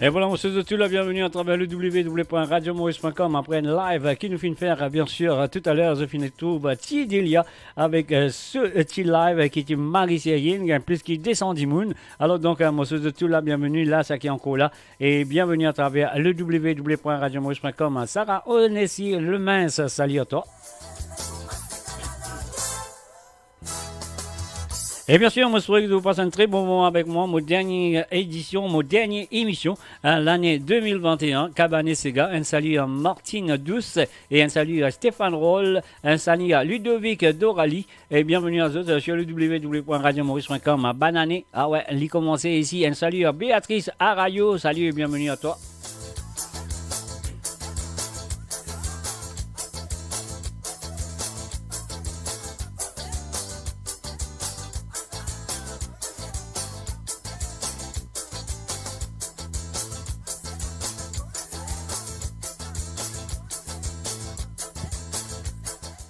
Et voilà, on se souhaite la bienvenue à travers le www.radiomaurice.com après une live qui nous finit faire, bien sûr, tout à l'heure, je finis tout, Tidelia avec ce petit live qui est Marie Sérine, plus qui descend du moon. Alors donc, on se souhaite la bienvenue là, ça qui est encore là, et bienvenue à travers le www.radiomaurice.com. Sarah Onessi, le mince, salut à toi. Et bien sûr, je souhaite que vous passez un très bon moment avec moi, mon dernière édition, mon dernière émission, l'année 2021, Cabanet Sega. Un salut à Martine Douce et un salut à Stéphane Roll, un salut à Ludovic Dorali et bienvenue à tous sur le www.radiomaurice.com à Banané. Ah ouais, l'y commencer ici. Un salut à Béatrice Arayo, salut et bienvenue à toi.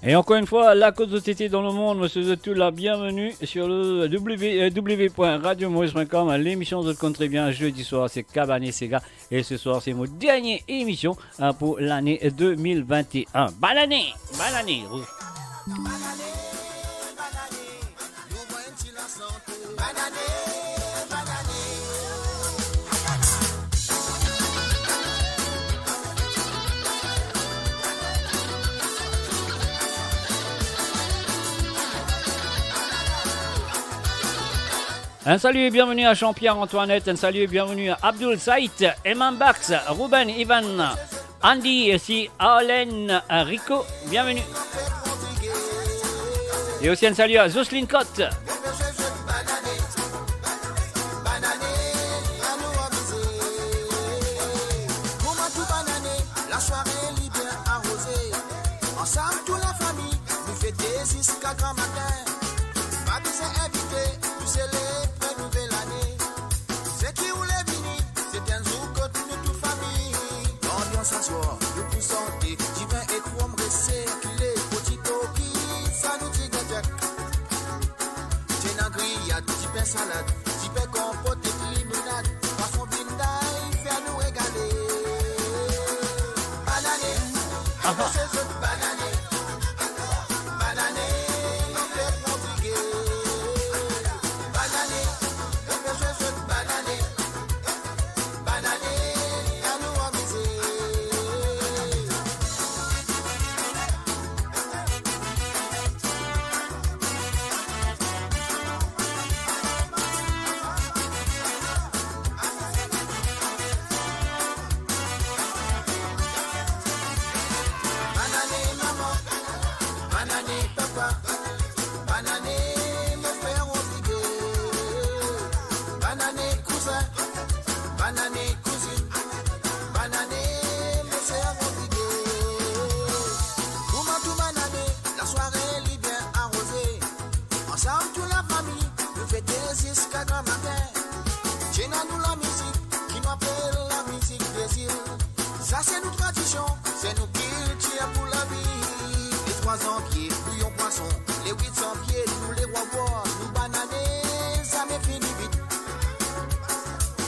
Et encore une fois, la cause de TT dans le monde, monsieur tout la bienvenue sur le www.radiomaurice.com. L'émission de Contre bien jeudi soir, c'est Cabanet Sega. Et ce soir, c'est mon dernière émission pour l'année 2021. Bonne année! Bonne année! Un salut et bienvenue à Jean-Pierre Antoinette, un salut et bienvenue à Abdul Saïd, Eman Bax, Ruben Ivan, Andy et si Arlen Rico, bienvenue. Et aussi un salut à Jocelyne Cotte. Salade, petit peu compote et limonade, poisson bindaï, faire nous régaler. Banané, c'est ce banané, banané, on fait prodiguer. Banané, c'est ce banané, banané, à nous amuser. Ça c'est nos traditions, c'est nous qui tirons pour la vie. Les 300 pieds, bouillon poisson, les 800 pieds, nous les rois, nous bananés, ça m'est fini vite.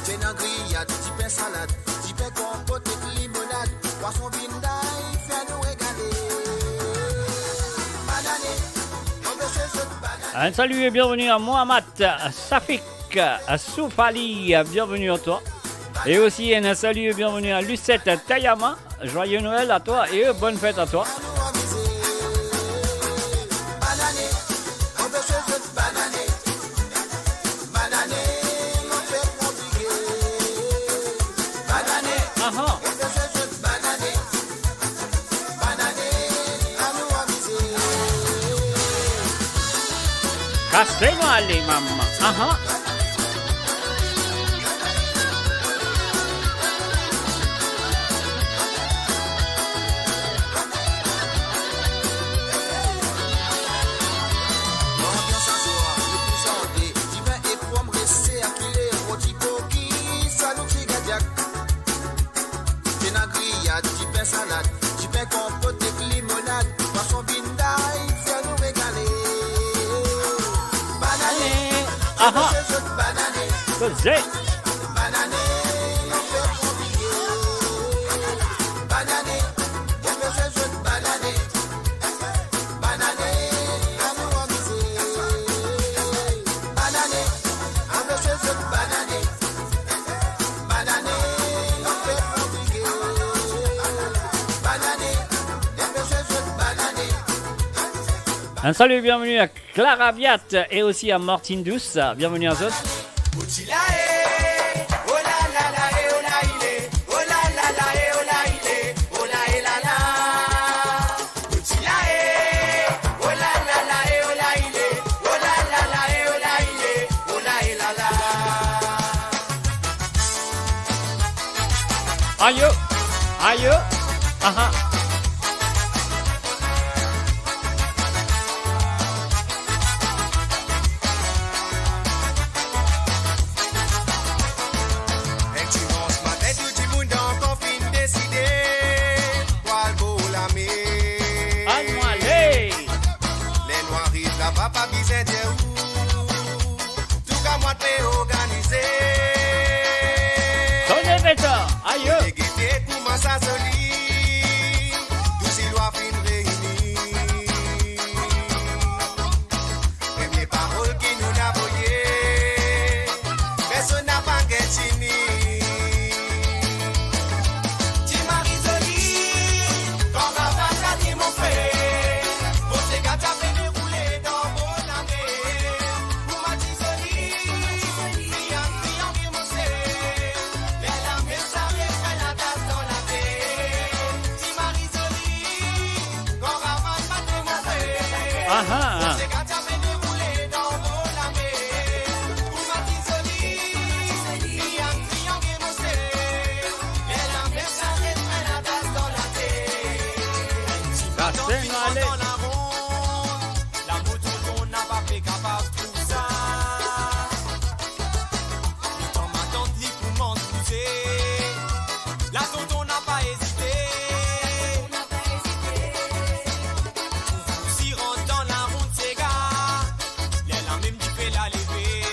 J'ai un grillade, petit pain salade, petit pain compote et limonade, poisson bindaï, fait nous régaler. Banané, on veut se bananer. Un salut et bienvenue à Mohamed Safik Soufali, bienvenue à toi. Et aussi un salut et bienvenue à Lucette Tayama. Joyeux Noël à toi et bonne fête à toi. Castello allez maman. Salade, du pain compote et limonade, poisson bindaï, fait nous régaler. Banané, Banané, banané, Un salut, bienvenue à Clara Viat et aussi à Martine Douce. Bienvenue à tous. Aïe, aïe, aha. Papa bisè de ou, tout ka moi te organise. Tonne beta, aïe. Gete kouman sa soli, tout si loi fin réuni. Premier parole qui nous n'a voyé, personne n'a pas gêné. Ti Marisoli, quand va passer mon frère, on s'est gâté à venir rouler dans mon âme. Pour ma tisoli, criant, criant, qui m'en sait. Les lames, ça reprend la tasse dans la terre. Ti Marisoli, quand va passer mon frère, Aha. on s'est gâté à venir rouler dans mon âme. Pour ma tisoli, criant, criant, qui m'en sait. Les lames, ça reprend la tasse dans la terre. La scène, allez. Dans la ronde, la moto on n'a pas fait capable tout ça. Le temps m'attend li pour m'entouser. La tonton n'a pas hésité. Si rentre dans la ronde, ces gars, les la même qui fait la lever.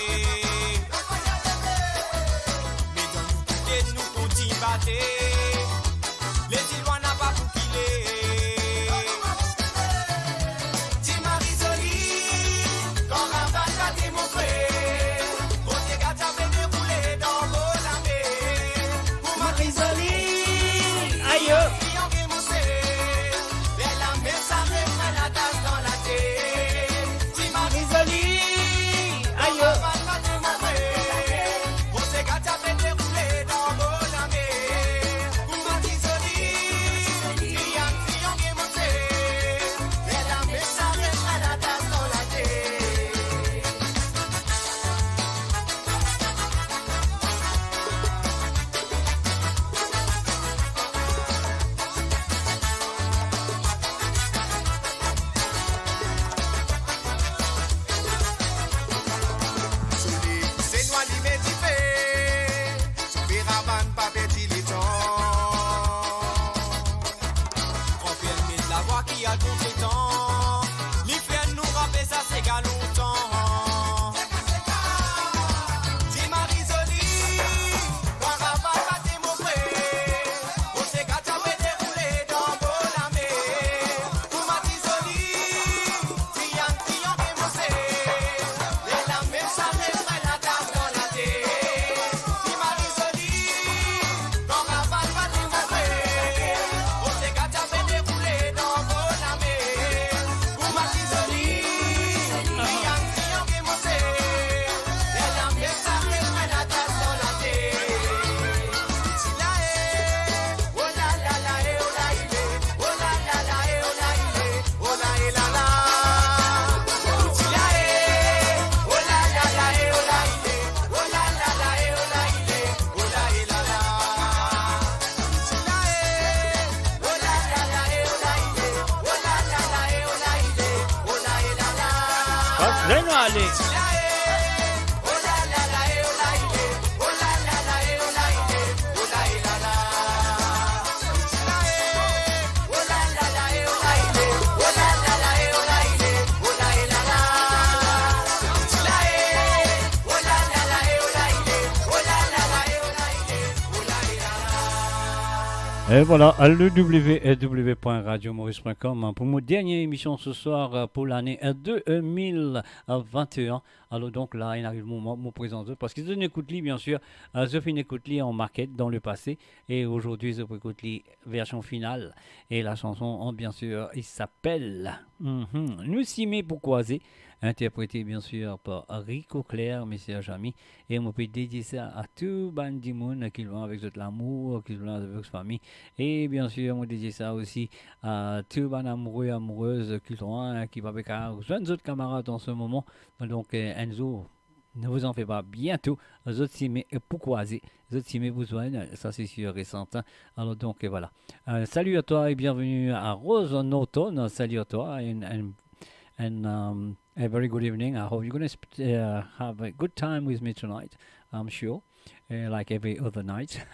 Mais dans nous tout et nous continue battre. Les Ilois n'a pas pour filer. Ti Marisoli, quand la vache a démontré, on s'est gâté à venir rouler dans vos lamés. Pour Marisoli, Aïe. qui en démontré, les lamés ça reprend la tasse dans la terre. Ti Marisoli, Aïe. quand la vache a démontré, on s'est gâté à venir rouler dans vos lamés. Pour Marisoli, qui en démontré, les lamés ça reprend la tasse dans la terre. Souli, c'est noir li médifé. Souffrir avant pas perdre le temps. Quand elle met la voix qui a le contre-temps, li fait nous rappeler ça c'est qu'à longtemps. Ti Marisoli, quand la vache a démontré, on s'est gâté à dérouler dans vos lamés. Pour Marisoli, criant, criant, démontré, les lamés ça reprend la tasse dans la terre. Ti Marisoli, quand la vache a démontré, on s'est gâté à dérouler dans vos lamés. Pour Marisoli, criant, criant, démontré, les lamés ça reprend la tasse dans la terre. Si la oh la la la oh la il est, oh la la la oh la il est, oh la la la. Si la oh la la la oh la il est, oh la la la oh la il est, oh la la la. Si la oh la la la oh la il est, oh la la la oh la il est, oh la la la. Laisse-le aller. Si la oh la la la oh la il est, oh la la la oh la il est, oh la la la. Si la oh la la la oh la il est, oh la la la oh la il est, oh la la la. Si la oh la la la oh la il est, oh la la la oh la il est, oh la la la. Et voilà, le www.radiomaurice.com pour mon dernière émission ce soir pour l'année 2021. Alors donc là, il arrive le moment de me présenter parce que je n'écoute bien sûr, je fais une écoute en market dans le passé et aujourd'hui je écoute version finale et la chanson bien sûr il s'appelle Nous s'y pour croiser, interprété bien sûr par Rico Claire, mes chers amis, et on peut dédier ça à tout bandi monde qui vont avec l'amour, qui vont avec sa famille, et bien sûr on dédie ça aussi à tout bandi amoureux et amoureuses qui sont qui va avec jeunes autres camarades en ce moment. Donc Enzo, ne vous en faites pas, bientôt, les autres s'y mettent pour croiser, les autres s'y mettent besoin, ça c'est sûr et certain. Alors donc voilà. Salut à toi et bienvenue à Rose Norton, salut à toi and a very good evening. I hope you're going to have a good time with me tonight, I'm sure, like every other night.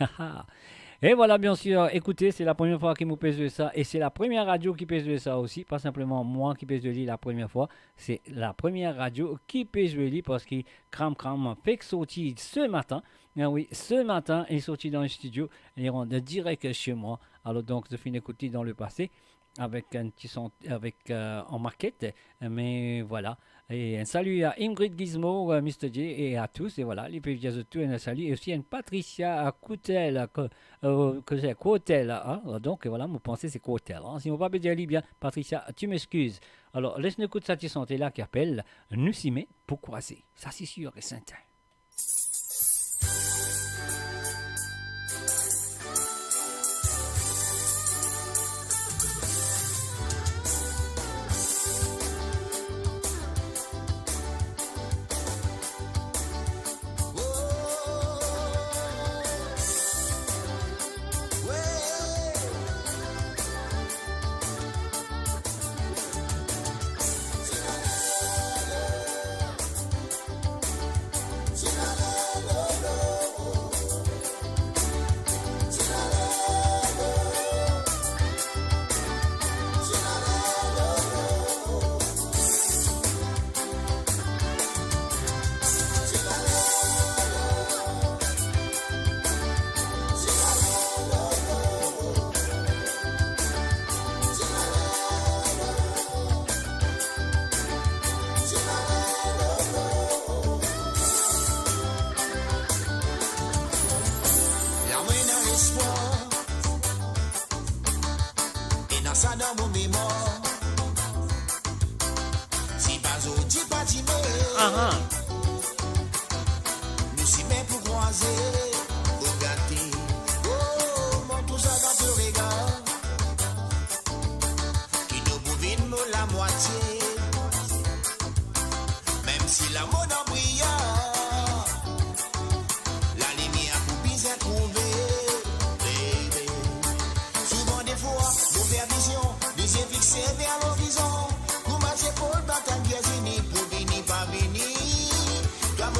Et voilà, bien sûr, écoutez, c'est la première fois qu'il me pèse de ça, et c'est la première radio qui pèse de ça aussi, pas simplement moi qui pèse de lui la première fois, c'est la première radio qui pèse de lui parce qu'il crame fait sortir ce matin. Ah oui, ce matin, il est sorti dans le studio, il rentre direct chez moi. Alors donc, je finis d'écouter dans le passé avec un petit son, en maquette, mais voilà. Et un salut à Ingrid Gizmo, Mr. J et à tous, et voilà, les PVS de tout, un salut, et aussi à une Patricia Coutel, que c'est Coutel, hein? Donc voilà, vous pensez c'est Coutel, hein? Si on ne va pas dire bien, Patricia, tu m'excuses. Alors, laisse-nous écouter cette santé là qui appelle Nous s'y met pour croiser, ça c'est sûr et certain.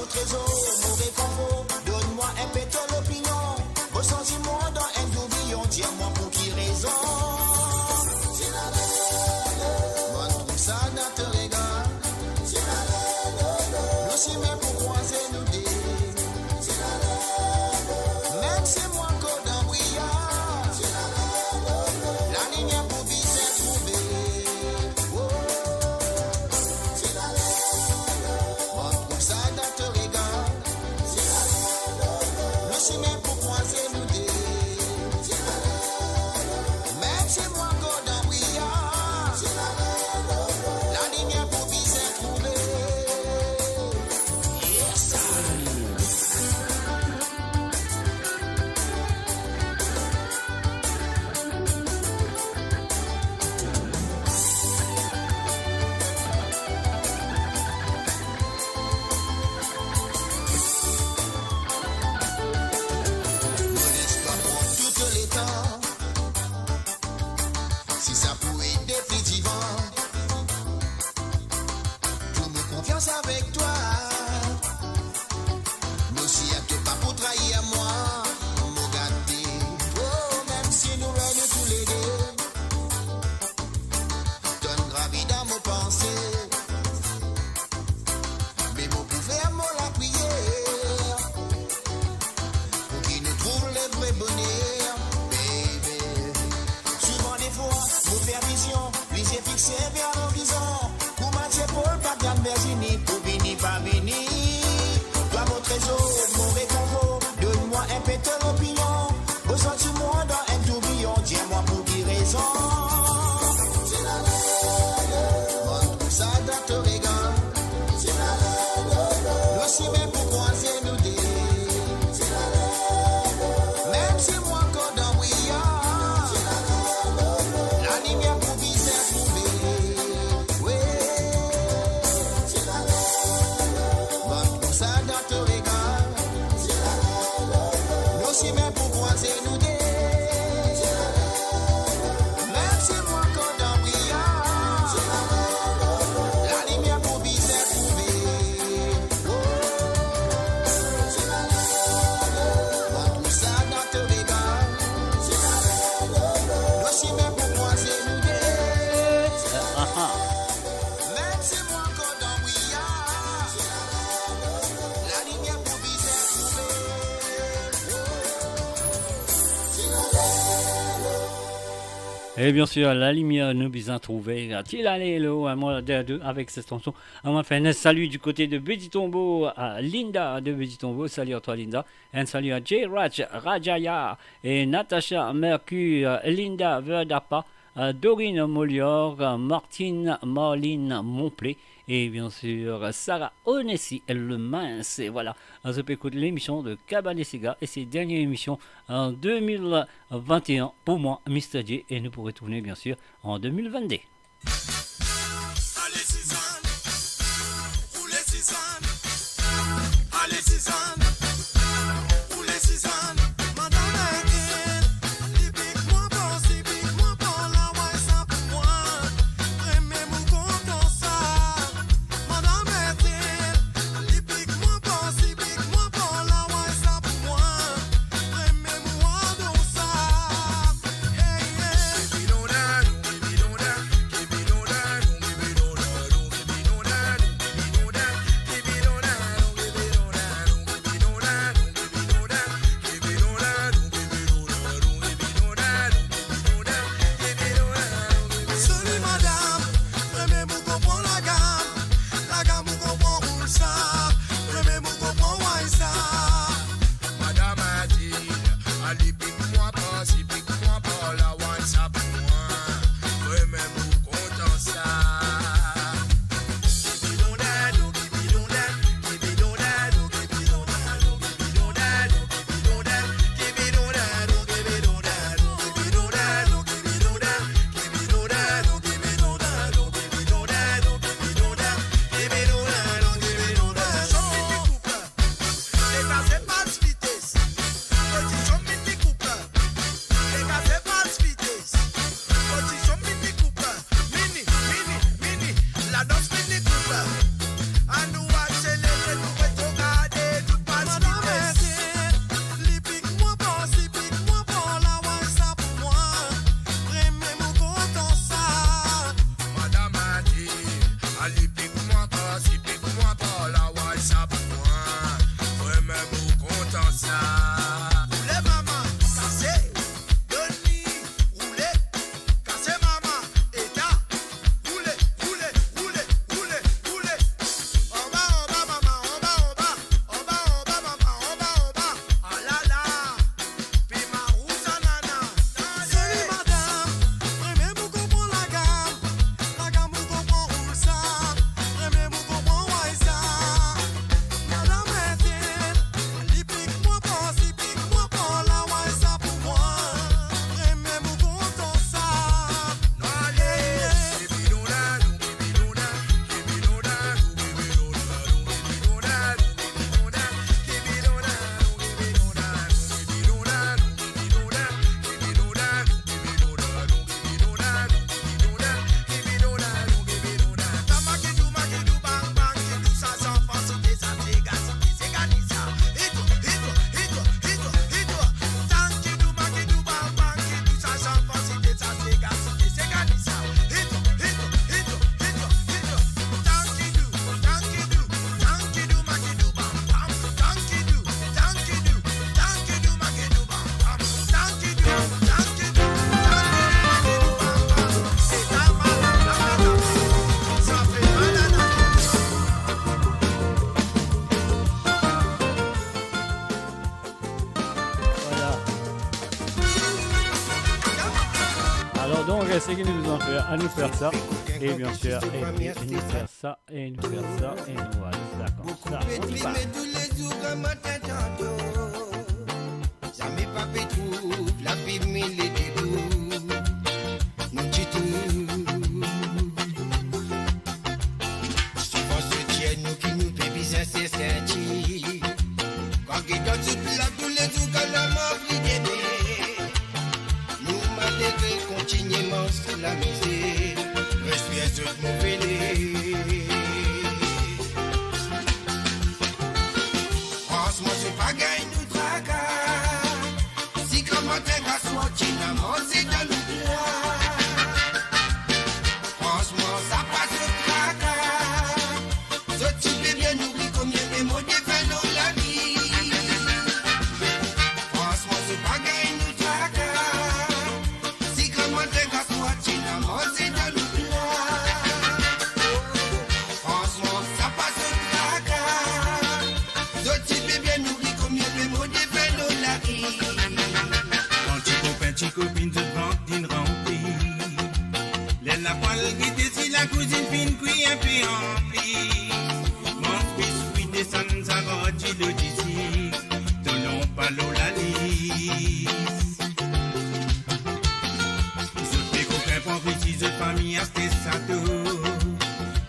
Trésor, mauvais combo, donne-moi un Et bien sûr, la lumière nous bien trouvée. Il allait là, moi, avec cette chanson. On va faire un salut du côté de Petit Tombeau à Linda de Petit Tombeau. Salut à toi, Linda. Un salut à J. Raj, Rajaya et Natacha Mercure, Linda Verdapa, Dorine Molior, Martine Marline Montplé. Et bien sûr, Sarah Onessi, le mince. Et voilà, on peut écouter l'émission de Cabanet Sega et ses dernières émissions en 2021 pour moi, Mr. J. Et nous pourrons tourner bien sûr en 2022. Allez, Suzanne, roulez, Suzanne, allez, Suzanne, roulez, Suzanne, madame Etienne, pique-moi pas, si pique-moi pas, la ouais, ça pour moi, aimez-vous content ça, madame Etienne, pique-moi pas, si pique-moi pas, la ouais, ça pour moi, aimez-vous adore ça, hey, hey, bidona, bidona, bidona, Salut madame, aimez-vous comprendre la gamme vous comprend où ça, aimez-vous comprendre why ça. Madame a dit, allez pique-moi pas, si pique-moi pas, la why ça pour moi, aimez-vous content ça. La danse mini coupe, à nous accélérer, nous rétrograder, tout passe vitesse. Pique-moi pas, si pique-moi pas, la ouais ça pour moi, aimez-vous content ça. Madame a dit, allez pique-moi pas, si pique-moi pas, la ouais ça pour moi, aimez-vous content ça. Roulez maman, cassez, Denis, roulez, cassez maman, Eda, roulez, roulez, roulez, roulez, roulez. En bas, maman, en bas, maman, en bas, ah là là, puis ma rousse nana. Salut madame, aimez-vous comprendre la gamme vous comprend où ça, aimez-vous comprendre why ça. Madame Etienne, pique-moi pas, si pique-moi pas, la why ça pour moi, aimez-vous content ça. Allez, bidona, bidona, bidona, Voilà. Alors donc, c'est qu'il nous en fait à nous faire ça. Et bien sûr, et puis nous faire ça, et nous faire ça, et nous voilà, ça comme ça. On y va. tous les jours comme un tantôt. Jamais pas pétrou, la vie mille et des bouts. Nous dit tout. Souvent ce tien nous qui nous fait bizarre c'est senti. Quand il donne tout là tous les jours quand la mort pris d'aider. Nous malgré continuellement sur la misère. Respire tout nous véler. Franchement, c'est pas gagne nous tracas. Si comment t'es qu'à sortir, c'est dans le droit. Franchement, ça passe au tracas. Ce type est bien nourri, combien de mots défendent dans la vie. Franchement, c'est pas gagne nous tracas. Si comment t'es qu'à sortir, copines se vendent d'une remplie. Les la poêle qui si la cousine fine cuit un peu rempli. Mon biscuit descend sa roche d'ici. Donnons pas l'eau la lisse. Sauter coquin pour petit de famille à ce sato.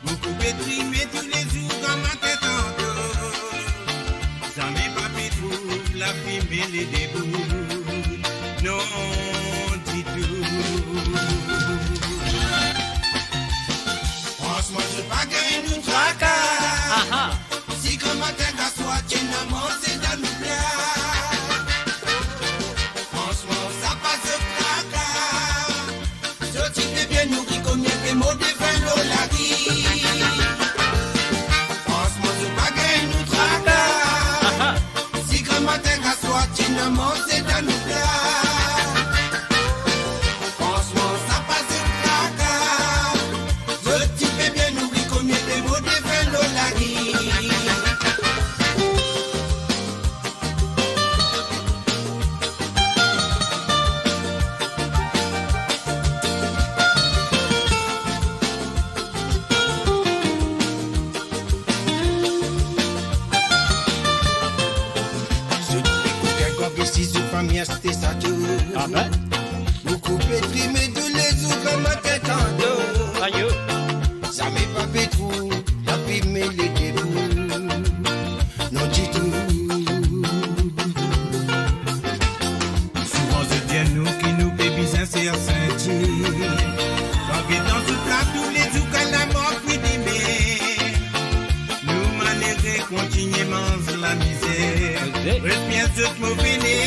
Beaucoup pétrimé tous les jours comme un tête en dos. Jamais pas trouve la fumée les débouts. Non, dis tout. Franchement, je pas gagné une tracas. Si comme un tête à soi, tu n'as mangé dans le plat. Franchement, ça passe tracas. Je t'ai bien nourri comme des mots de vin l'eau la vie. Franchement, je pas gagné une tracas. Si comme un tête à soi, tu n'as mangé dans le plat. Ah ben? Beaucoup pétrimé tous les jours comme un tête en dos. Aïe. Jamais pas pétrou, la pimé les débouts. Non du tout. Souvent c'est bien nous qui nous bébis sincères sentis. Quand dans ce plat tous les jours qu'à la mort puis d'aimer. Nous malheureux continuellement la misère. Respire toute mauvais nez.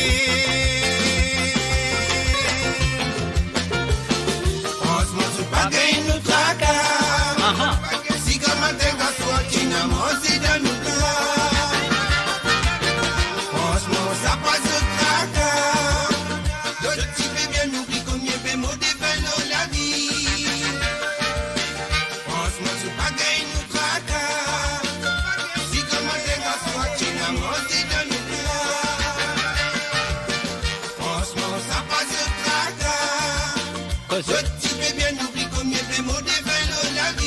Si comme un tête à soi, tu n'as mangé dans le plat. Franchement, ça passe au tracas. D'autres tu fais bien nourri comme il fait mot de vin dans la vie. Franchement, c'est pas gagné au tracas. Si comme un tête à soi, tu n'as mangé dans le plat. Franchement, ça passe au tracas. D'autres tu fais bien nourri comme il fait mot de vin dans la vie.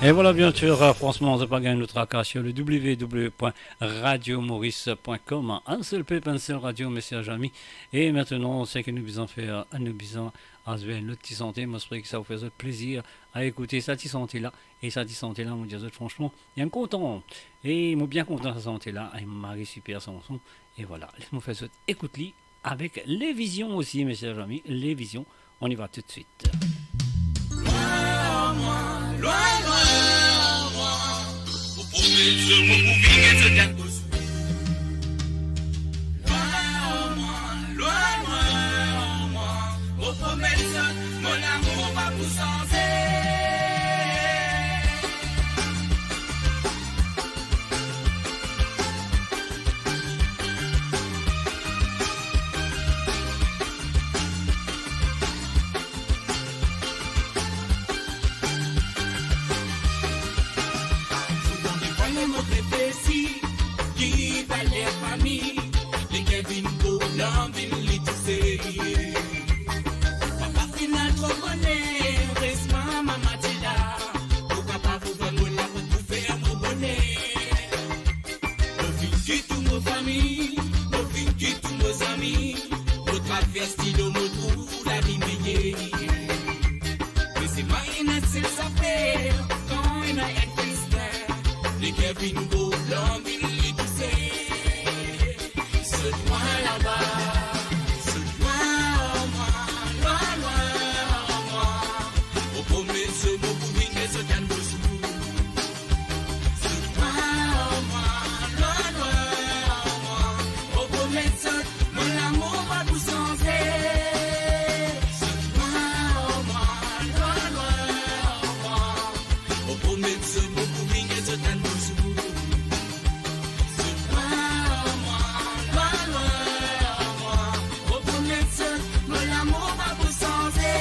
Et voilà, bien sûr, franchement, c'est pas gagné notre tracas sur le www.radiomaurice.com. Un seul peu, un seul radio, messieurs amis. Et maintenant, c'est que nous bisons faire, nous bisons à se faire notre petite santé. Moi, j'espère que ça vous fait plaisir à écouter cette petite santé-là. Et cette petite santé-là, on dit franchement, il y a un content. Et moi, bien content de cette santé-là. Et Marie super son son. Et voilà, laisse-moi faire cette écoute-li avec les visions aussi, messieurs amis. Les visions, on y va tout de suite. Loin, au premier de mon mouvement, je gagne tous. Loin, au premier de mon amour va vous changer. Vestido me trouve la vie meilleure. Mais c'est moi qui n'a ses affaires quand il a existé. Les Kevin Go, l'homme il est touché. Ce loin là-bas, ce loin en moi, loin en moi. Au premier ce mot pour venir ce canne de sous. Ce loin en moi, loin mettre mon couving et ce tan bousou. Loin, au promettre, mon amour va vous changer.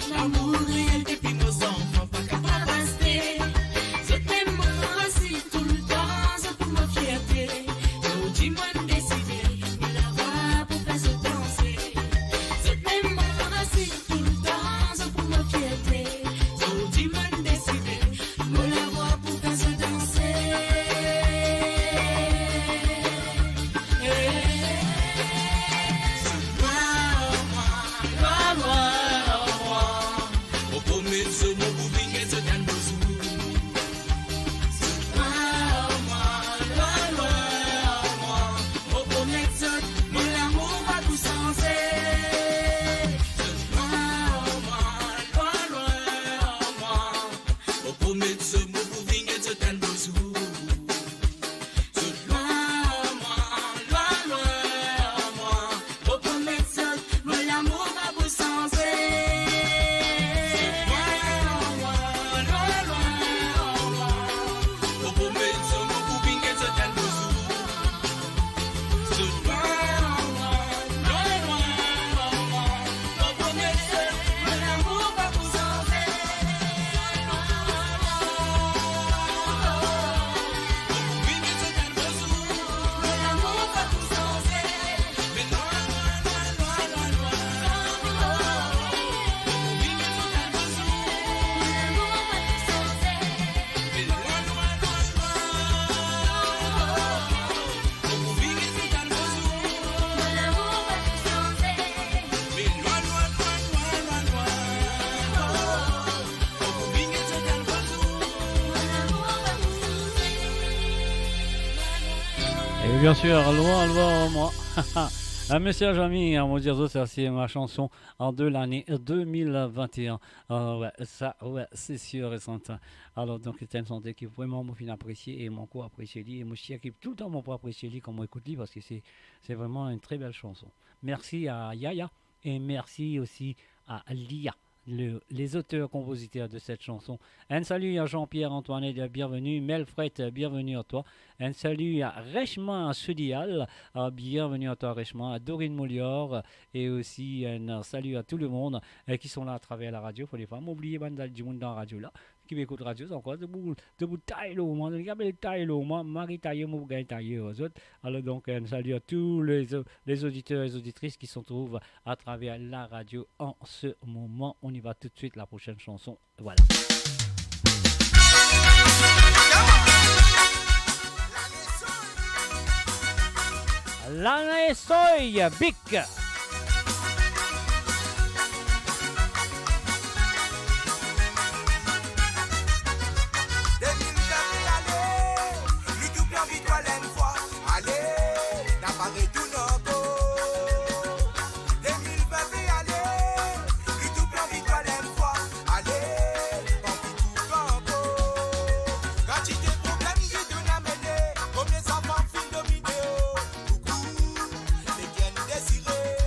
L'amour réel depuis nos enfants, pas capable de rester. Je t'aime moi aussi tout le temps, c'est pour ma fierté. Aujourd'hui, moi, décidé, mais la voix pour faire se danser. Je t'aime moi aussi tout le temps, c'est pour ma fierté. Aujourd'hui, moi, décidé, mais la voix pour faire se danser. Au promettre ce mon couving et ce tan bousou. Au promettre mon amour va vous changer. Au promettre ce mon couving et ce tan bousou. Au promettre mon amour va vous changer. Au promettre mon couving et ce tan bousou. Au promettre mon amour va vous changer. Et bien sûr, loin, moi. Un message ami, mon dire ça c'est ma chanson de l'année 2021. Ouais, ça, ouais, c'est sûr et certain. Alors donc c'est une santé qui vraiment m'a fait apprécier et mon co apprécié lui et moi qui tout le temps mon apprécier lui comme on écoute lui parce que c'est vraiment une très belle chanson. Merci à Yaya et merci aussi à Lia. Les auteurs-compositeurs de cette chanson. Un salut à Jean-Pierre Antoinette, bienvenue. Melfred, bienvenue à toi. Un salut à Rechma Sudial, bienvenue à toi Rechma. À Dorine Moulior et aussi un salut à tout le monde qui sont là à travers la radio. Il faut les femmes oublier bandal du monde dans la radio là. Qui m'écoute radio, c'est encore debout taille-lo, moi, regardez taille-lo, moi, Marie taille, moi, gagne taille aux autres. Alors donc, un salut à tous les auditeurs et les auditrices qui se trouvent à travers la radio en ce moment. On y va tout de suite, la prochaine chanson. Voilà. L'année soy Big. Combien ça va fin de vidéo? Coucou, les tiennes désirées.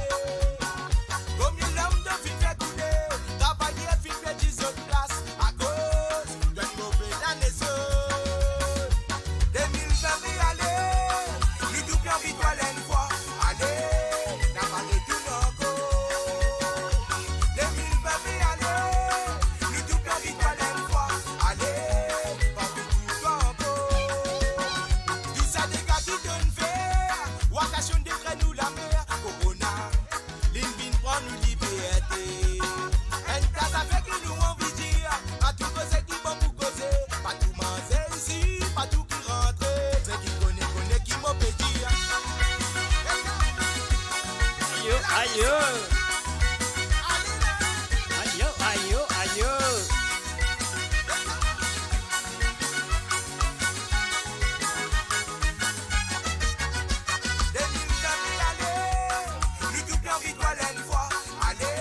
plan victoire une fois. Allez,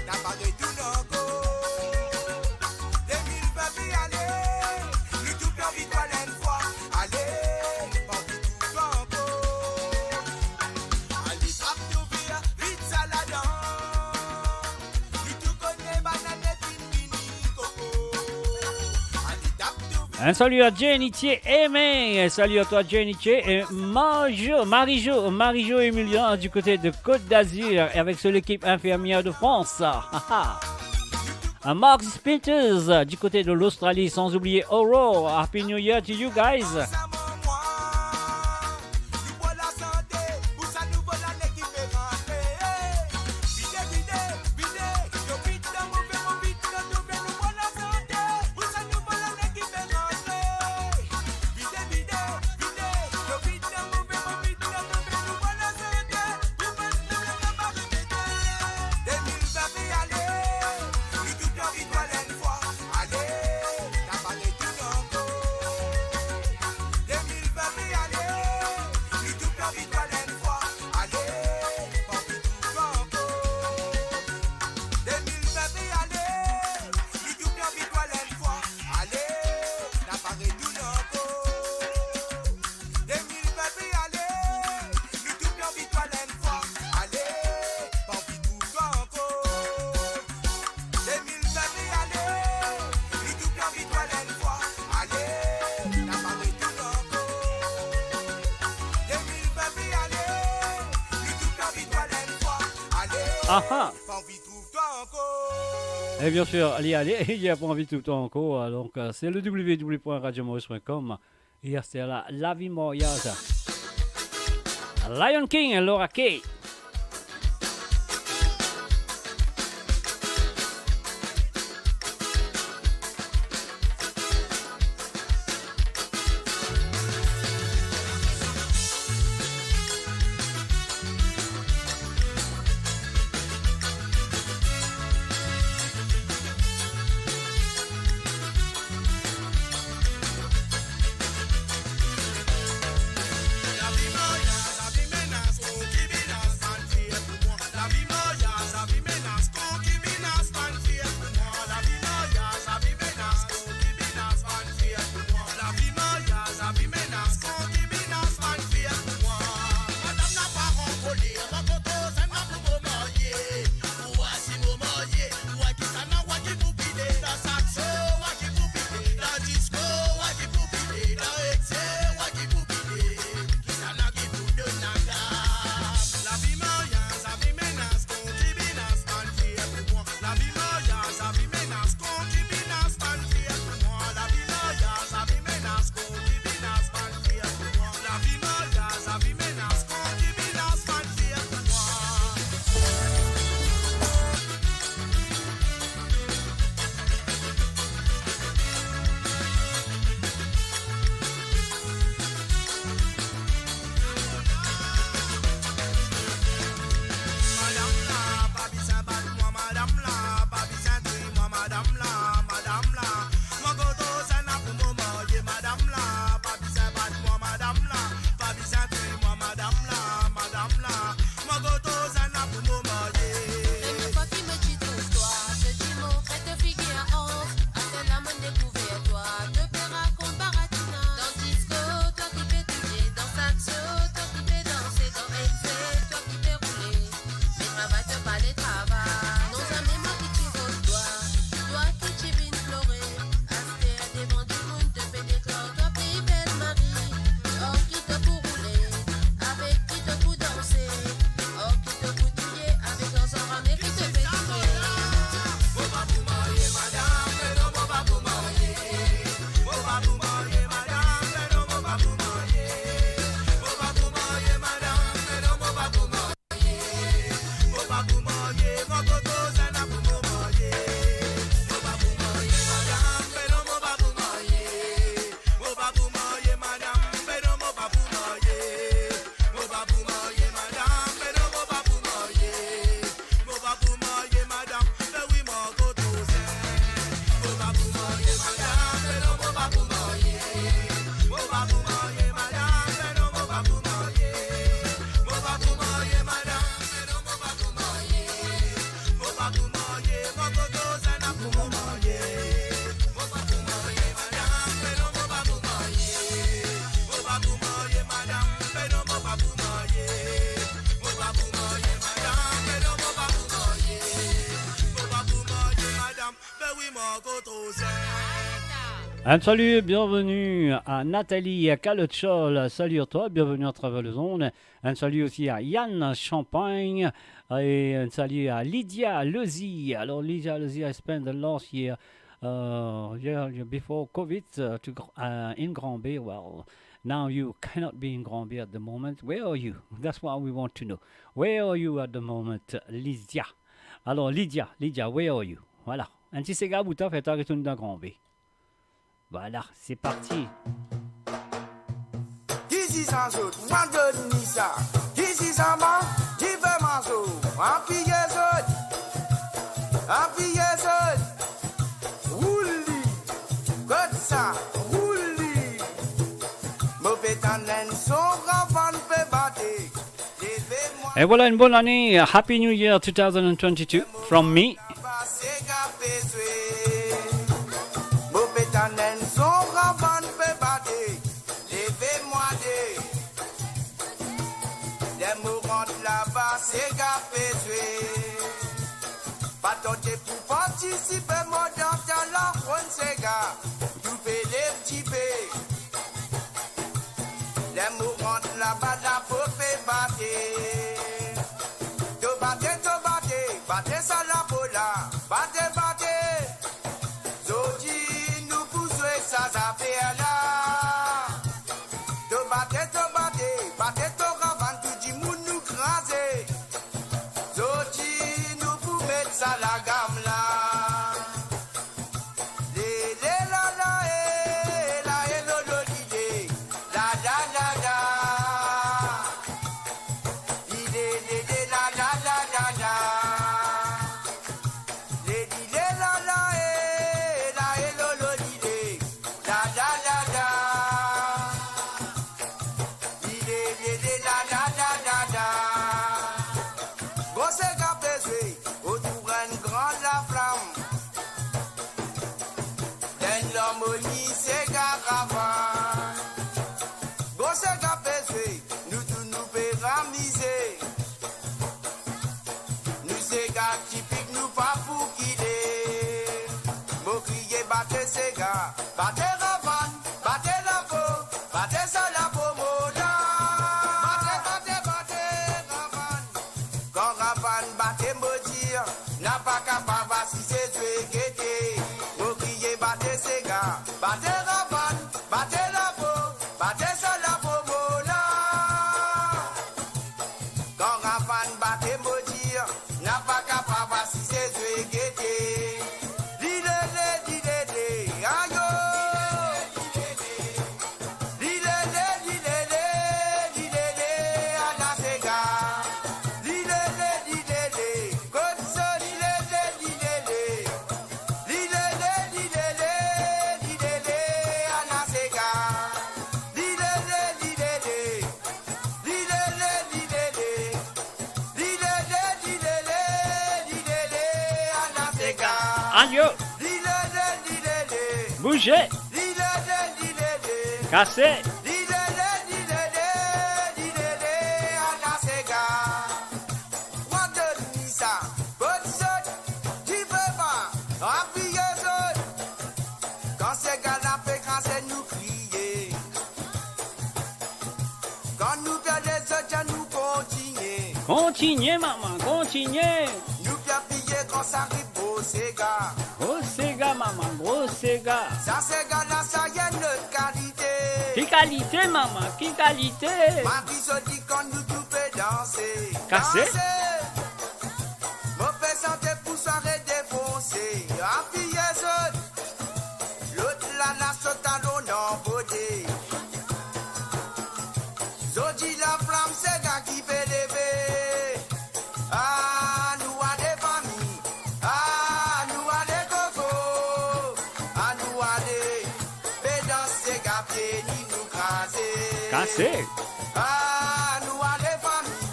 n'a pas de tout encore. 2020 puis allez, le tout plan victoire une fois. Allez, pas tout encore. Allez, frappe tout vite ça là-dedans. Le tout connaît banane fini coco. Allez, tape tout vite. Un salut à Jenny Aimé, salut à toi Jenny et Marie-Jo Emilien du côté de Côte d'Azur avec l'équipe infirmière de France. À Mark Peters du côté de l'Australie, sans oublier Oro. Happy New Year to you guys. Ah. Et bien sûr, allez, il n'y a pas envie tout le temps encore. Donc, c'est le www.radiomaurice.com. Et c'est la vie moyage. Lion King, Laura Kay. Yeah. Un salut, bienvenue à Nathalie Calotchol, salut à toi, bienvenue à travers le zone. Un salut aussi à Yann Champagne et un salut à Lydia Lezy. Alors Lydia Lezy, I spent the last year before COVID in Grand Bay. Well, now you cannot be in Grand Bay at the moment. Where are you? That's what we want to know. Where are you at the moment, Lydia? Alors Lydia, where are you? Voilà, un petit Sega Bouta fait un retour dans Grand Bay. Voilà, c'est parti. Ici sans autre, moi de Nissa. Ici sans moi, j'y vais manso. Appuyez autres. Rouli, comme ça, rouli. Mauvais tannen, son grand fait battre. Et voilà une bonne année. Happy New Year 2022 from me. C'est gafé pas tenter pour participer moi dans la ronde c'est gars tout fait les petits p les mourants là-bas la peau fait battre battez ça la peau là battez Zodi nous pousse ça affaire là battez ton ravant tout dit moun nous craser Zodi nous pour mettre ça la gamme là battez Ravan, battez la peau, battez ça la peau, moda. Battez Ravan. Quand Ravan battez Modir, n'a pas capable si c'est tué guetté. Vous criez battez ces gars, battez Ravan, battez la peau, battez ça la peau, moda. Quand Ravan battez Modir, n'a pas capable si c'est tué guetté. Aïe! Bougez! Cassez! Quand c'est galapé, quand c'est nous crier. Quand nous perdons les autres, nous continuer. Continuez, maman, continuez! Nous perdons quand ça arrive. Gros Sega, maman, gros Sega. Ça, Sega, là, ça y est notre qualité. Qui qualité, maman, qui qualité? Ma vie se dit quand nous tout peut danser. Cassé? Mauvais santé pour soirée défoncée. Appuyez l'autre là, la saute à l'eau en beauté. Zodi, la flamme, Sega qui fait lever. Ah, nous a des familles. Ah, nous a des cocos. Ah, nous a des pédants, Sega, pieds, ni nous craser. Cassé. Ah, nous a des familles.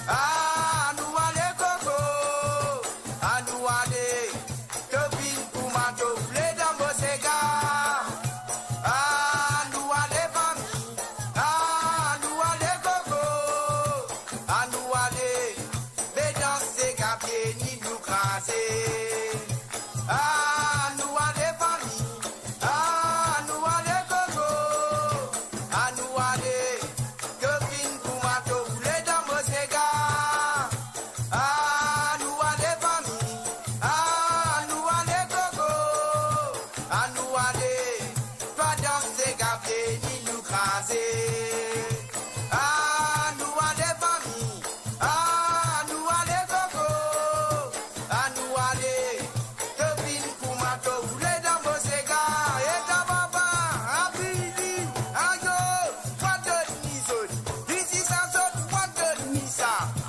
Ah, nous a des cocos. Ah, nous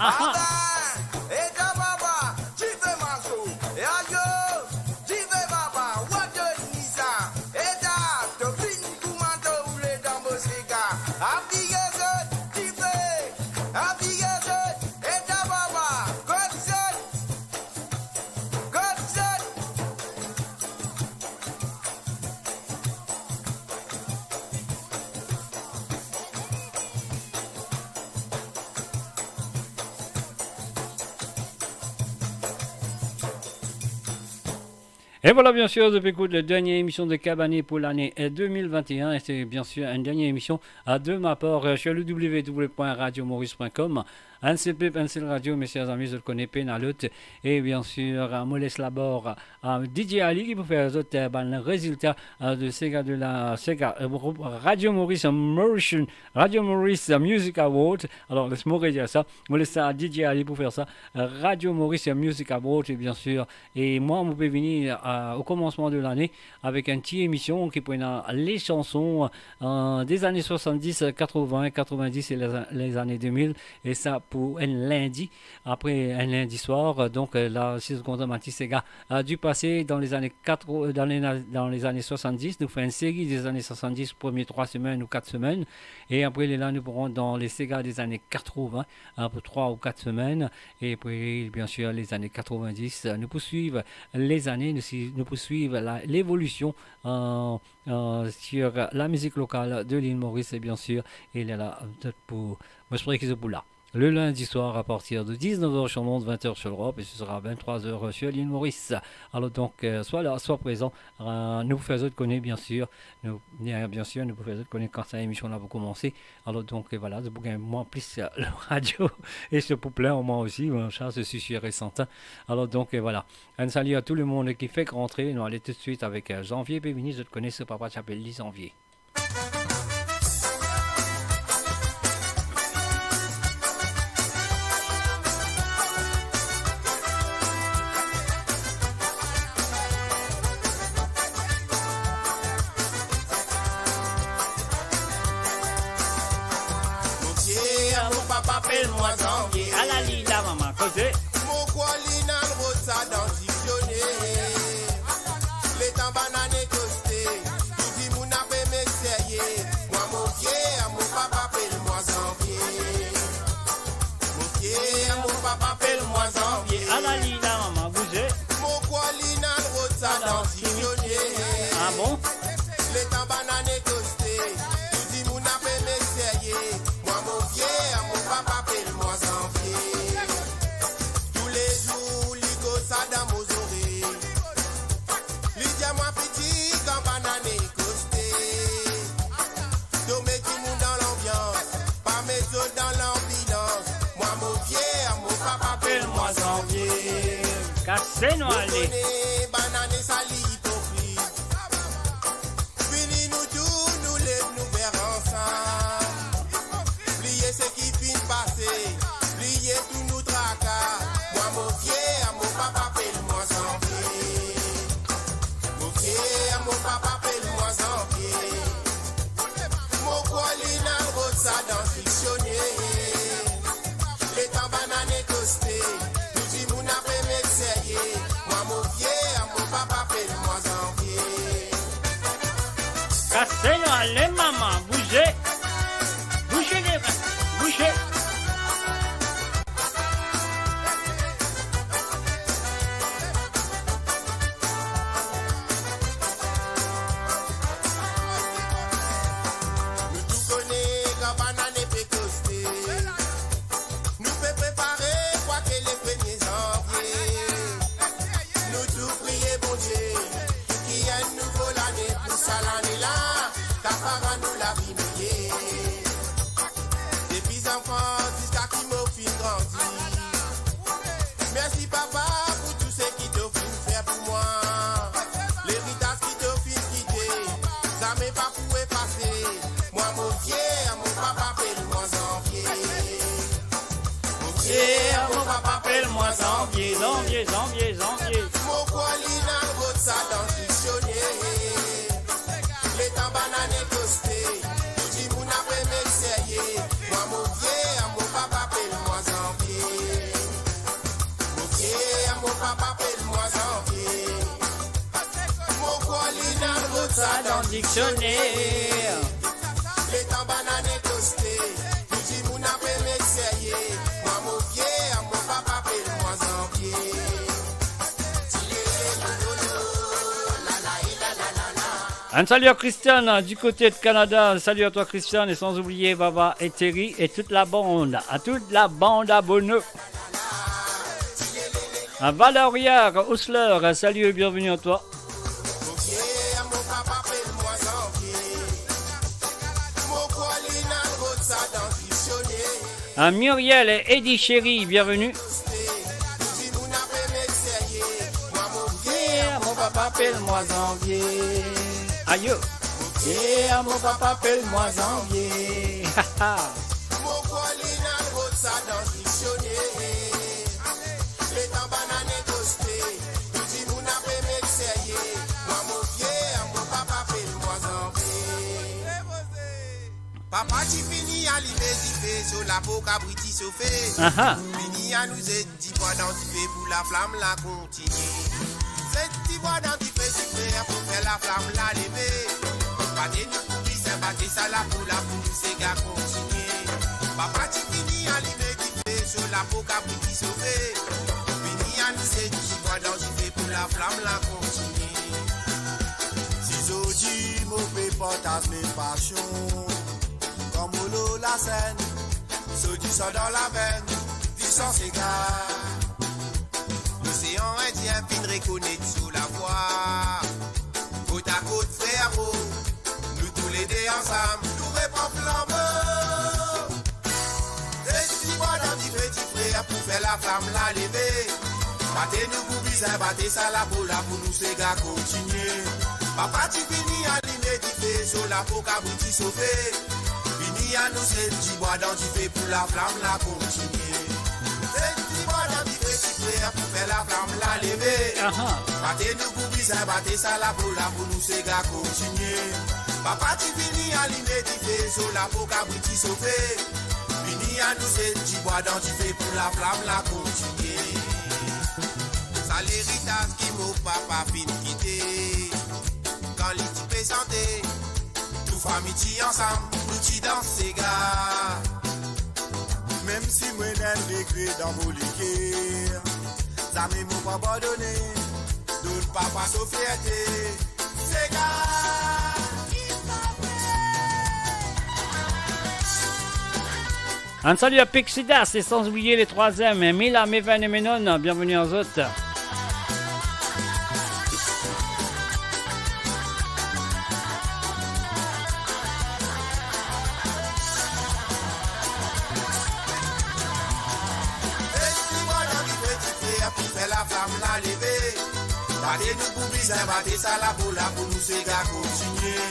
Ah ben, et ta baba, tu fais ma chou. Et adio, tu fais baba, what de Nisa. Et ta, te fin commando ou les dambos séga. Abdigeuse, tu fais, abdigeuse, et ta baba, Godson, Godson. Et voilà, bien sûr, depuis écoute la dernière émission de Cabané pour l'année 2021. Et c'est bien sûr une dernière émission de ma part sur le www.radiomaurice.com. NCP, Pencil Radio, mes chers amis, je le connais, Pénalot. Et bien sûr, on me laisse l'abord DJ Ali qui peut faire les autres le résultat de Sega de la Sega Radio Maurice Motion, Radio Maurice Music Award. Alors, laisse-moi dire ça. On me laisse à DJ Ali pour faire ça. Radio Maurice Music Award, et bien sûr. Et moi, on peut venir au commencement de l'année avec une petite émission qui prend les chansons des années 70, 80, 90 et les années 2000. Et ça pour un lundi, après un lundi soir. Donc là, si vous comptez Sega du passé dans les années 4, dans les années 70, nous faisons une série des années 70, premières 3 semaines ou 4 semaines. Et après là, nous pourrons dans les Sega des années 80, pour 3 ou 4 semaines. Et puis, bien sûr, les années 90, nous poursuivons les années, nous poursuivons l'évolution sur la musique locale de l'île Maurice, et bien sûr, il est là pour me expliquer pour là. Le lundi soir à partir de 19h sur Londres, 20h sur l'Europe, et ce sera 23h sur l'île Maurice. Alors donc, soit là, soit présent, nous vous faisons connaître, bien sûr, nous vous faisons connaître quand cette émission va commencer. Alors donc, voilà, de beaucoup moins plus le radio, et ce pour plein, moi aussi, mon chat, je suis sûr et certain. Alors donc, voilà, un salut à tout le monde qui fait rentrer. Nous allons tout de suite avec Janvier Pévini, je te connais, ce papa s'appelle Lee Janvier. Appelle-moi Janvier. À la ligne, là, maman, causez. Mon colline en rosa dans dictionnaire. Les temps bananes toasté. Tu dis mon appel m'essayer. Moi mon pied, à mon papa appelle-moi Janvier. Mon pied, à mon papa appelle-moi Janvier. À la ligne, là, maman, bougez. Mon colline en rosa dans dictionnaire. Ah bon? Les temps bananes toasté. Tu dis mon appel m'essayer. Moi mon pied, à mon papa appelle-moi Janvier. Tous les jours, ligo ça dans mon oreilles. Lydia moi petit, quand banane costé. Domé tout le monde dans l'ambiance. Pas mes autres dans l'ambulance. Moi mon pied, à mon papa appelle-moi Janvier. Cassez-nous, allez. Banane sali hypocrite. Fini nous tous, nous lève nous verrons ensemble. Plier ce qui finit passer. Plier tout nous tracas. Moi mon pied, à mon papa appelle-moi Janvier. Mon pied, à mon papa appelle-moi Janvier. Mon colline en rosa dans le dictionnaire. Les temps bananes toasté. Nous dis mon appel m'essayer. Moi mon pied, à mon papa appelle-moi Janvier. Cassez-nous, allez, maman, bougez. Bougez les mains, bougez. Nous tout connaît quand banane peut toaster. Nous fait préparer quoi que les premiers janvier. Nous tout prier bon Dieu qui a une nouvelle année pour ça l'année là. Ta parent nous la vie meilleure. Depuis enfants jusqu'à qui m'ont fin grandi. Merci papa pour tout ce qui t'ont fin faire pour moi. L'héritage qui t'ont fin quitter. Ça m'est pas pour passer. Moi mon pied, à mon papa appelle-moi Janvier. Mon pied, à mon papa appelle-moi Janvier. Janvier, janvier, janvier. Mon colline en route ça dans le dictionnaire. Les temps bananes toasté. Tu dis mon après m'essayer. Moi mon pied, à mon papa appelle-moi Janvier. papa appelle-moi janvier. Mon colline route ça dans le dictionnaire. les temps bananes toasté. Nous dit mon après m'essayer. Moi mon pied, à mon papa appelle-moi janvier. Un salut à Christiane du côté de Canada. Un salut à toi Christiane et sans oublier Baba et Terry et toute la bande. À toute la bande abonnée. À Valeria Osler, salut et bienvenue à toi. Mon pied, à mon papa appelle-moi janvier. Mon colline route ça dans le dictionnaire. À Muriel et Eddie Chéri, bienvenue. Si vous n'avez m'essayer, moi mon pied, Mon papa appelle-moi janvier. Aïe. Et mon papa appelle-moi janvier. mon colline route ça dans le dictionnaire. Les temps bananes toasté, nous dit vous n'avez m'essayer. Moi mon pied, mon papa appelle-moi janvier. Papa qui finit à l'immédiat sur la peau cabriti chauffée. Fini à nous aider, bois dans du feu pour la flamme la continuer. C'est petit bois dans du feu pour faire la flamme la lever. Battez nous pour qui c'est battez ça la pour nous c'est gars continuer. Papa qui finit à l'immédiat sur la peau cabriti chauffée. Fini à nous aider, bois dans du feu pour la flamme la continuer. Si j'odis mauvais potas mes passions. Comme l'eau la Seine, ceux du sang dans la veine, du sang s'égare. L'océan Indien fin reconnaître sous la voie. Côte à côte, frère, nous tous les deux ensemble, nous répond flambeau. Des bois dans du petit frère pour faire la flamme la lever. Battez-nous pour bizarre, battez ça la pour nous ces gars continuer. Papa tu finis à l'immédiat sur la peau cabouti sauvé. Fini à nous c'est petit bois dans du feu pour la flamme la continuer. C'est petit bois dans du petit frère pour faire la flamme la lever. Battez-nous pour bizarre, battez ça la pour nous ces gars continuer. Papa tu finis à l'immédiat sur la peau cabouti sauvé. Fini à nous c'est petit bois dans du feu pour la flamme la continuer. Ça l'héritage qui mon papa fin quitter. Quand les types santé, tout famille t'y ensemble, nous t'y dans ces gars. Même si moi n'aime décret dans mon liquide, ça m'est mon pas abandonné, d'autres papa sauf fierté, ces gars. Un salut à Pixidas et sans oublier les troisièmes, Mila, Meven et Menon, bienvenue aux autres. Battez-nous pour bizarre, battez ça la pour nous ces gars continuer.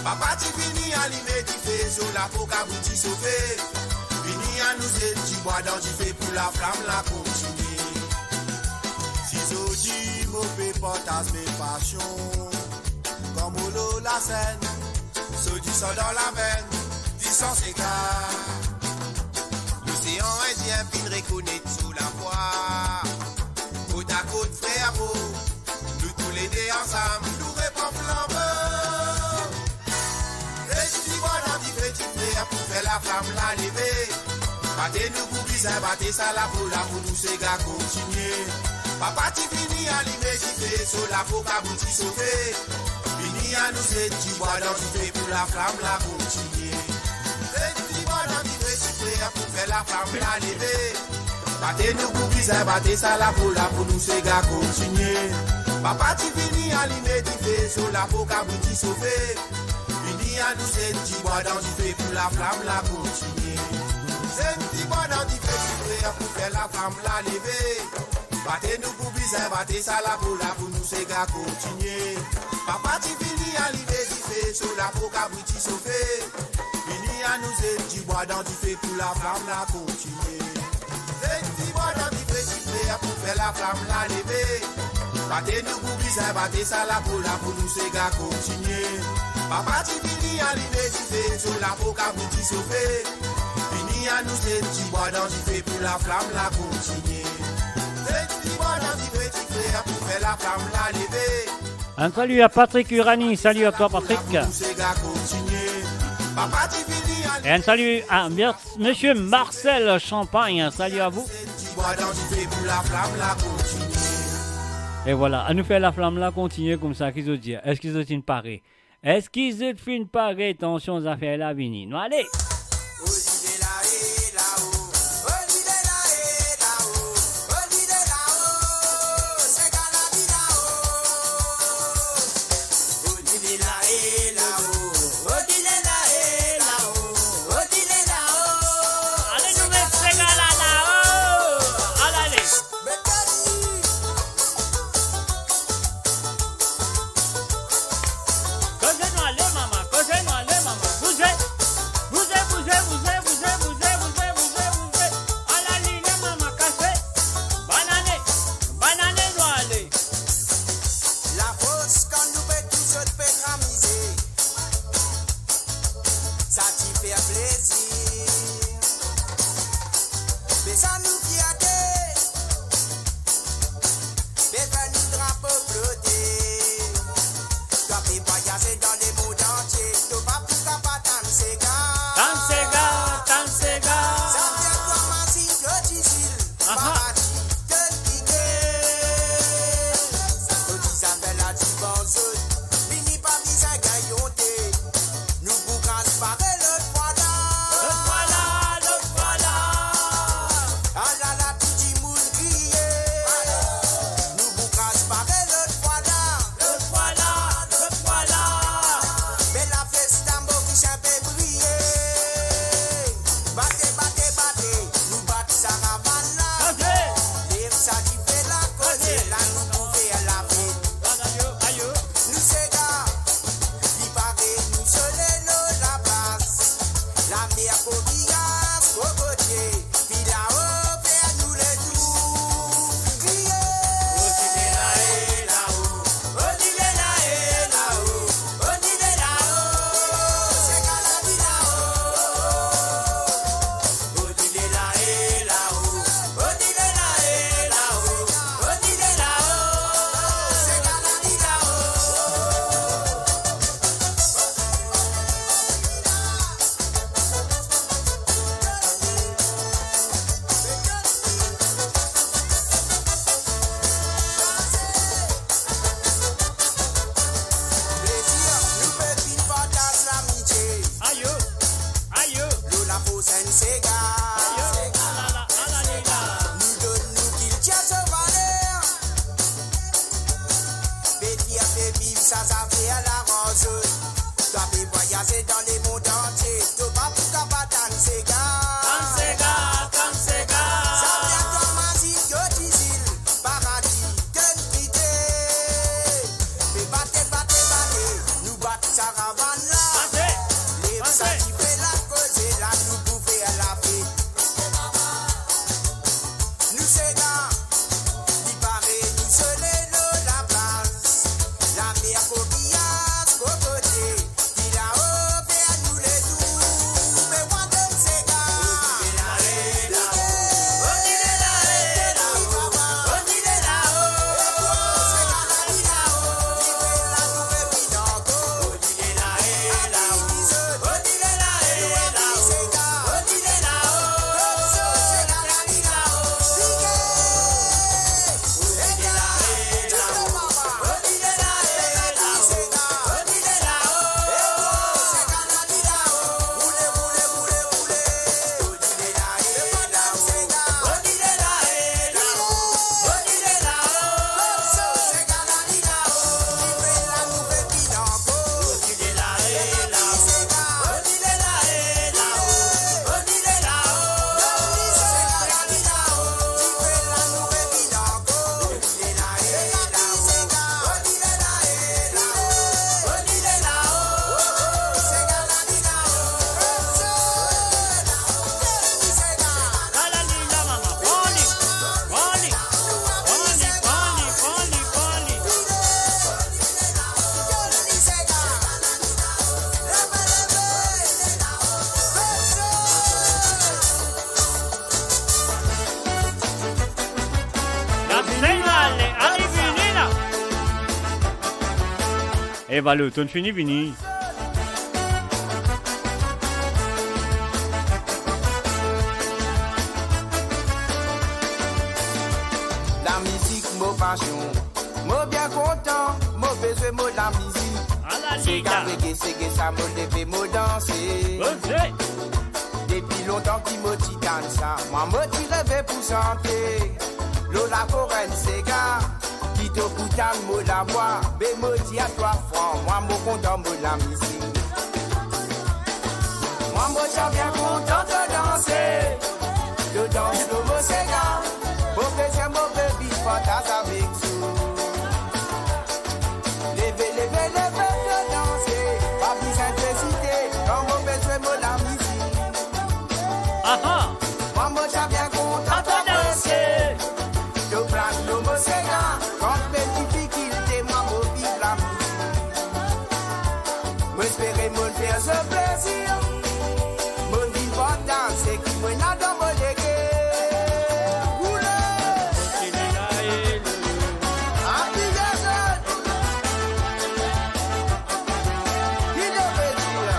Papa tu finis à l'immédiat sur la peau cabouti sauvé. Fini à nous aider, tu bois dans du feu pour la flamme la continuer. Si j'odis mauvais potas mes passions. Comme l'eau la Seine, ceux du sang dans la veine, du sang s'égare. L'océan Indien fin reconnaître sous la voie. Côte à côte frère, nous tous les deux ensemble, nous répond flambeau. Les petits bois dans du petit frère pour faire la flamme la lever. Battez-nous pour bizarre, battez ça la pour nous ces gars continuer. Papa tu finis à l'immédiat sur la peau cabouti sauvé. Fini à nous c'est du bois dans du feu pour la flamme la continuer. Les petits bois dans du petit frère pour faire la flamme la lever. Battez-nous pour bizarre, battez ça la pour nous ces gars continuer. Papa tu finis à l'immédiat sur la peau cabouti sauvé. Fini à nous c'est du bois dans du feu pour la flamme la continuer. C'est du bois dans du feu pour faire la flamme la lever. Battez-nous pour bizarre, battez ça la pour nous ces gars continuer. Papa tu finis à l'immédiat sur la peau cabouti sauvé. Fini à nous c'est du bois dans du feu pour la flamme la continuer. C'est du bois dans du feu pour faire la flamme la lever. Battez-nous pour bizarre, battez ça la pour nous ces gars continuer. Papa tu finis à l'immédiat sur la peau cabouti sauvé. Fini à nous c'est du bois dans du feu pour la flamme la continuer. C'est du bois dans du feu la flamme la lever. Un salut à Patrick Urani. Salut à toi, Patrick. Ces gars continuent. Papa, tu finis en Et un salut à Monsieur Marcel Champagne. Salut à vous. petit bois dans du feu pour la flamme la continue. Et voilà, à nous faire la flamme là, continuer comme ça, qu'ils ont dit. Est-ce qu'ils ont une parée? Est-ce qu'ils ont fait une parée? Attention aux affaires là, Vini. Non, allez! Et bah l'automne fini. La musique, mon passion, mon bien content, mon besoin, mon la musique. À la C'est liga. reggae, c'est que ça me levé, mon danser. Ok. Depuis longtemps qu'il me titane ça, moi me rêvé pour chanter. Lola Coren Sega, qui te coutane, me la voix, bé me dit à 3 francs, moi me content, me la musique. Moi me suis bien content de danser, de danser le mot Sega, pour que c'est mon baby fantasme avec vous. Levez, levez, levez de danser, pas besoin d'hésiter, quand mon besoin, me la musique. Ah Moi, moi, j'ai bien content de danser. De prendre le mot Sega. Quand mes difficultés, moi, moi, vive la musique. Moi, espérer me faire ce plaisir. Mon vie va danser, qui me n'a dans mon légué. Happy Jason. Qui devait dire?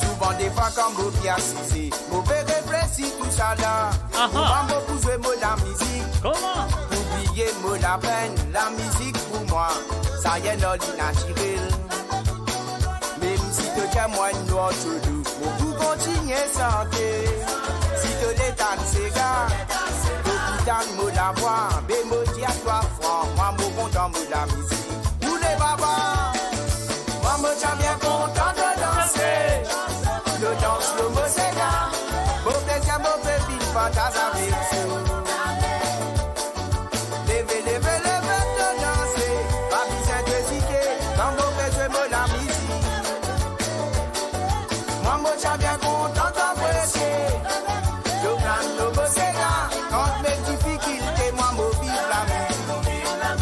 Souvent des fois quand vous bien assisez, vous réfléchir tout ça là. Souvent vous jouez moi la musique, Comment? oubliez moi la peine, la musique pour moi, ça y est non naturel. Même si te témoigne noir chelou, vous continuez santé. Si te l'état de ces gars, vous putain moi la voix, bémodi à 3 francs, moi mon content moi la musique. Vous les babas, moi me tiens bien content de danser. Le danse, le mot c'est là. Mon plaisir, mon baby, fantasme avec vous. Levez, levez, levez de danser. Pas besoin d'hésiter. Quand mon plaisir, mon la musique. Moi, moi, j'ai bien content d'apprécier. Le plan, le mot c'est là. Quand mes difficultés, moi, moi, vive la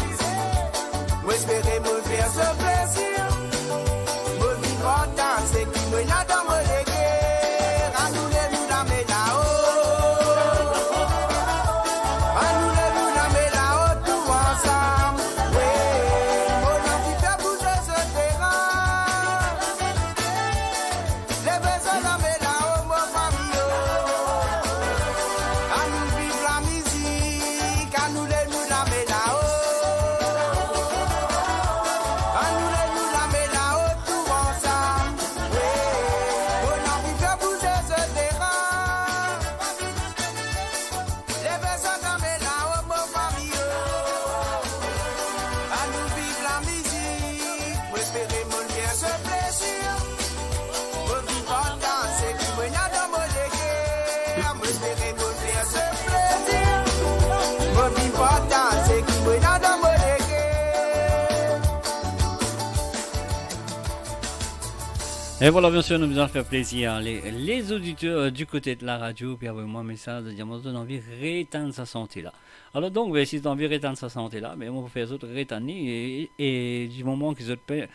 musique. Moi, espérer me faire ce plaisir. Moi, vivre en danse, qui me n'a dans mon légué. Ranoulez-nous la mets là-haut. Ranoulez-nous la mets là-haut, tout ensemble. Oui, mon nom qui fait bouger ce terrain. Les besoins la mets là-haut, mon famille. À nous vivre la musique, à nous les nous la mets là-haut. À nous les nous la mets là-haut, tout ensemble. Oui, mon nom qui fait bouger ce terrain. Les besoins la mets là-haut, mon famille. À nous vivre la musique, moi espérer mon bien ce plaisir. Mon vivre en danse, qui me n'a dans mon légué. Moi espérer mon bien ce plaisir. Mon vivre en danse, qui me n'a dans mon légué. Et voilà, bien sûr, nous allons faire plaisir les auditeurs du côté de la radio, puis avec moi un message de dire, moi, je donne envie de rétendre sa santé là. Alors donc, si tu as envie de rétendre sa santé là, mais on va faire autres rétendre et du moment qu'ils ont fait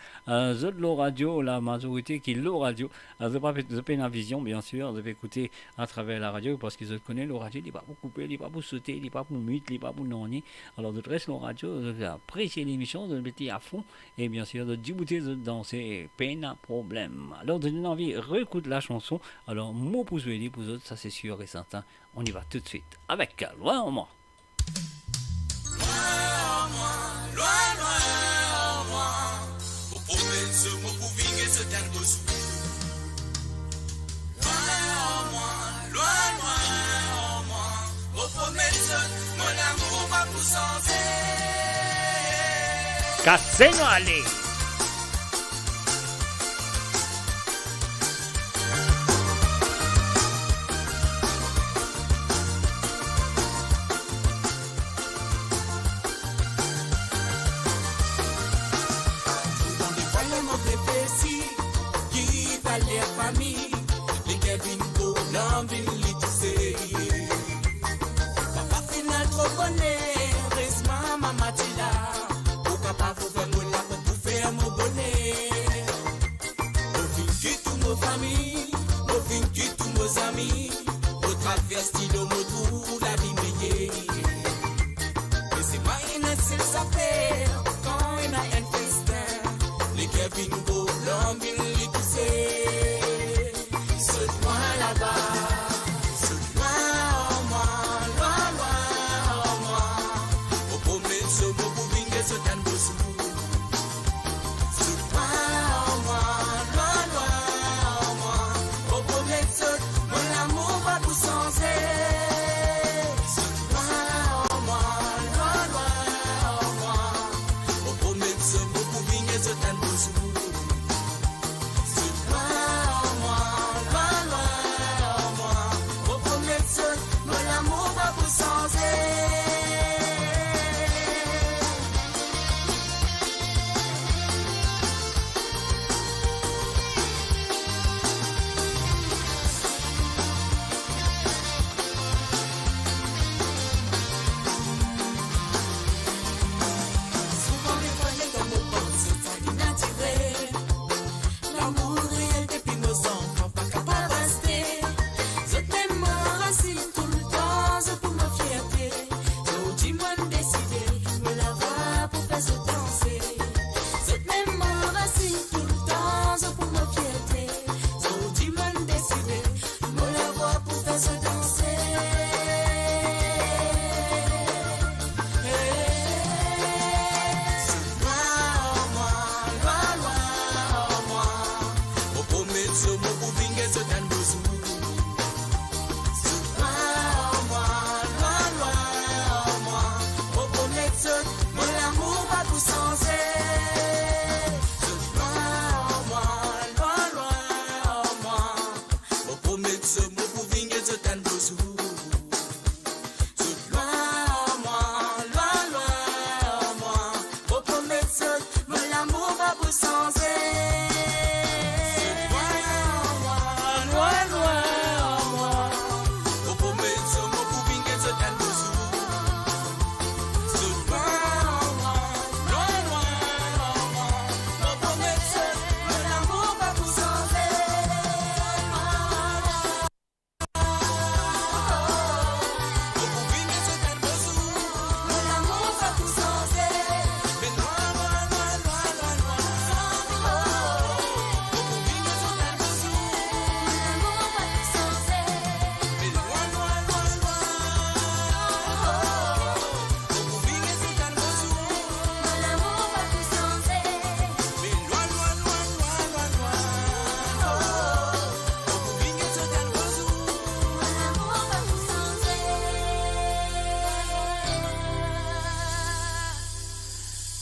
l'eau radio, la majorité qui l'eau radio, je pas la vision, bien sûr, je vais écouter à travers la radio parce qu'ils connaissent l'eau radio, il n'est pas pour couper, il n'est pas pour sauter, il n'est pas pour muter, il n'est pas pour nonner. Alors, de reste l'eau radio, je vais apprécier l'émission, de le mettre à fond et bien sûr, de débuter, de danser, peine à problème. Alors, de donner envie, réécoute la chanson. Alors, mot pour jouer, pour autres, ça c'est sûr et certain. On y va tout de suite avec Loin en moi. Loin en moi, pour promettre ce mot pour vivre ce tango sous. Loin en moi, pour promettre mon amour va vous sentir. Cassez-nous, allez! stylo motrou la vie meillée. Et c'est moi une seule s'appelle quand il a un festin. Les Kevin Go, l'homme il est poussé. Saute-moi là-bas, saute-moi en moi, loin, loin en moi. Au premier ce mot pour venir se tanner dessous. Saute-moi en moi, loin, loin en moi. Au premier saute, mon amour va vous senser.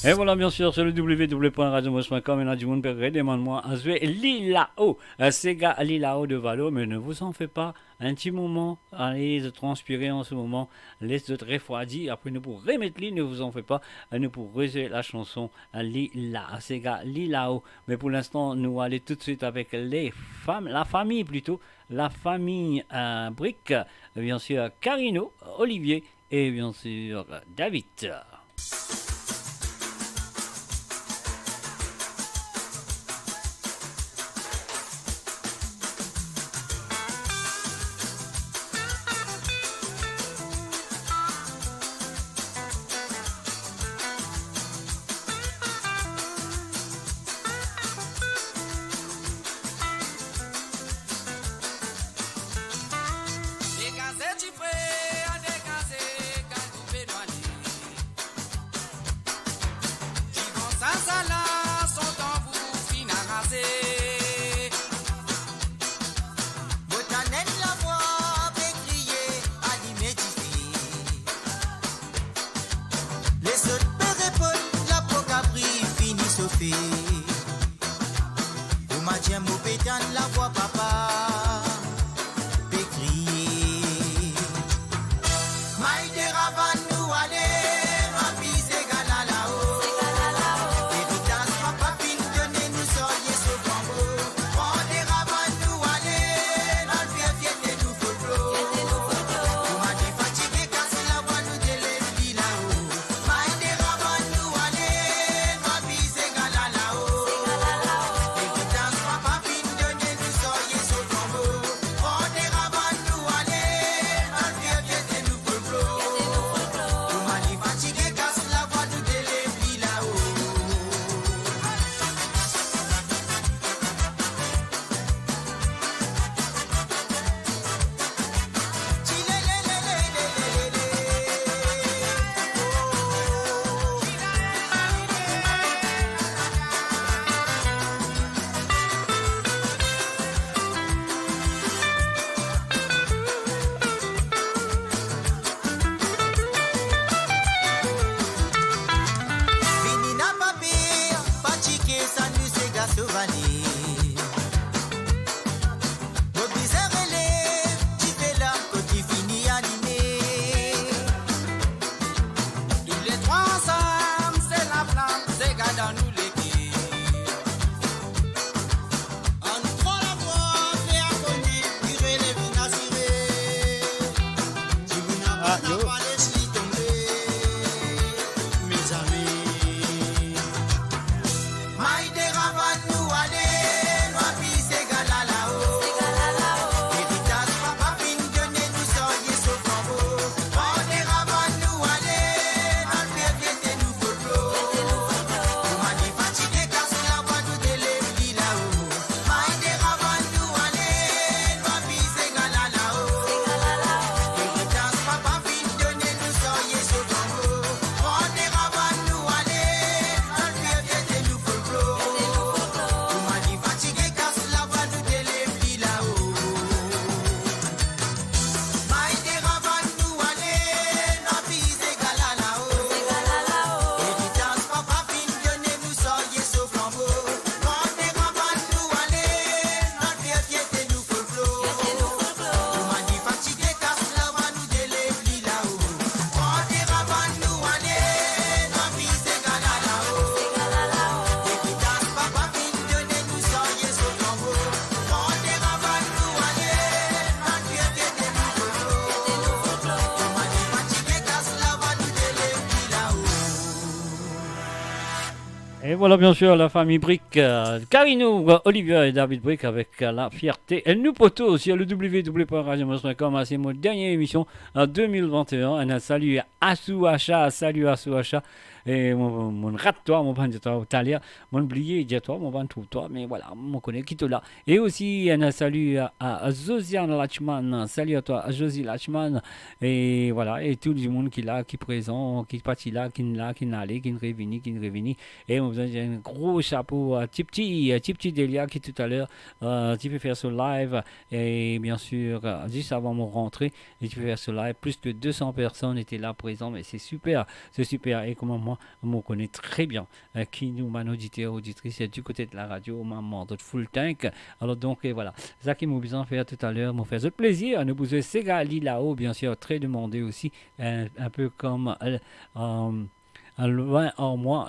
Et voilà, bien sûr, sur le www.radiomos.com, il y a du monde perré, demande-moi à jouer Lilao, Sega Lilao de Valo, mais ne vous en faites pas, un petit moment, allez transpirer en ce moment, laissez très refroidi, après nous pourrons remettre l'île, ne vous en faites pas, nous pourrons jouer la chanson Lila, Sega Lilao, mais pour l'instant, nous allons tout de suite avec les femmes, la famille plutôt, la famille Brick, bien sûr Carino, Olivier et bien sûr David. Dégazé, tu fais, dégazé, quand tu fais douaner. Et voilà bien sûr la famille Brick, Carino, Olivia et David Brick avec la fierté. Et nous poteaux sur le www.radiomos.com, c'est mon dernière émission en 2021. Un salut à Assou Acha, salut Assou Acha. Et mon rat toi, mon ban de toi, Talia, mon oublié, dis toi, mon ban trouve toi, mais voilà, mon connaît qui te là. Et aussi un salut à Josiane Lachman, salut à toi, Josie Lachman. Et voilà, et tout le monde qui est là, qui est présent, qui est parti là, qui est là, qui est allé, qui est revenu, qui est revenu. Et on vous a un gros chapeau à Tipti Delia qui tout à l'heure, tu peux faire ce live. Et bien sûr, juste avant mon rentrée, tu peux faire ce live. Plus de 200 personnes étaient là présentes, mais c'est super. Et comment moi, on connaît très bien qui nous m'a auditeur, auditrice du côté de la radio, maman de full tank. Alors donc, et voilà, c'est ça qui m'a besoin de faire tout à l'heure, m'a fait le plaisir. Nous vous Sega là-haut, bien sûr, très demandé aussi, un peu comme loin en moi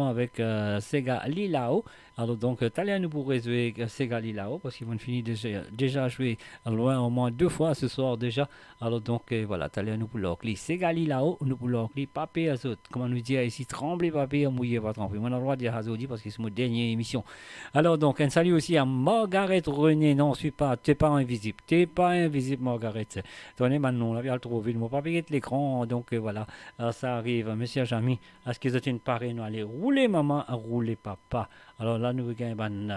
avec Sega Lilao. Alors donc, t'allez à nous pour jouer Sega Lilao parce qu'ils vont finir déjà jouer loin au moins 2 fois ce soir déjà. Alors donc, voilà, t'allez à nous pour l'orcli Sega Lilao, nous pour l'orcli papé azot. Comment nous dire ici, trembler papé, mouiller pas trembler. On a le droit de dire azodi parce que c'est mon dernière émission. Alors donc, un salut aussi à Margaret René. Non, t'es pas invisible. T'es pas invisible, Margaret. Tenez maintenant, là, bien le trouver. Mon papé est l'écran. Donc voilà, ça arrive. Monsieur Jamy, est-ce que vous êtes une parée? Nous allons rouler maman, rouler papa. Alors là, nous avons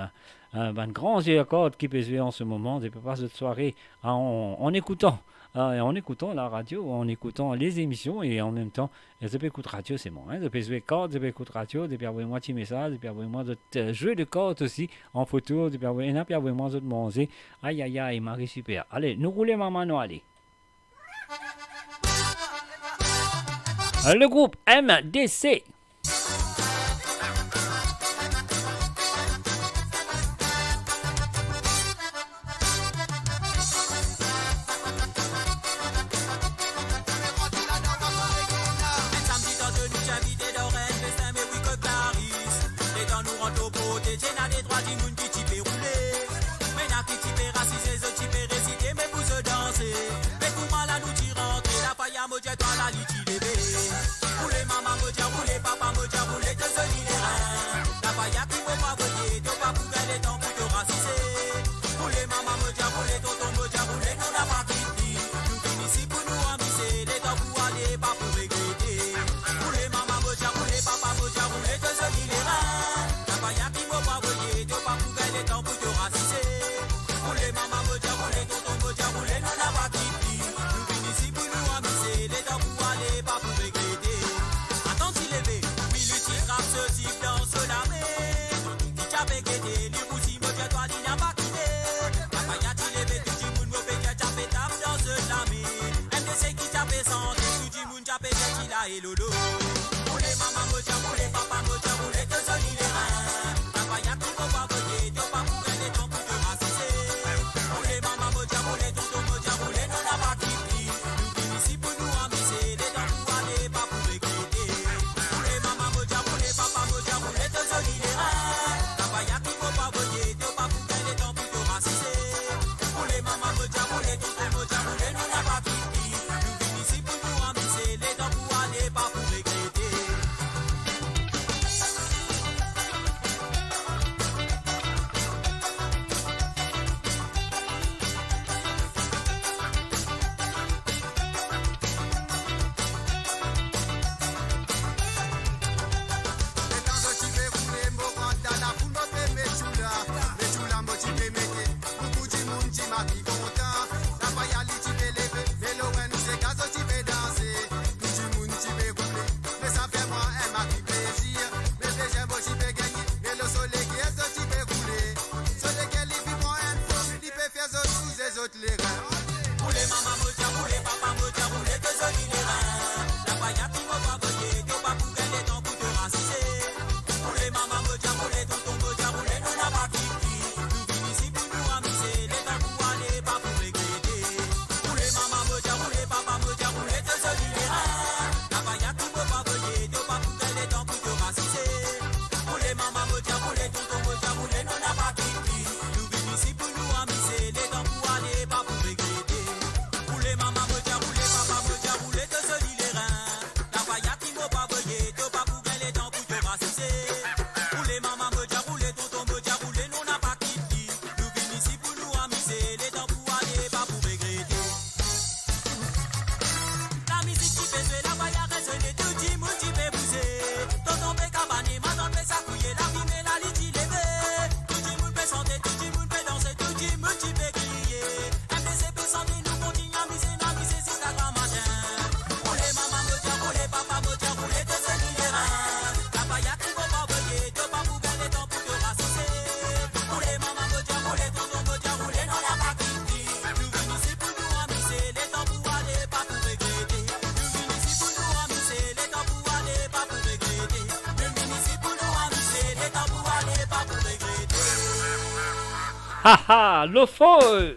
un grand accord qui peut jouer en ce moment. Je peux pas cette soirée en écoutant la radio, en écoutant les émissions et en même temps, je peux écouter radio, c'est bon. Je peux jouer cordes, je peux écouter radio, je peux envoyer moi petit message, je peux envoyer moi d'autres jeux de cordes aussi en photo, je peux envoyer moi d'autres manger. Aïe aïe aïe, Marie super. Allez, nous roulons maman, nous allez. Le groupe MDC. ha ha, le feu.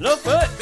Le feu.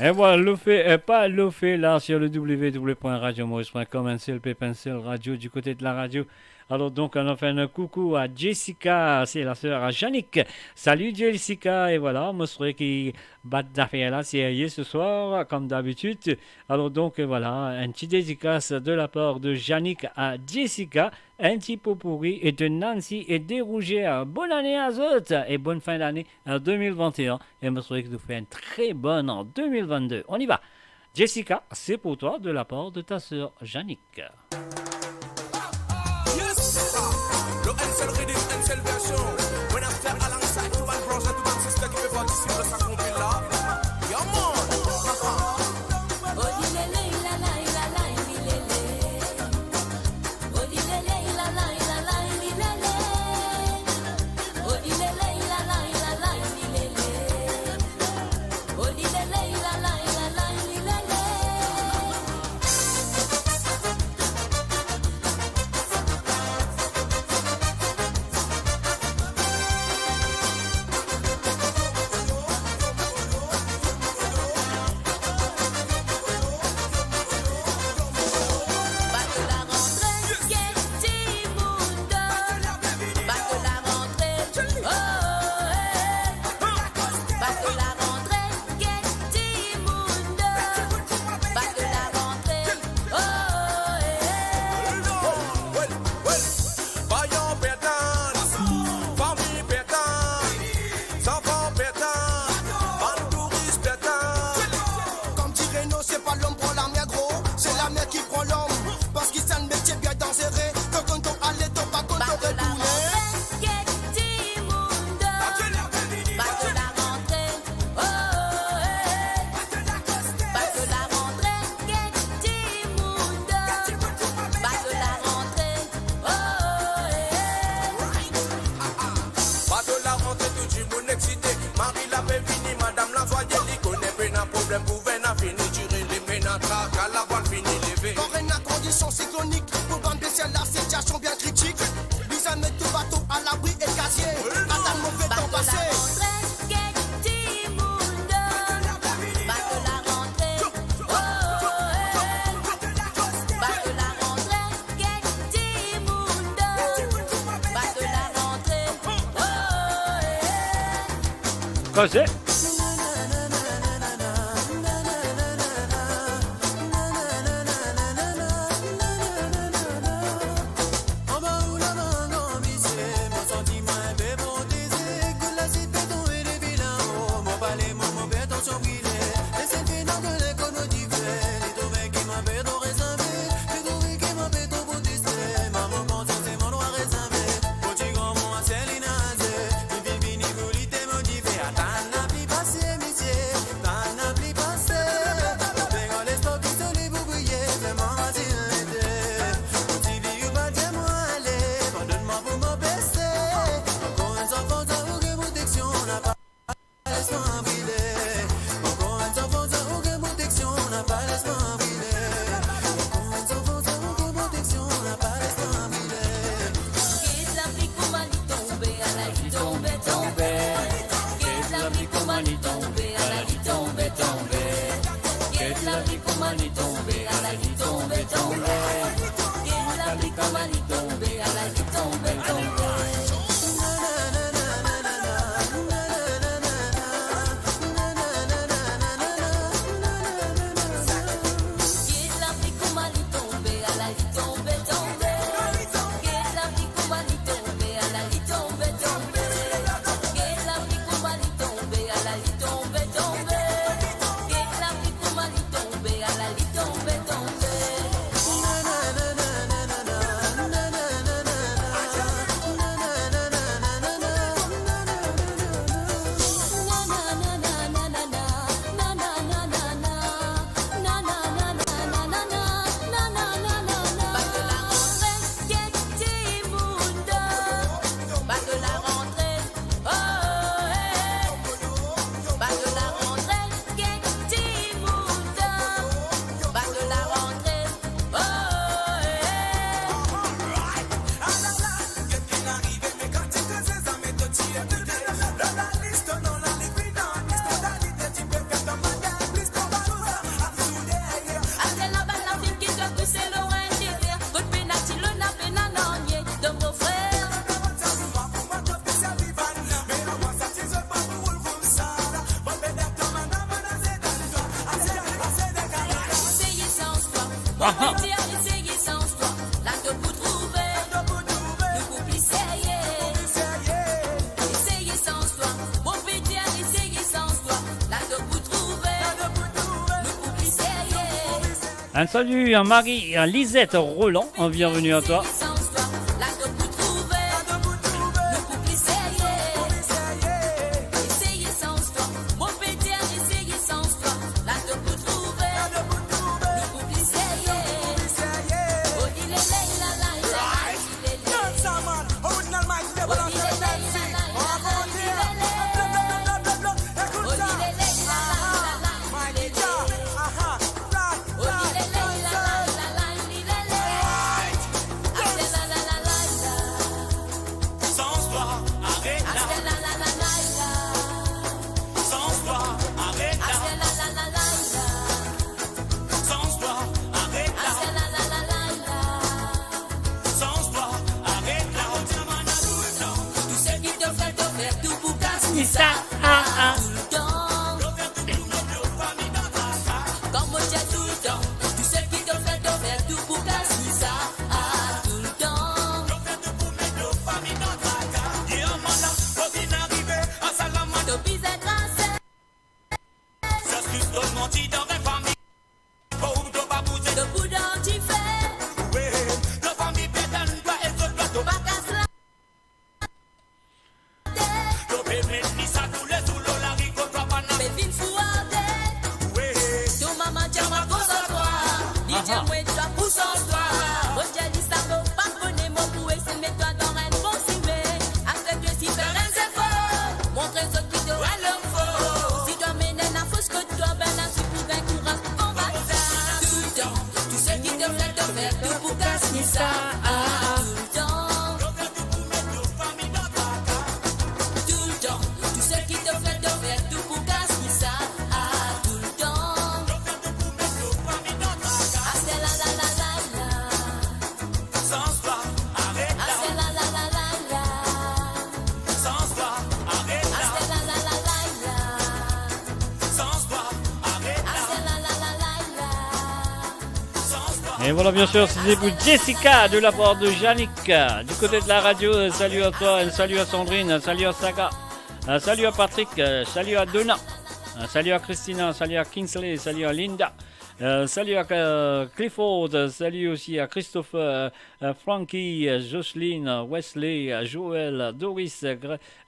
Et voilà, le fait est pas le fait là sur le www.radiomaurice.com, un CLP Pencil Radio du côté de la radio. Alors donc on a fait un coucou à Jessica, c'est la sœur à Yannick. Salut Jessica, et voilà, moi je serais qui bat d'affaires là, c'est hier ce soir comme d'habitude. Alors donc voilà, un petit dédicace de la part de Yannick à Jessica, un petit pot pourri et de Nancy et des Rougères. Bonne année à eux et bonne fin d'année en 2021. Et moi je serais que vous faites une très bonne en 2022. On y va. Jessica, c'est pour toi de la part de ta sœur Yannick. Seul rythme, une seule version. When I'm there alongside to my brother, to my sister qui fait participer de sa compil là. Yeah man. Oh, conditions cycloniques. Pour bande baisser la situation bien critique. Lisa met tout bateau à l'abri et casier. Attends le mauvais temps passé. Quoi c'est? Un salut à Marie et à Lisette Roland, bienvenue à toi. faire tout pour casser ça. Tout le temps, tout le temps. Tout ce qui te fait de faire tout pour casser ça. Tout le temps. Ah, c'est la la la la la. Sans toi, arrête Ah, là. c'est la la la la la. Sans toi, arrête Ah, là. c'est la la la la la. Sans toi, arrête Ah, là. c'est la la la la la. Sans toi. Et voilà, bien sûr, c'était pour Jessica de la part de Yannick. Du côté de la radio, salut à toi, salut à Sandrine, salut à Saga, salut à Patrick, salut à Donna, salut à Christina, salut à Kingsley, salut à Linda. Salut à Clifford, salut aussi à Christopher, Frankie, Jocelyne, Wesley, Joël, Doris,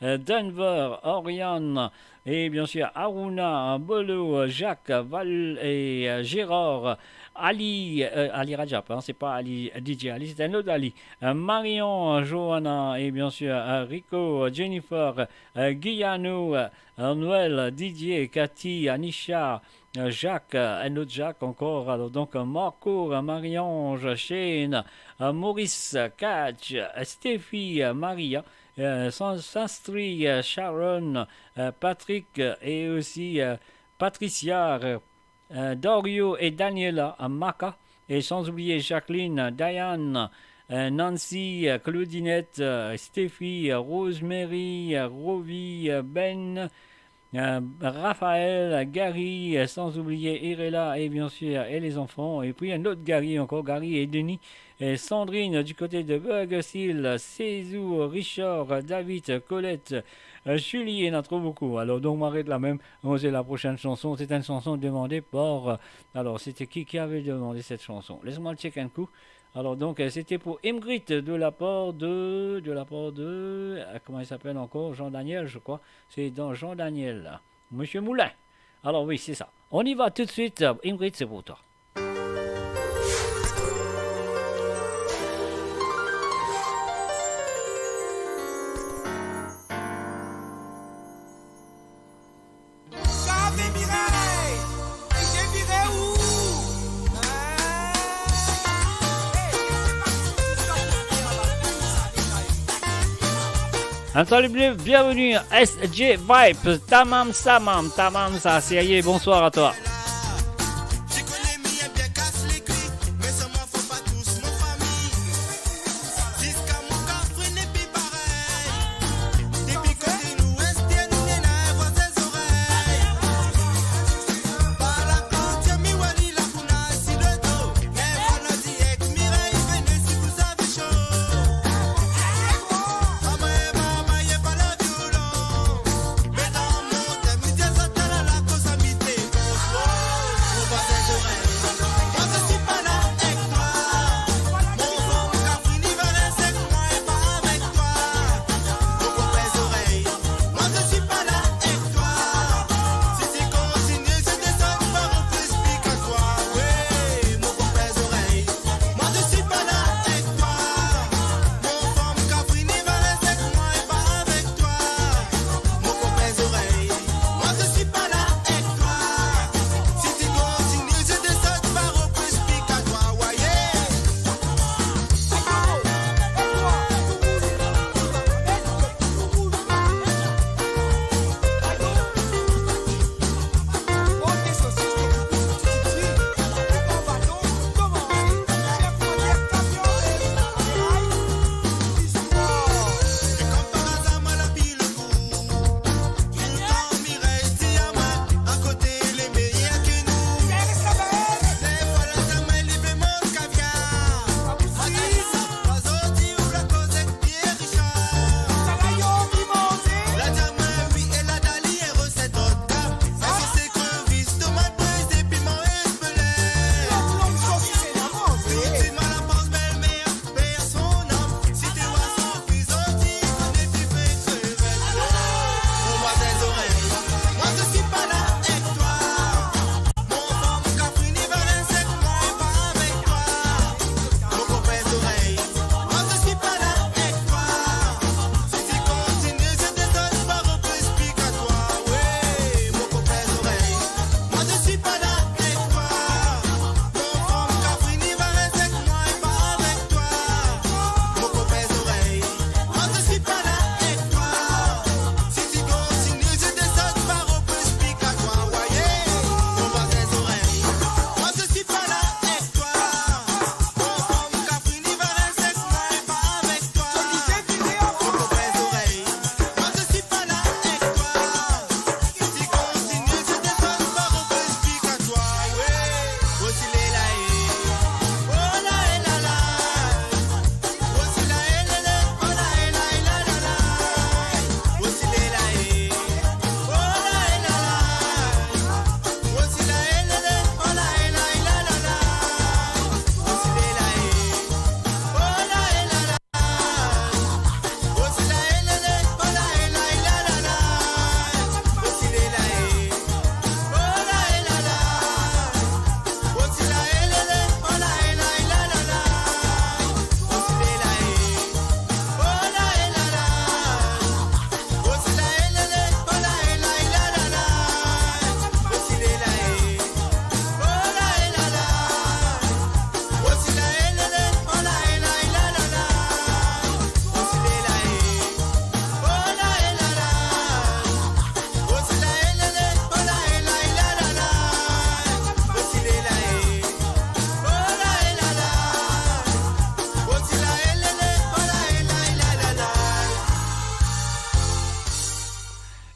Denver, Oriane et bien sûr Aruna, Bolo, Jacques, Val et Gérard. Ali Rajab, hein, c'est pas Ali DJ Ali, c'est un autre Ali. Marion, Johanna et bien sûr Rico, Jennifer, Guyano, Noël, Didier, Cathy, Anisha, Jacques, un autre Jacques encore. Alors donc Marco, Marie-Ange, Shane, Maurice, Catch, Stéphie, Maria, Sastri, Sharon, Patrick et aussi Patricia. Dario et Daniela Maka, et sans oublier Jacqueline, Diane, Nancy, Claudinette, Stéphie, Rosemary, Rovi, Ben, Raphaël, Gary, sans oublier Irela et bien sûr et les enfants, et puis un autre Gary encore, Gary et Denis, et Sandrine du côté de Burgersil, Cézou, Richard, David, Colette, Julie, il y en a trop beaucoup. Alors donc on m'arrête là même, c'est la prochaine chanson, c'est une chanson demandée par, alors c'était qui avait demandé cette chanson, laisse-moi le check un coup. Alors donc c'était pour Imgrit de la part de comment il s'appelle encore, Jean-Daniel je crois, c'est dans Jean-Daniel, Monsieur Moulin. Alors oui c'est ça, on y va tout de suite, Imgrit c'est pour toi. J'avais viré. Et j'ai viré où? Un salut, bienvenue SJ Vibes, Tamam Samam, Tamam ça, c'est bonsoir à toi. J'y connais bien bien casse les cuits, mais ça m'en faut pas tous nos familles. Jusqu'à mon coffre n'est plus pareil. Depuis que nous restons, nous n'avons pas ses oreilles. Par la cantière, mi wali la kuna si le dos. Mais voilà dit avec Mireille, venez si vous avez chaud. Maman y'a pas la violence. Mais dans mon thème, il dit ça t'as la cause à mité. Bonsoir.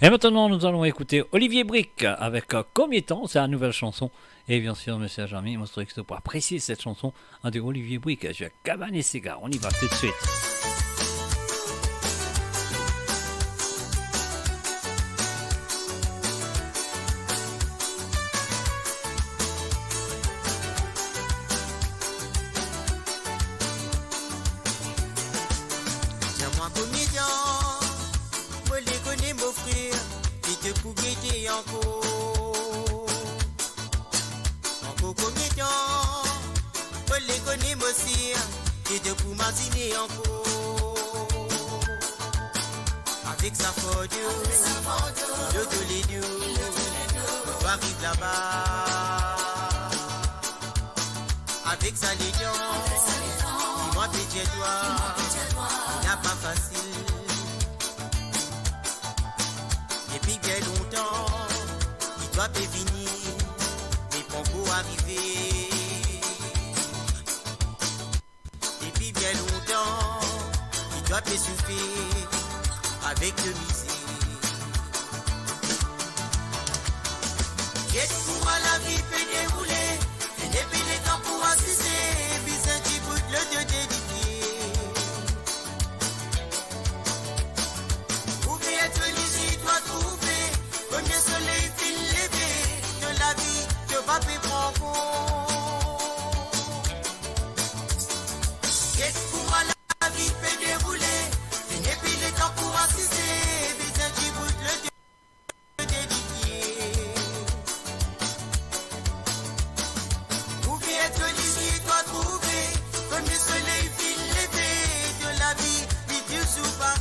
Et maintenant, nous allons écouter Olivier Brick avec Combien de temps, c'est la nouvelle chanson. Et bien sûr, monsieur Jamy, Monster X pour apprécier cette chanson de Olivier Brick sur Cabane et Cigare. On y va tout de suite. Tiens-moi comédien, moi les connais mon frère, qui te pour guetter encore. Encore comédien, moi les connais mon sire, qui te pour m'aziner encore. Avec sa force, je te l'ai dit, on va vivre là-bas. Avec sa légion, dis-moi pitié toi, il n'a pas facile. Depuis bien longtemps, il doit pas venir, mais pas beau arriver. Depuis bien longtemps, il doit pas souffrir avec le misère. Qu'est-ce pour moi la vie peut dérouler? Et depuis les temps pour assister, bis un petit bout de le Dieu dédié. Trouver être lisible, doit trouver, comme le soleil file levé, de la vie, que papi prend compte. Qu'est-ce pour moi la vie peut dérouler? Et depuis les temps pour assister, bis un petit bout de le Dieu dédié. Trouver être lisible, doit trouver, comme le soleil file levé, de la vie, puis Dieu sous pareil.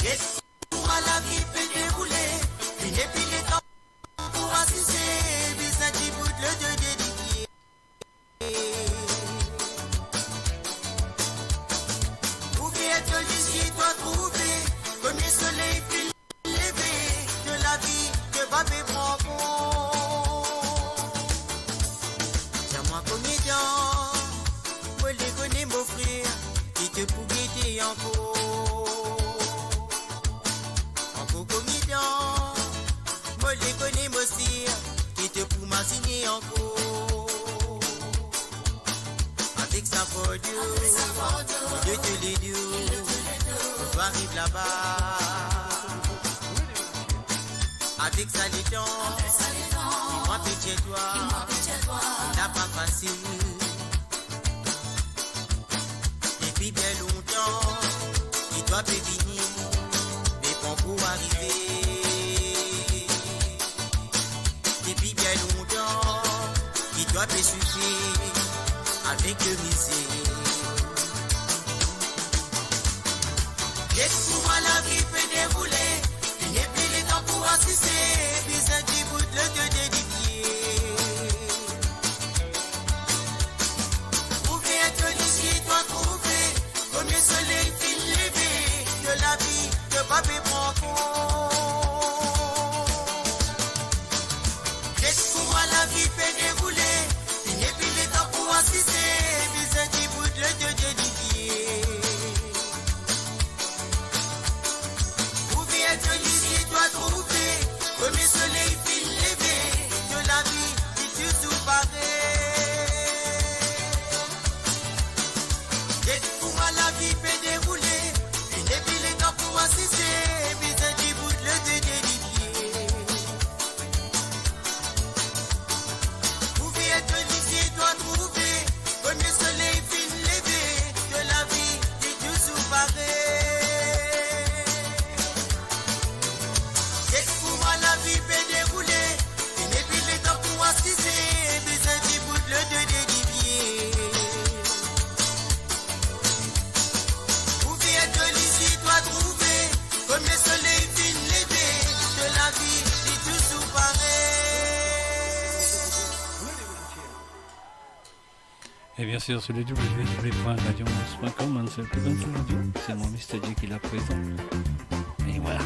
Qu'est-ce pour la vie peut dérouler? Une épile est temps pour assister, bis un petit bout de le Dieu dédié. Trouver être lisible, doit trouver, comme le soleil file levé, de la vie, que papi prend compte. Tiens-moi comédien, moi les connais mon frère, qui te pour guetter encore. Encore comédien, moi les connais mon sire, qui te pour m'assigner encore. Avec sa force, je te l'ai dit, on va arriver là-bas. Avec sa légion, dis-moi pitié toi, il n'a pas facile. Depuis bien longtemps, il doit pas venir, mais pas pour arriver. Depuis bien longtemps, il doit pas souffrir avec le misère. Qu'est-ce pour moi la vie peut dérouler? Il n'est plus le temps pour assister, bis un petit bout de le Dieu dédié. Trouver être lisible, doit trouver, comme le soleil file levé, de la vie, que papi prend compte. Qu'est-ce pour moi la vie peut dérouler? Il n'est plus le temps pour assister, bis un petit bout de le Dieu dédié. Trouver être lisible, doit trouver, comme le soleil file Et bien sûr, sur le www.radiomons.com, un seul peu dans la radio. C'est mon Mr. J qui la présente. Et voilà.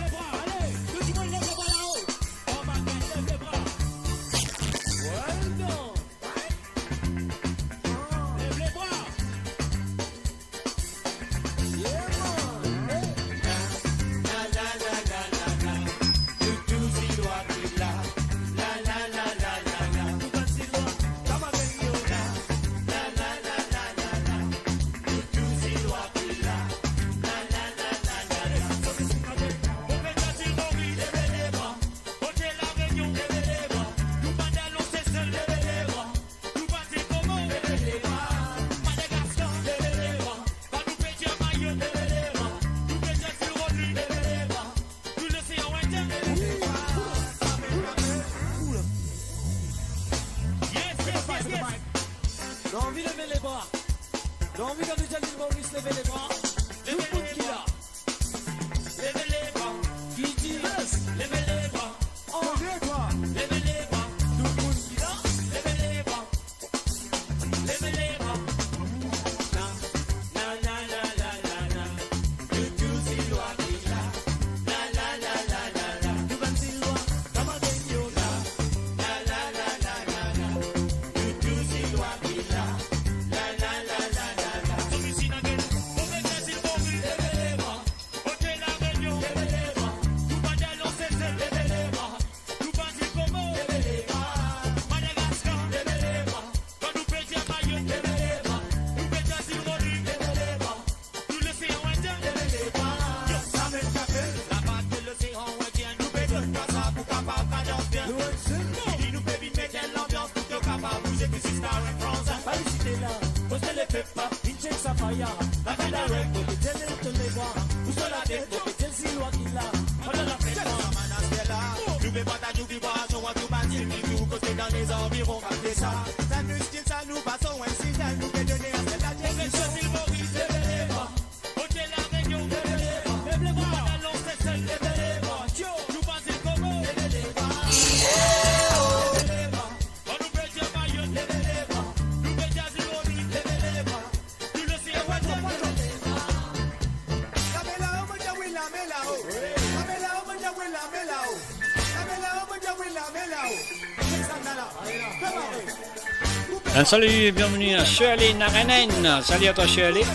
Un salut et bienvenue à Shirley Naranen. Salut à toi Shirley.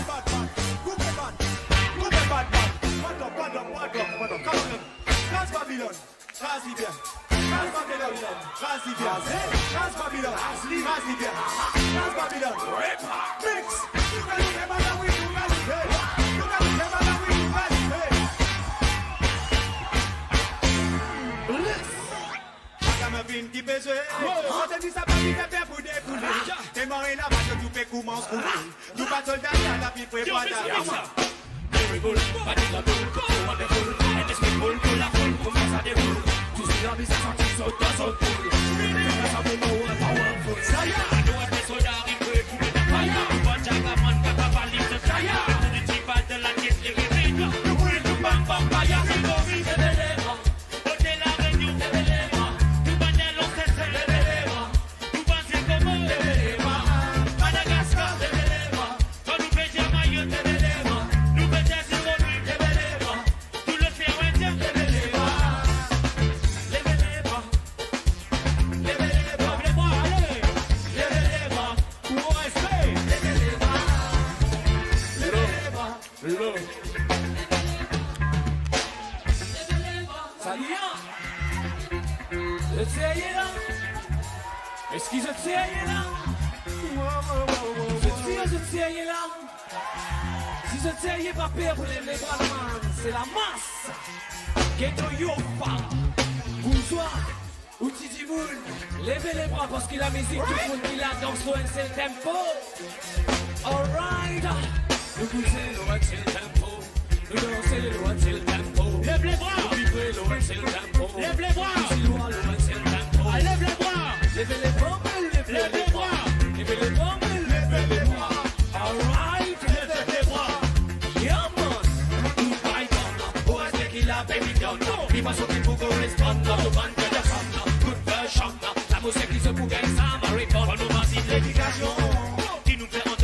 La musique qui se bougaille, ça m'arrête pas. On nous va l'éducation qui nous fait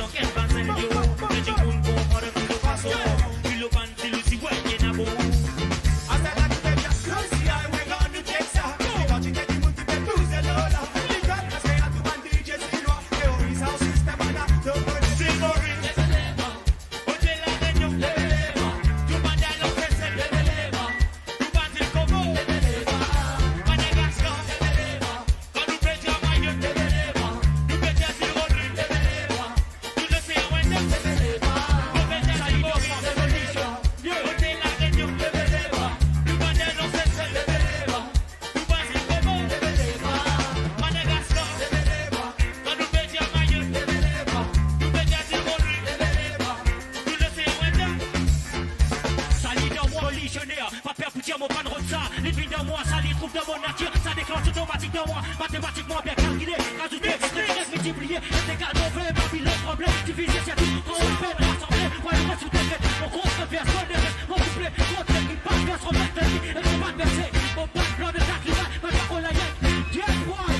déclenche automatique dans moi, mathématiquement bien calculé, rajouté, retiré, multiplié, intégrale, mauvais, Babylone, problème, divisé, c'est tout, trop peine, rassemblé, voyons-moi sous tes fêtes, mon gros repère, sol des restes, mon couplet, mon tête qui passe, bien se remettre de vie, et combat versé, mon pote blanc de ta climat, ma parole la yette, Dieu, boy,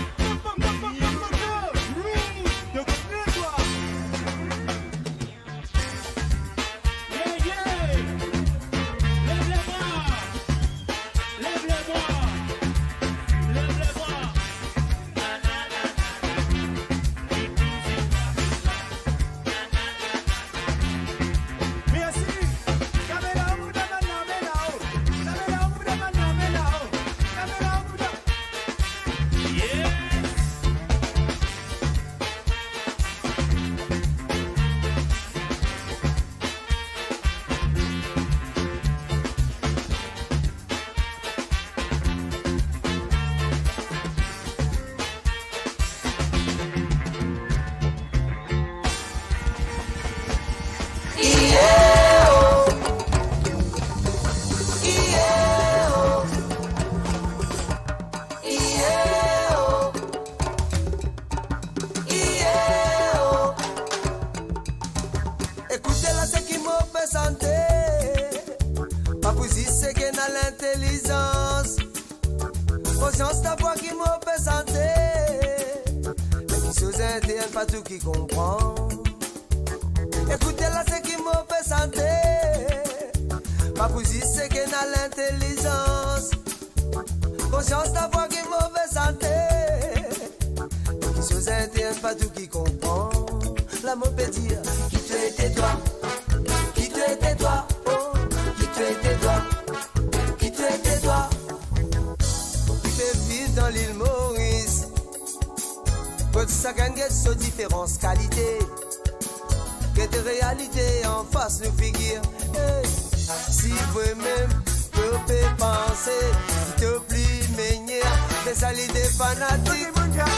Écoutez-la, ce qui me fait santé. Ma poésie, c'est qu'elle a l'intelligence. Conscience, ta voix qui me fait santé. Mais qui sous interne, pas tout qui comprend. Écoutez-la, ce qui me fait santé. Ma poésie, c'est qu'elle a l'intelligence. Conscience, ta voix qui me fait santé. Mais qui sous interne, pas tout qui comprend. L'amour peut dire qui tu étais toi, qui tu étais toi, oh, qui tu étais toi, qui tu étais toi, qui fait vivre dans l'île Maurice. Quand ça gagne sur différentes qualités, que tes réalités en face nous figurent. Hey, si vous-même pouvez penser, qui te plie, mener, des salis des fanatiques.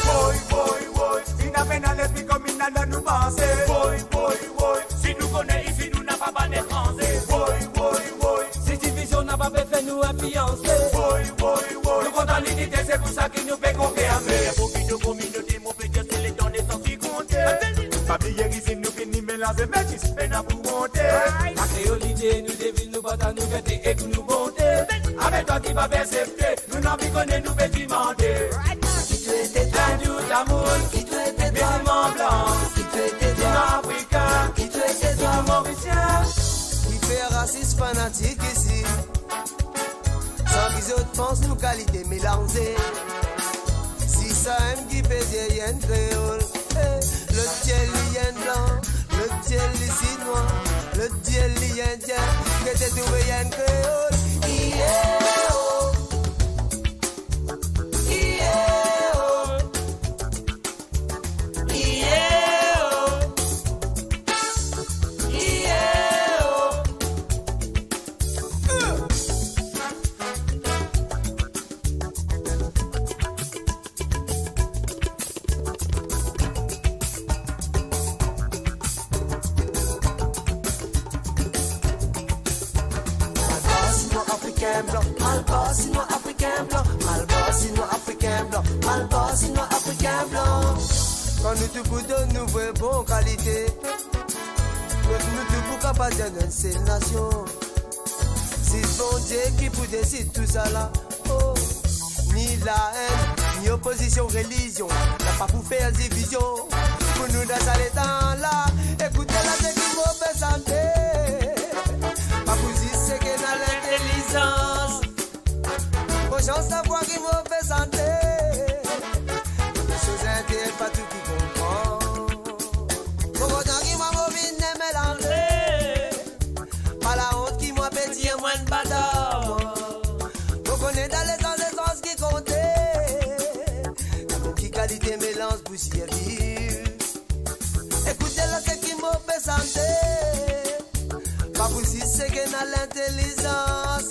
Boy, boy, boy, il n'a pas dans l'esprit comme il n'a dans nous penser. Boy, boy, boy, si nous connaît ici, nous n'a pas ban étranger. Boy, boy, boy, si division n'a pas fait nous influencer. Boy, boy, boy, nous comptons l'unité, c'est pour ça qu'il nous fait confiance. Mais pour qui nous communauté, mon pédiatre, c'est les dons des sens qui comptent. Papier ici, nous finissons mélanger, mais tu sais pas pour monter. La créolité, nous dévile, nous battons, nous fêter et que nous monter. Avec toi qui va percepter, nous n'en connaît, nous pétimenter. Qui tu étais toi, un dieu d'amour, qui tu étais toi, musulman blanc, qui tu étais toi, africain, qui tu étais toi, mauricien, qui fait raciste fanatique ici. Sans qu'ils autres pensent nos qualités mélangées. Si ça aime qui fait des yens créoles, le ciel lien blanc, le ciel ici noir, le ciel lien indien, que t'es tout yen créole. Yeah, oh. Yeah, oh. Yeah, oh. Yeah, oh. Malbas, sinon africain blanc, Malbas, sinon africain blanc, Malbas, sinon africain blanc. Quand nous tout boudons, nous voyons bonne qualité. Nous tout pour capable d'une seule nation. C'est bon Dieu qui pour décider tout ça là. Oh, ni la haine, ni opposition, religion. N'a pas pour faire division. Pour nous dans ça l'état là. Écoutez la c'est qui mauvaise santé. Ma cousine c'est qu'elle a l'intelligence. Chance d'avoir qui mauvaise santé. Les choses internes, pas tout qui comprend. Pour autant qui m'a mauvais n'est mélangé. Pas la honte qui m'a pété moins de badard. Vous connaissez dans les sens qui comptaient. Qui qualité mélange poussière vive. Écoutez-la, c'est qui mauvaise santé. Pas pour si c'est qu'elle a l'intelligence.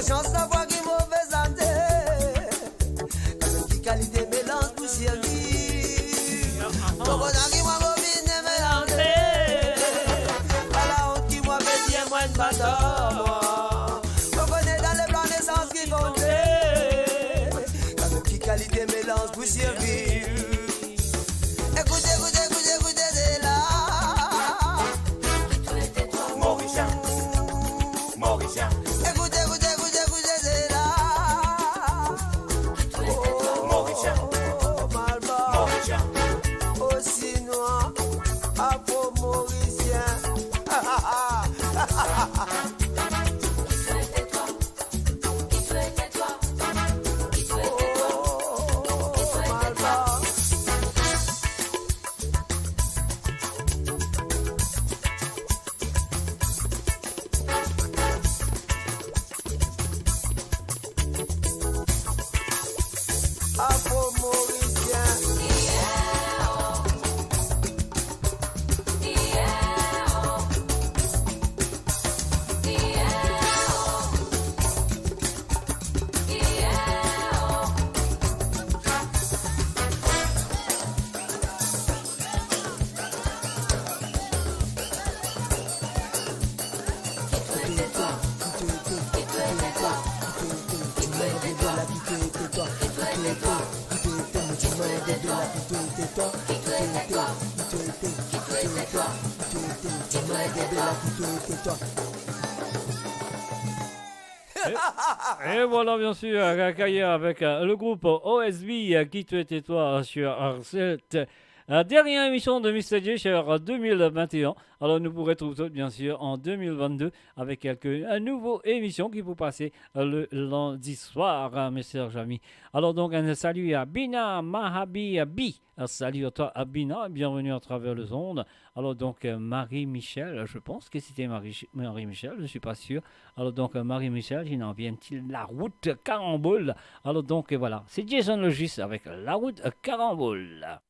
Chance d'avoir qui mauvaise santé. Qui qualité mélange pour servir. Pourquoi qui m'a mauvais n'est mélangé. Pas la honte qui m'a fait bien moins de bâtard. Vous connaissez dans les plans d'essence qui comptaient. qualité mélange pour servir. Écoutez, écoutez, écoutez, écoutez, c'est là. Mauricien, Mauricien, Écoutez, écoutez, écoutez, écoutez, c'est là. Mauricien, Oh, Malba, Mauricien. oh, Sinois, Afro-Mauricien. Oh, Malba. Afro-Mauricien. Et voilà, bien sûr, Kaya avec le groupe OSB, qui tu étais toi sur cette dernière émission de Mr. J sur 2021. Alors, nous vous retrouvons bien sûr en 2022 avec quelques nouvelles émissions qui vont passer le lundi soir, mes chers amis. Alors, donc, un salut à Bina Mahabi Bi. Salut à toi, Bina. Bienvenue à travers le ondes. Alors, donc, Marie-Michel, je pense que c'était Marie-Michel, je ne suis pas sûr. Alors, donc, Marie-Michel, il en vient-il la route Carambole. Alors, donc, voilà, c'est Jason Logis avec la route Carambole. Ah,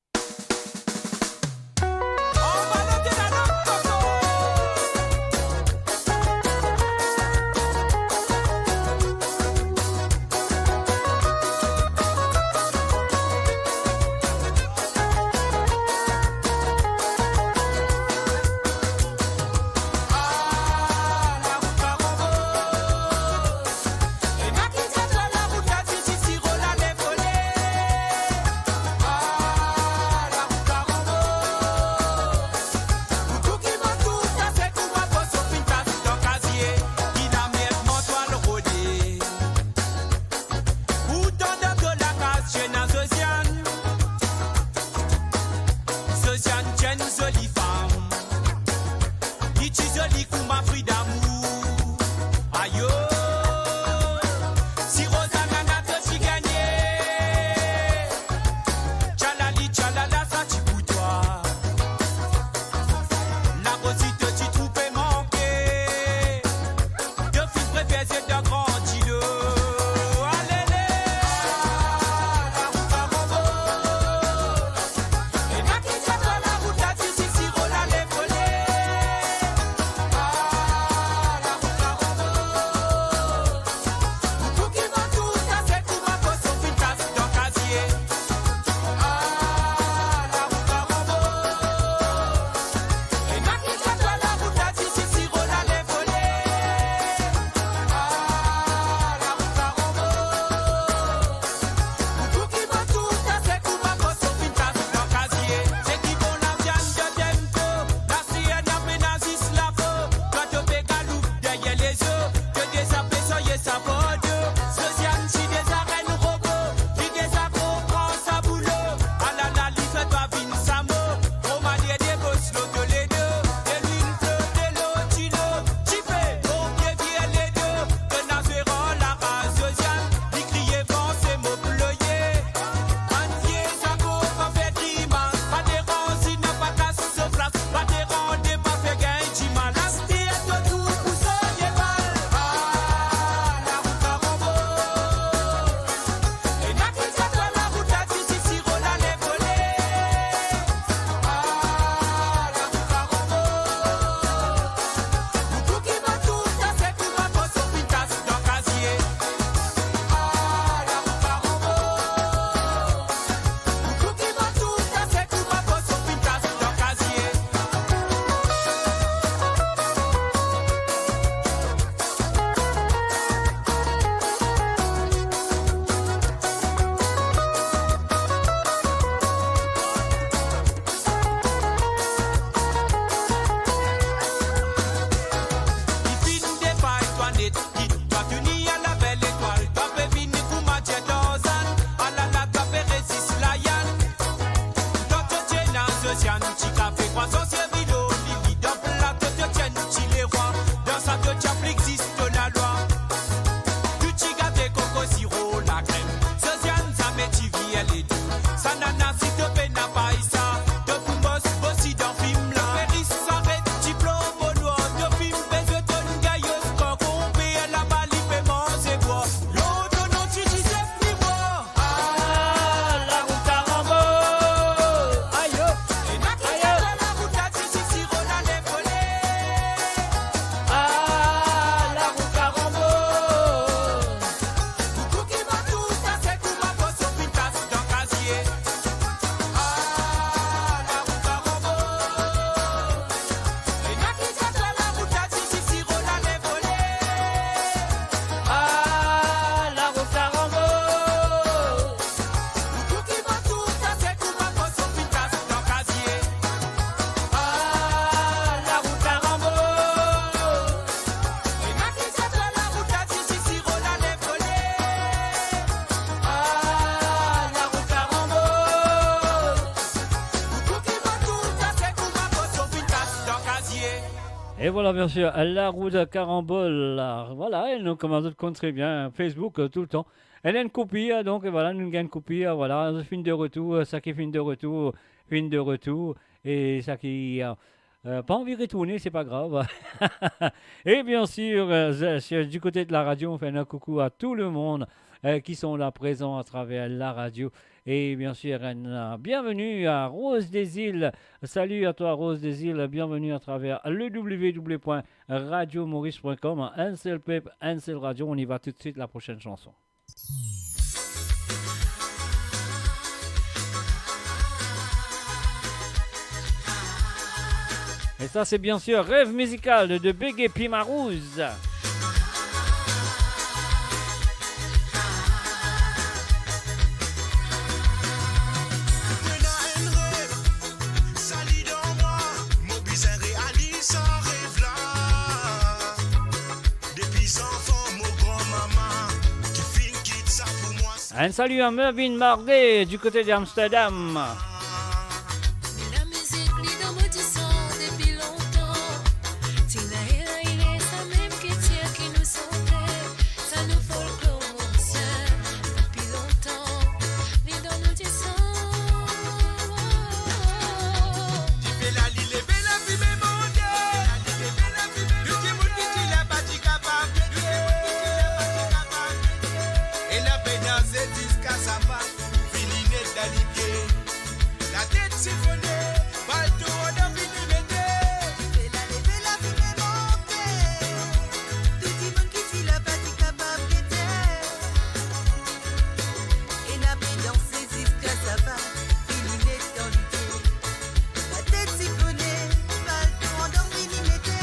Et voilà, bien sûr, la roue de carambole. Voilà, elle nous commande de compte très bien. Facebook tout le temps. Elle a une copie, donc voilà, nous avons une copie. Voilà, fin de retour, ça qui est fin de retour, fin de retour. Et ça qui pas envie de retourner, c'est pas grave. Et bien sûr, du côté de la radio, on fait un coucou à tout le monde qui sont là présents à travers la radio. Et bien sûr, bienvenue à Rose des Îles. Salut à toi, Rose des Îles. Bienvenue à travers le www.radiomaurice.com. Un seul peuple, un seul radio. On y va tout de suite, la prochaine chanson. Et ça, c'est bien sûr Rêve musical de Bégué Pimarouz. Un salut à Mervyn Mardet du côté d'Amsterdam. La musique lit dans mon sang depuis longtemps. Tina et Raïlé, ça même qui tient qui nous sentait. Ça nous folklore ancien depuis longtemps. Lit dans mon sang. Tu fais la lille, belle fumée mondiale. Tu dis mon petit la bâti capable. Et la peine c'est jusqu'à sa part. Filinette d'aligué. La tête siphonnée. Balto on a fini mété. Fais la lever la fumée montée. Tout dit mon qui la bâti capable d'être. Et la paix danser jusqu'à sa part. Filinette dans l'idée. La tête siphonnée. Balto on a fini mété.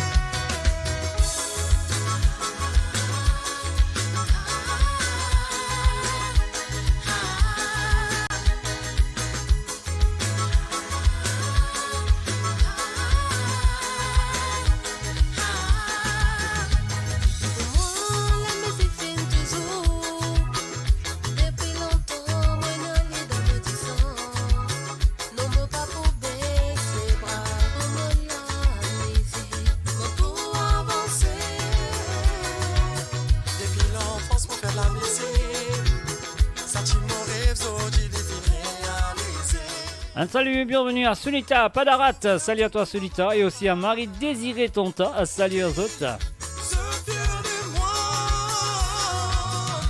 La musique fait toujours. Depuis longtemps, moi non lit dans mon sang. Non, moi pas pour baisser bras, pour moi la musique, moi pour avancer. Depuis l'enfance, on fait la musique. Ça tu mon rêve, so tu les fais réaliser. Un salut et bienvenue à Sunita Padarat. Salut à toi Sunita. Et aussi à Marie Désirée Tonta. Salut aux autres. Ce fier de moi.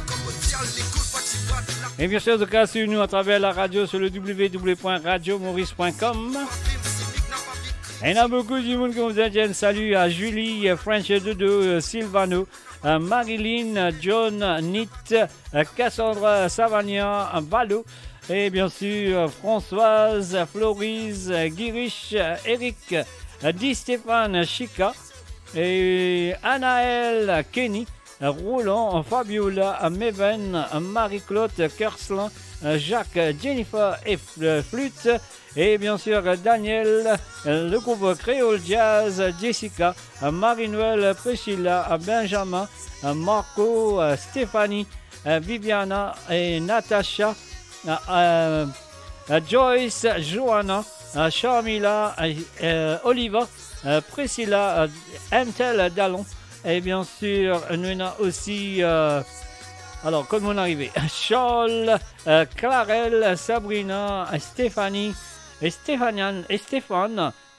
Comme on tient l'écoute, pas tu vois de la Et bien sûr, en tout cas, suivez-nous à travers la radio sur le www.radiomaurice.com. film, civique n'a pas vécu. Et il y en a beaucoup du monde qui vous dit un salut à Julie, French Dodo, Silvano, Marilyn, John, Nit, Cassandra, Savania, Valo. Et bien sûr, Françoise, Florise, Guirish, Eric, Di Stéphane, Chica, et Anaël, Kenny, Roland, Fabiola, Meven, Marie-Claude, Kerslin, Jacques, Jennifer et Flûte, et bien sûr Daniel, le groupe Créole Jazz, Jessica, Marie-Noël, Priscilla, Benjamin, Marco, Stéphanie, Viviana et Natacha, Joyce, Joanna, Charmila, Oliva, Priscilla, Mtel Dallon, et bien sûr, nous avons aussi, alors, comme on est arrivé, Charles, Clarel, Sabrina, Stéphanie, et Stéphane,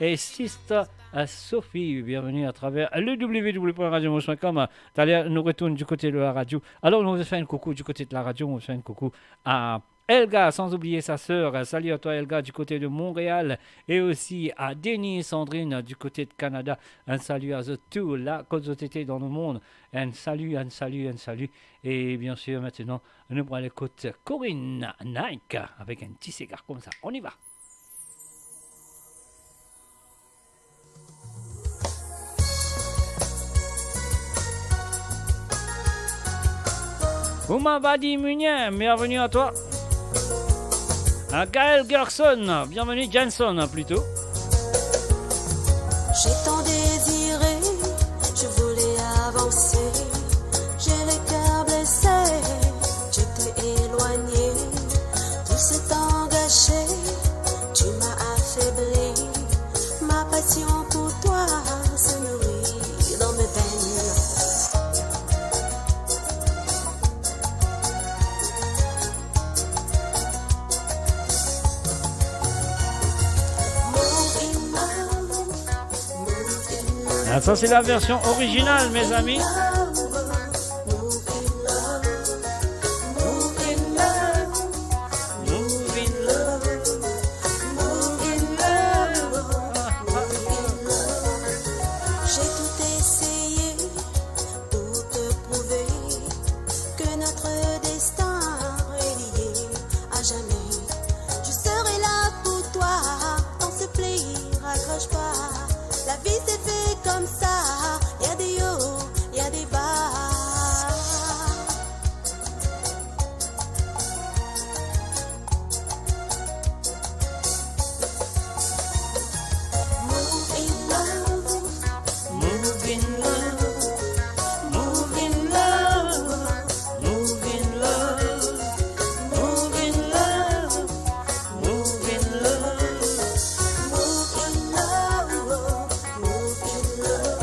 et Sister Sophie. Bienvenue à travers le www.radiomaurice.com. D'ailleurs, nous retournons du côté de la radio. Alors, on vous fait un coucou du côté de la radio, on vous fait un coucou à Elga, sans oublier sa sœur. Salut à toi Elga du côté de Montréal et aussi à Denis et Sandrine du côté de Canada. Un salut à tous là, quand vous étiez dans le monde. Un salut. Et bien sûr, maintenant, nous prenons l'écoute Corinne Nike avec un petit cigare comme ça. On y va. Ouma Badi Munien, bienvenue à toi. Gaël Gerson, bienvenue Jenson plutôt. J'ai tant désiré, je voulais avancer. J'ai le cœur blessé, tu t'es éloigné. Tout s'est engagé, tu m'as affaibli. Ma passion pour toi se nourrit Ah, ça, c'est la version originale, mes amis. J'ai tout essayé pour te prouver que notre destin est lié à jamais. Je serai là pour toi dans ce plaisir, accroche pas. La vie c'est fait comme ça, y a des hauts, y a des bas. Move in love. Move in love, move in love, move in love, move in love, move in love, move in love, move in love.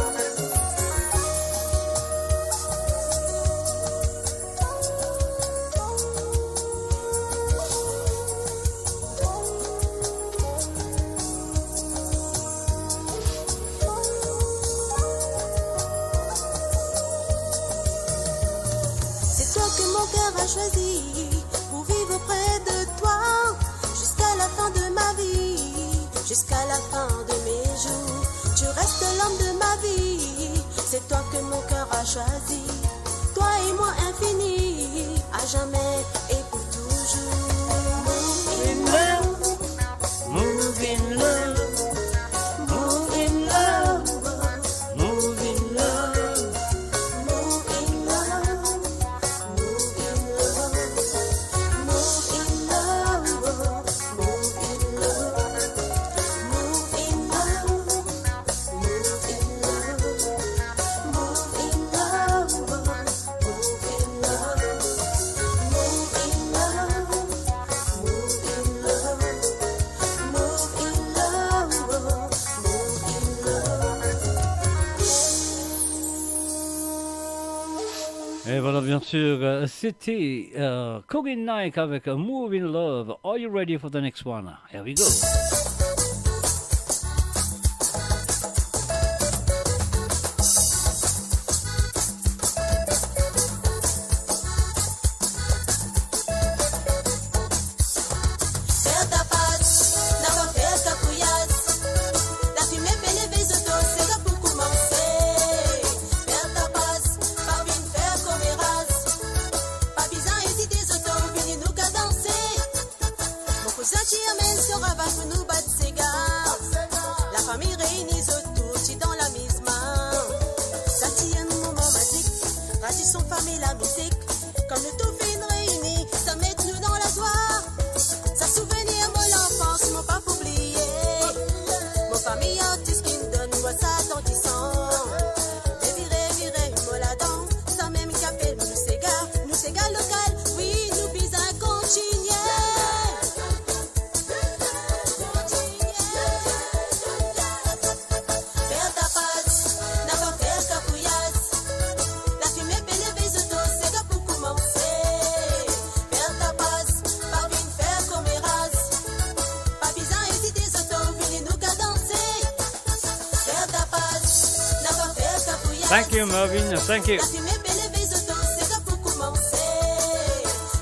C'est toi que mon cœur a choisi pour vivre près de toi jusqu'à la fin de ma vie, jusqu'à la fin de mes jours. Tu restes l'homme de ma vie, c'est toi que mon cœur a choisi. Toi et moi infini, à jamais et pour toujours. Move in love, move in love, move in love, move in love, move in love. Et voilà, bien sûr, c'était Corinne Nike avec Move in Love. Are you ready for the next one? Here we go. Faire ta passe, n'avoir fait ta couillasse. La fumée fait lever ce dos, c'est là pour commencer. Faire ta passe, pas bien faire comme les races. Pas besoin hésiter ce dos, venez nous qu'à danser. Mon cousin qui amène ce rabat pour nous battre ses gars. La famille réunie autour, tu dans la mise main. Ça tient un moment magique, radir son famille la musique. Comme le tout fin réuni, ça met nous dans la joie. Ça souvenir mon enfance, mon pas oublié. Mon famille artiste qui me donne, moi ça dans du sang. Et virer, moi là-dedans. Ça même qu'appelle nous c'est gars local. Oui, nous bisons à continuer. Faire ta passe, n'avoir fait ta couillasse. La fumée peut lever ce dos, c'est là pour commencer. Faire ta passe, pas bien faire comme les races. Pas besoin hésiter ce dos, venez nous qu'à danser. Faire ta passe, n'avoir fait ta couillasse. Thank you, Marvin. Thank you. La fumée peut lever ce dos, c'est là pour commencer.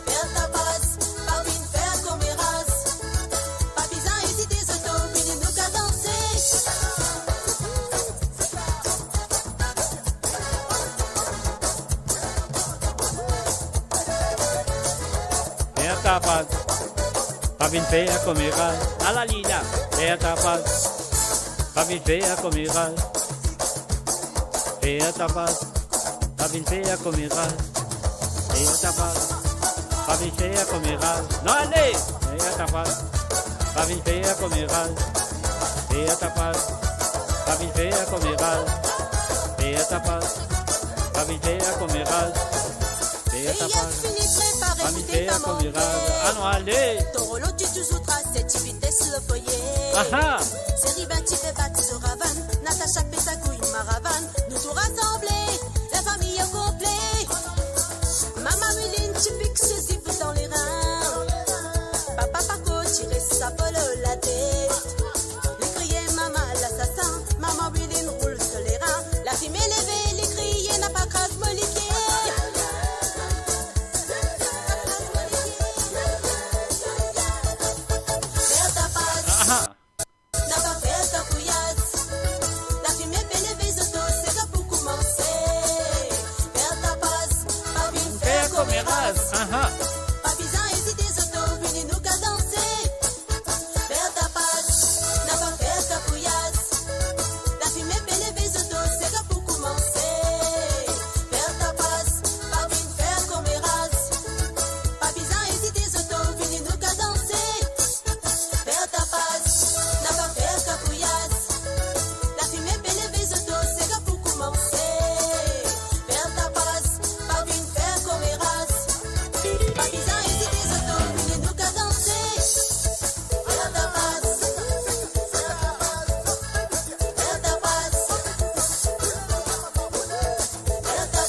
Faire ta passe, pas bien faire comme les races. Pas besoin hésiter ce dos, venez nous qu'à danser. Faire ta passe, pas bien faire comme il râle. À la Lila, faire ta passe, pas bien faire comme il râle. Faire ta passe, pas bien faire comme il râle. Faire ta passe, pas bien faire comme il râle. Non, allez, faire ta passe, pas bien faire comme il râle. Faire ta passe, pas bien faire comme il râle. Faire ta passe, pas bien faire comme il râle. Faire ta passe. Fini préparé, écoutez ta comme il râle. Ah non, allez. Ton rouleau, tu toujours traces cette vitesse le foyer. Ah ah. C'est Ribin qui fait battre ce ravane. Natacha fait sa couille, maravane. Nous tous rassemblés, la famille au complet. Maman Muline, tu piques ce zip dans les reins. Papa Paco, tirer sa polo la tête. Les crier maman l'assassin. Maman Muline roule sur les reins. N'a pas fait ta fouillasse. La fumée pénétrée de tout, c'est là pour commencer. Faire ta passe, pas vite faire comme Eras. Pas besoin hésiter, Zoto, venez nous qu'à danser. Faire ta passe, n'a pas fait ta fouillasse. La fumée pénétrée de tout, c'est là pour commencer. Faire ta passe, pas vite faire comme Eras. Pas besoin hésiter, Zoto, venez nous qu'à danser. Faire ta passe, n'a pas fait ta fouillasse. La fumée pénétrée de tout, c'est là pour commencer. Faire ta passe, pas vite faire comme Eras. Pas besoin hésiter, Zoto, venez nous qu'à danser. Faire ta passe, faire ta passe, faire ta passe, faire ta passe, faire ta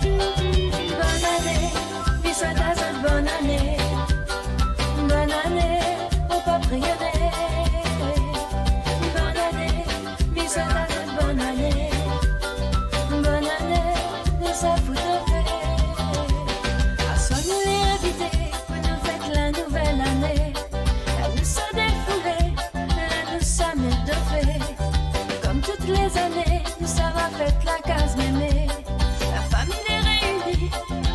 Bonne année, vie soit à cette bonne année. Bonne année au propriétaire. Bonne année, vie soit à cette bonne année. Bonne année, de sa fout de fait. À soigner les invités pour nous fêter la nouvelle année. La nous sommes défoulés, la nous sommes étoffés. Comme toutes les années, nous savons fête la case mémé. La famille est réunie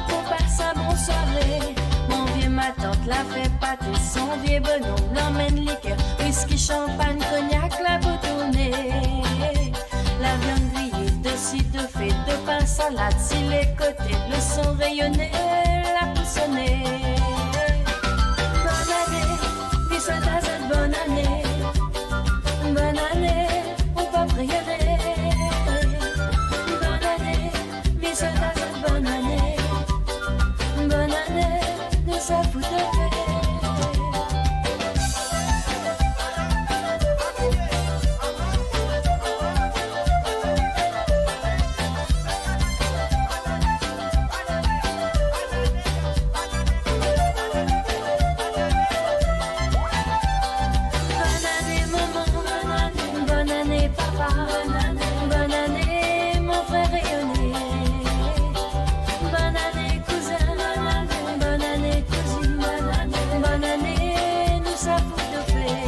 pour passer à mon soirée. Mon vieux, ma tante la fait pâter, son vieux bonhomme l'emmène liqueur, whisky, champagne, cognac, la boutonnée. La viande grillée, de ci, de fait, de pain, salade, si les côtés, le son rayonné, la poussonnée. Bonne année, vie soit à cette bonne année. Bonne année au propriétaire. Bonne année, vie soit à cette bonne année. Bonne année, de sa fout de fait. Bonne année maman, bonne année papa, bonne année mon frère rayonné. Bonne année cousin, bonne année cousine, bonne année nous ça fout de fait.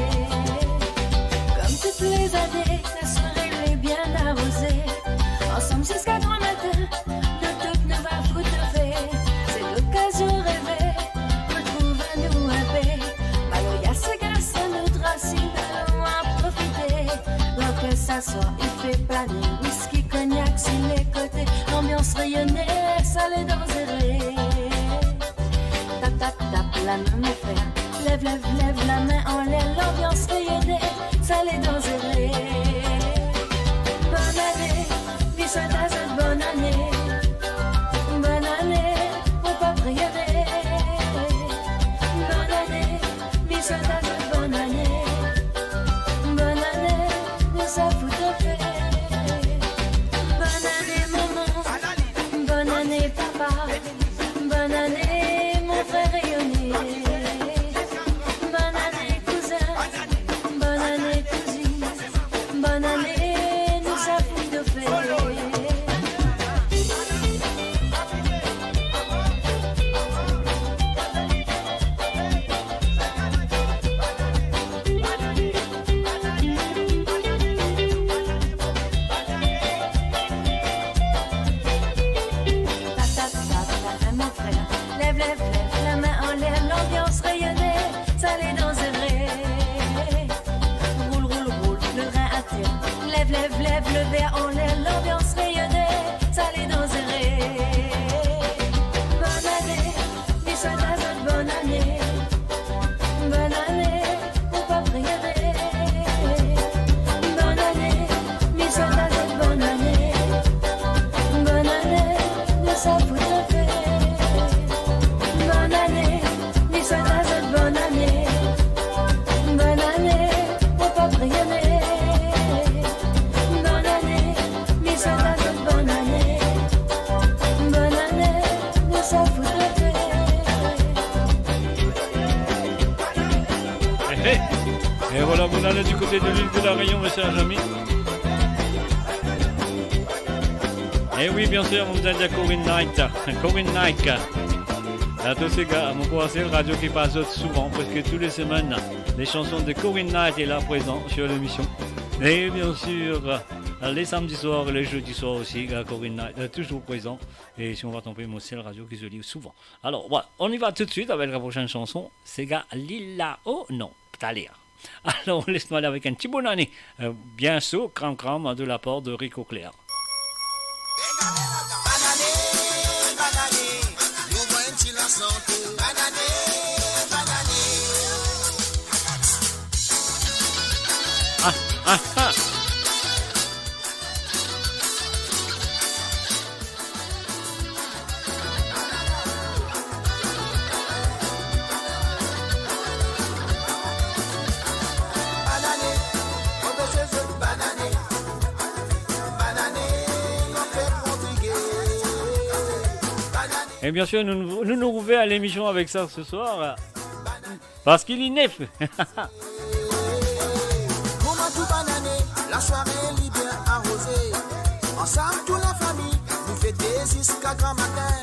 Comme toutes les années, la soirée est bien arrosée. Ensemble jusqu'à grand matin, de toutes nous va foutre de fait. C'est l'occasion rêvée, retrouve à nous un paix. Alors y'a ce gars, ça nous racine, allons en profiter. Donc que ça soit, il fait planer, whisky, cognac sur les côtés. Ambiance rayonnée, salé dangereux. Tap, tap, tap, la main mes frères. Lève, lève, lève la main en l'air. L'ambiance rayonnée, salé dangereux. Bonne année, vie soit à cette bonne année. Bonne année au propriétaire. Bonne année, vie soit à cette bonne année. Bonne année, de sa fout de fait. Bonne année maman, bonne année papa, bonne année mon frère rayonné. Bonne année cousin, bonne année cousine, bonne année nous ça fout de fait. Tap, tap, tap, la main, mon frère. Lève, lève, lève la main en l'air. L'ambiance rayonnée, salé dans un vrai. Roule, roule, roule, le rein à terre. Lève, lève, lève le verre en l'air. L'ambiance rayonnée, salé dans un vrai. Bonne année, vie soit à cette bonne année. Bonne année au propriétaire. Bonne année, vie soit à cette bonne année. Bonne année, de sa fout de fait. Bonne année, vie soit à cette bonne année. Bonne année au Et voilà, vous allez du côté de l'île de la Réunion, mes chers amis. Et oui, bien sûr, vous êtes de Corinne Night. Corinne Night. À tous ces gars, mon courage, c'est le radio qui passe souvent, parce que toutes les semaines, les chansons de Corinne Night est là présent sur l'émission. Et bien sûr, les samedis soirs et les jeudis soirs aussi, Corinne Night toujours présent. Et si on va tomber, moi, c'est le radio qui se lit souvent. Alors, voilà, on y va tout de suite avec la prochaine chanson. C'est gars Lila Oh non, Ptalia. Alors, laisse-moi aller avec un petit bon année. Bien sûr, cram de la part de Rico Claire. Banané, nous voyons si la santé. Banané. Ah. Et bien sûr, nous nous retrouvons à l'émission avec ça ce soir. Parce qu'il est neuf. Moment tout banané, la soirée est bien arrosée. Ensemble, toute la famille, nous fêtons jusqu'à grand matin.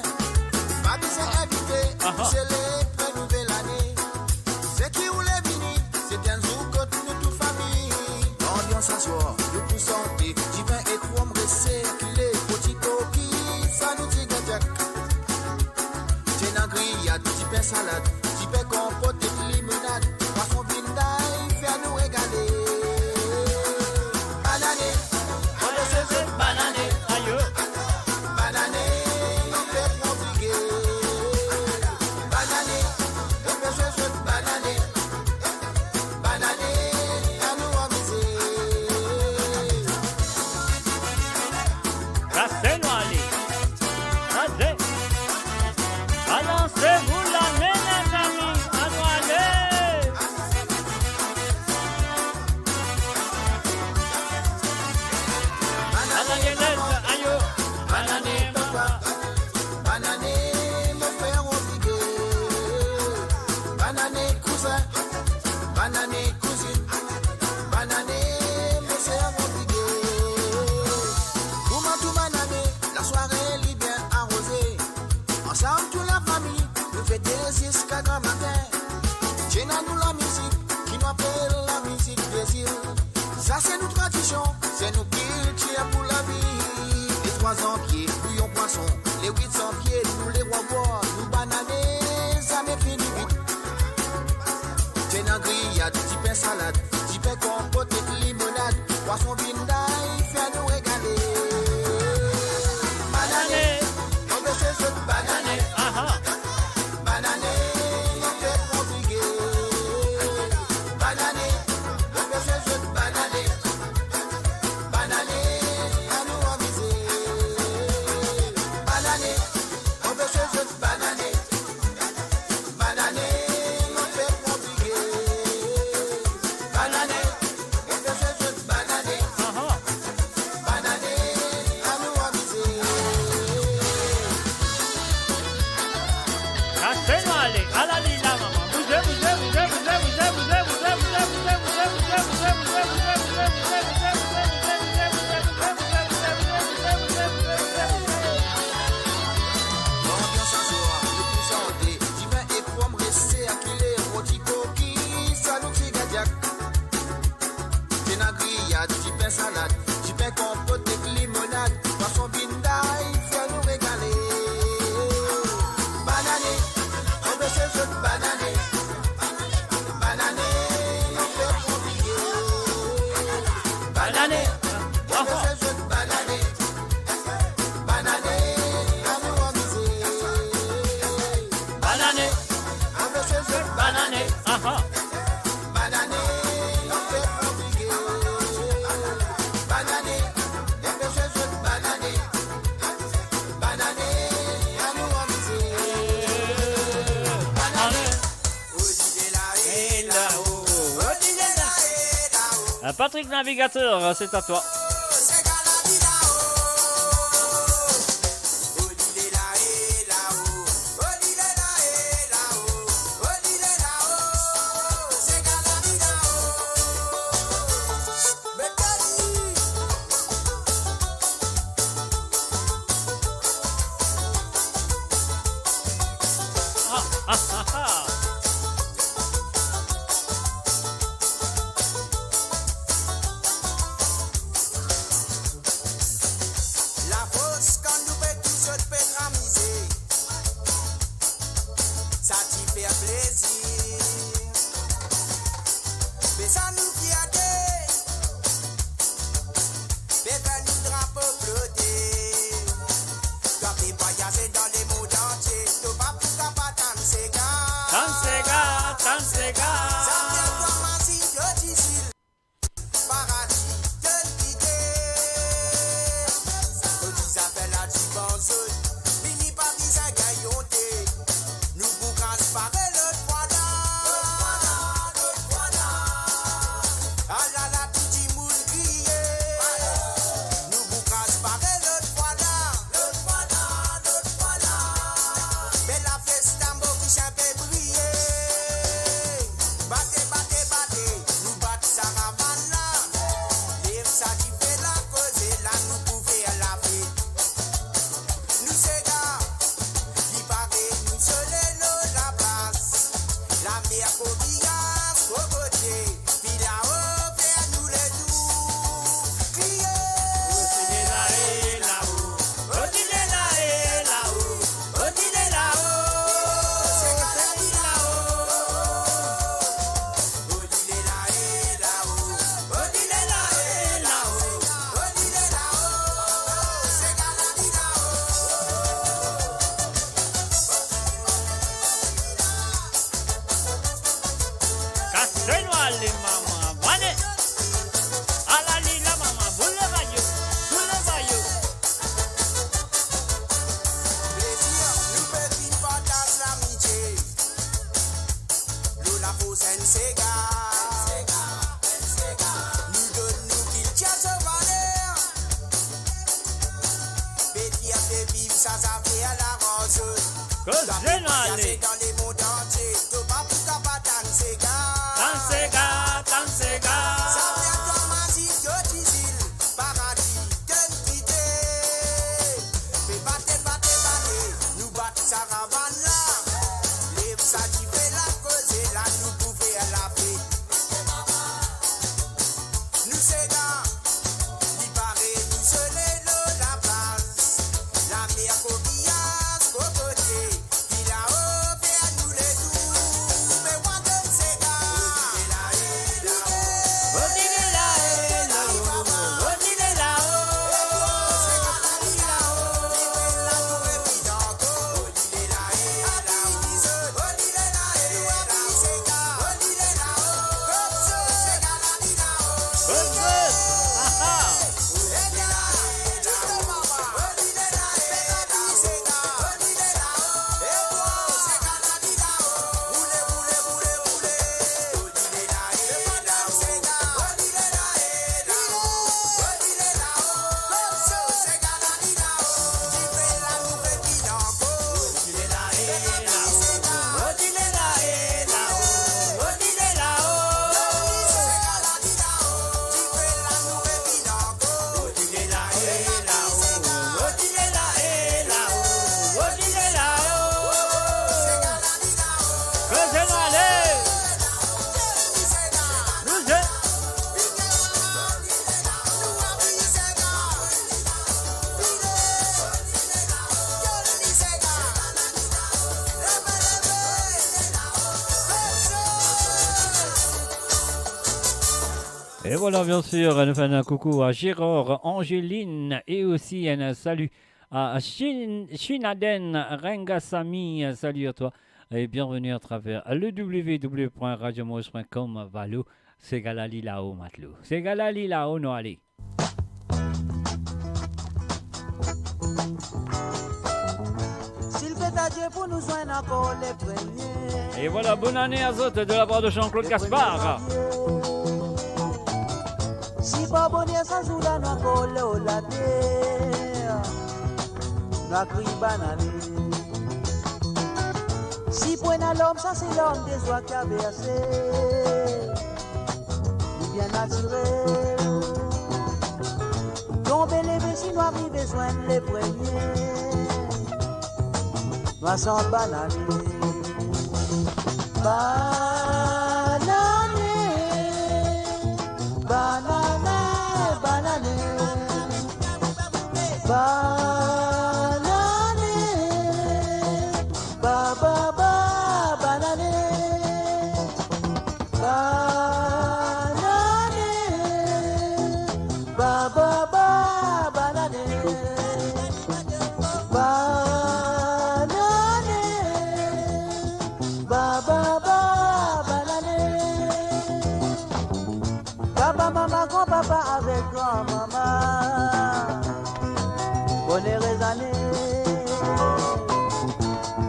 Pas besoin d'inviter, célébrer nouvelle année. C'est qui ou les bénis, c'est un zoukot, nous toute famille. L'ambiance s'assoit, le plus santé, divin et trop m'ressé, qu'il est petit coquille, ça nous dit gadiac. Grillade, petit pain salade, petit pain compote et limonade, poisson vindaille, faire nous régaler. Banané, on le sait, banané, aïe, banané, on fait prodiguer. Banané, on fait ce banané, banané, à nous amuser. Cassez-nous, allez. Lancez-vous l'année, les amis, à nous aller. Banané, papa, banané, mon frère obligé. Banané, cousin, banané, cousine, banané, mon frère obligé. Comment tout banané, la soirée est bien arrosée. Ensemble, toute la famille, nous fêtons jusqu'à grand matin. J'ai nous la musique, qui nous appelle la musique plaisir. Ça, c'est notre tradition, c'est nous culture pour la vie. Les 300 pieds, bouillon poisson. Les 800 pieds, nous les rois bois. Nous bananés, ça m'est fini vite. J'ai une grillade, petit pain salade, petit pain compote et limonade. Poisson vindaille, fait nous régaler. Banané, on veut se jeter banané. Banané, on fait prodiguer. Banané, on veut se jeter banané. Banané, à nous amuser. Banané, on veut se jeter banané. Banané, on fait prodiguer. Banané, on veut se jeter banané. Banané, à nous amuser. Cassez-nous, allez. À la lila, maman. L'ambiance s'assoit, le plus santé, divin et pro m'ressé, à qui les rôtis coquilles, ça nous dit gadiac. J'ai une grillade, petit pain salade, petit pain compote et limonade, poisson vindaille, fait nous régaler. Banané, on veut se jeter banané. Banané, on fait prodiguer. Banané, on veut se jeter banané. Banané, à nous amuser. Banané, on veut se jeter banané. Banané, on fait prodiguer. Banané, on veut se jeter banané. Banané, à nous amuser. Banané, Patrick Navigateur, c'est à toi. oh, c'est ça nous fierté. Bébé nous drapeau flotté. Quand t'es voyagé dans les mondes entiers, t'as pas plus qu'à pas danser gars. Dansez gars. Ça vient comme un signe de difficile. Paradis de l'idée. Quand ils appellent la dimension, fini par qu'ils aient gaillonté. Nous boucans par le froida. Ah là là, tout dit moule crié. Nous boucans par le froida. Mais la festa m'a vu chaper briller. Battez, battez, battez, nous battons Saravane là. Les ça qui fait la cause et là nous pouvons faire la vie. Nous c'est gars, qui paraît nous seuls la place. La mer coquillage au côté, puis là-haut vers nous les doux. Criez! Cassez-nous les mamans. Venez. À la ligne, la maman. Vous le voyez. Plaisir, nous petits partage l'amitié. Nous la pose en Sega. Nous donnons qu'il tient ce valeur. Pétir fait vivre, ça fait à la rose. Cassez-nous les. Dans les mondes entiers, t'as pas plus qu'à pas danser gars. Dansez gars. Ça vient comme un signe de difficile. Paradis de l'idée. Mais battez, battez, battez, nous battons Saravane là. Les ça qui fait la cause et là nous pouvons faire la paix. Nous c'est gars, qui paraît nous seuls la place. La mer coquillage au côté, puis là-haut vers nous les doux. Mais moi donne ces gars. Et voilà, bien sûr, nous faisons un coucou à Gérard, Angéline et aussi un salut à Shinaden Rengasami. Salut à toi et bienvenue à travers le www.radiomos.com. Valou, c'est Galali là-haut, Matlou. C'est Galali là-haut, nous allez. S'il fait à Dieu pour nous joindre encore les premiers. Et voilà, bonne année à autres de la part de Jean-Claude Gaspard. Si pas bonheur sans jour là, nous encore la terre. Nous crié banane. Si point à l'homme, ça c'est l'homme des joies qui a versé. Nous bien naturel. Tomber les vessies, nous arriver joindre les premiers. Nous sommes banane. Banane, banane, banane, ba ba ba, banane, banane. maman, grand-papa avec grand-maman. Bonnes années.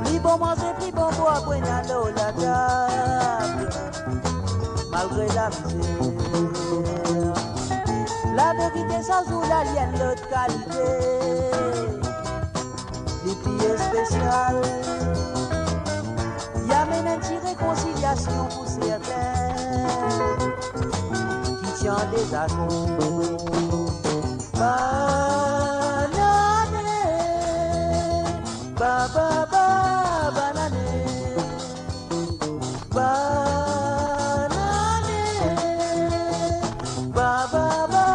Plus bon manger, plus bon boire, point à l'eau, la table. Malgré la misère. La vérité sans joue la lienne, l'autre qualité. Les pieds spéciales. Y a même une petite réconciliation pour certains qui tient des accords. Banane, ba ba ba banane, banane, ba ba ba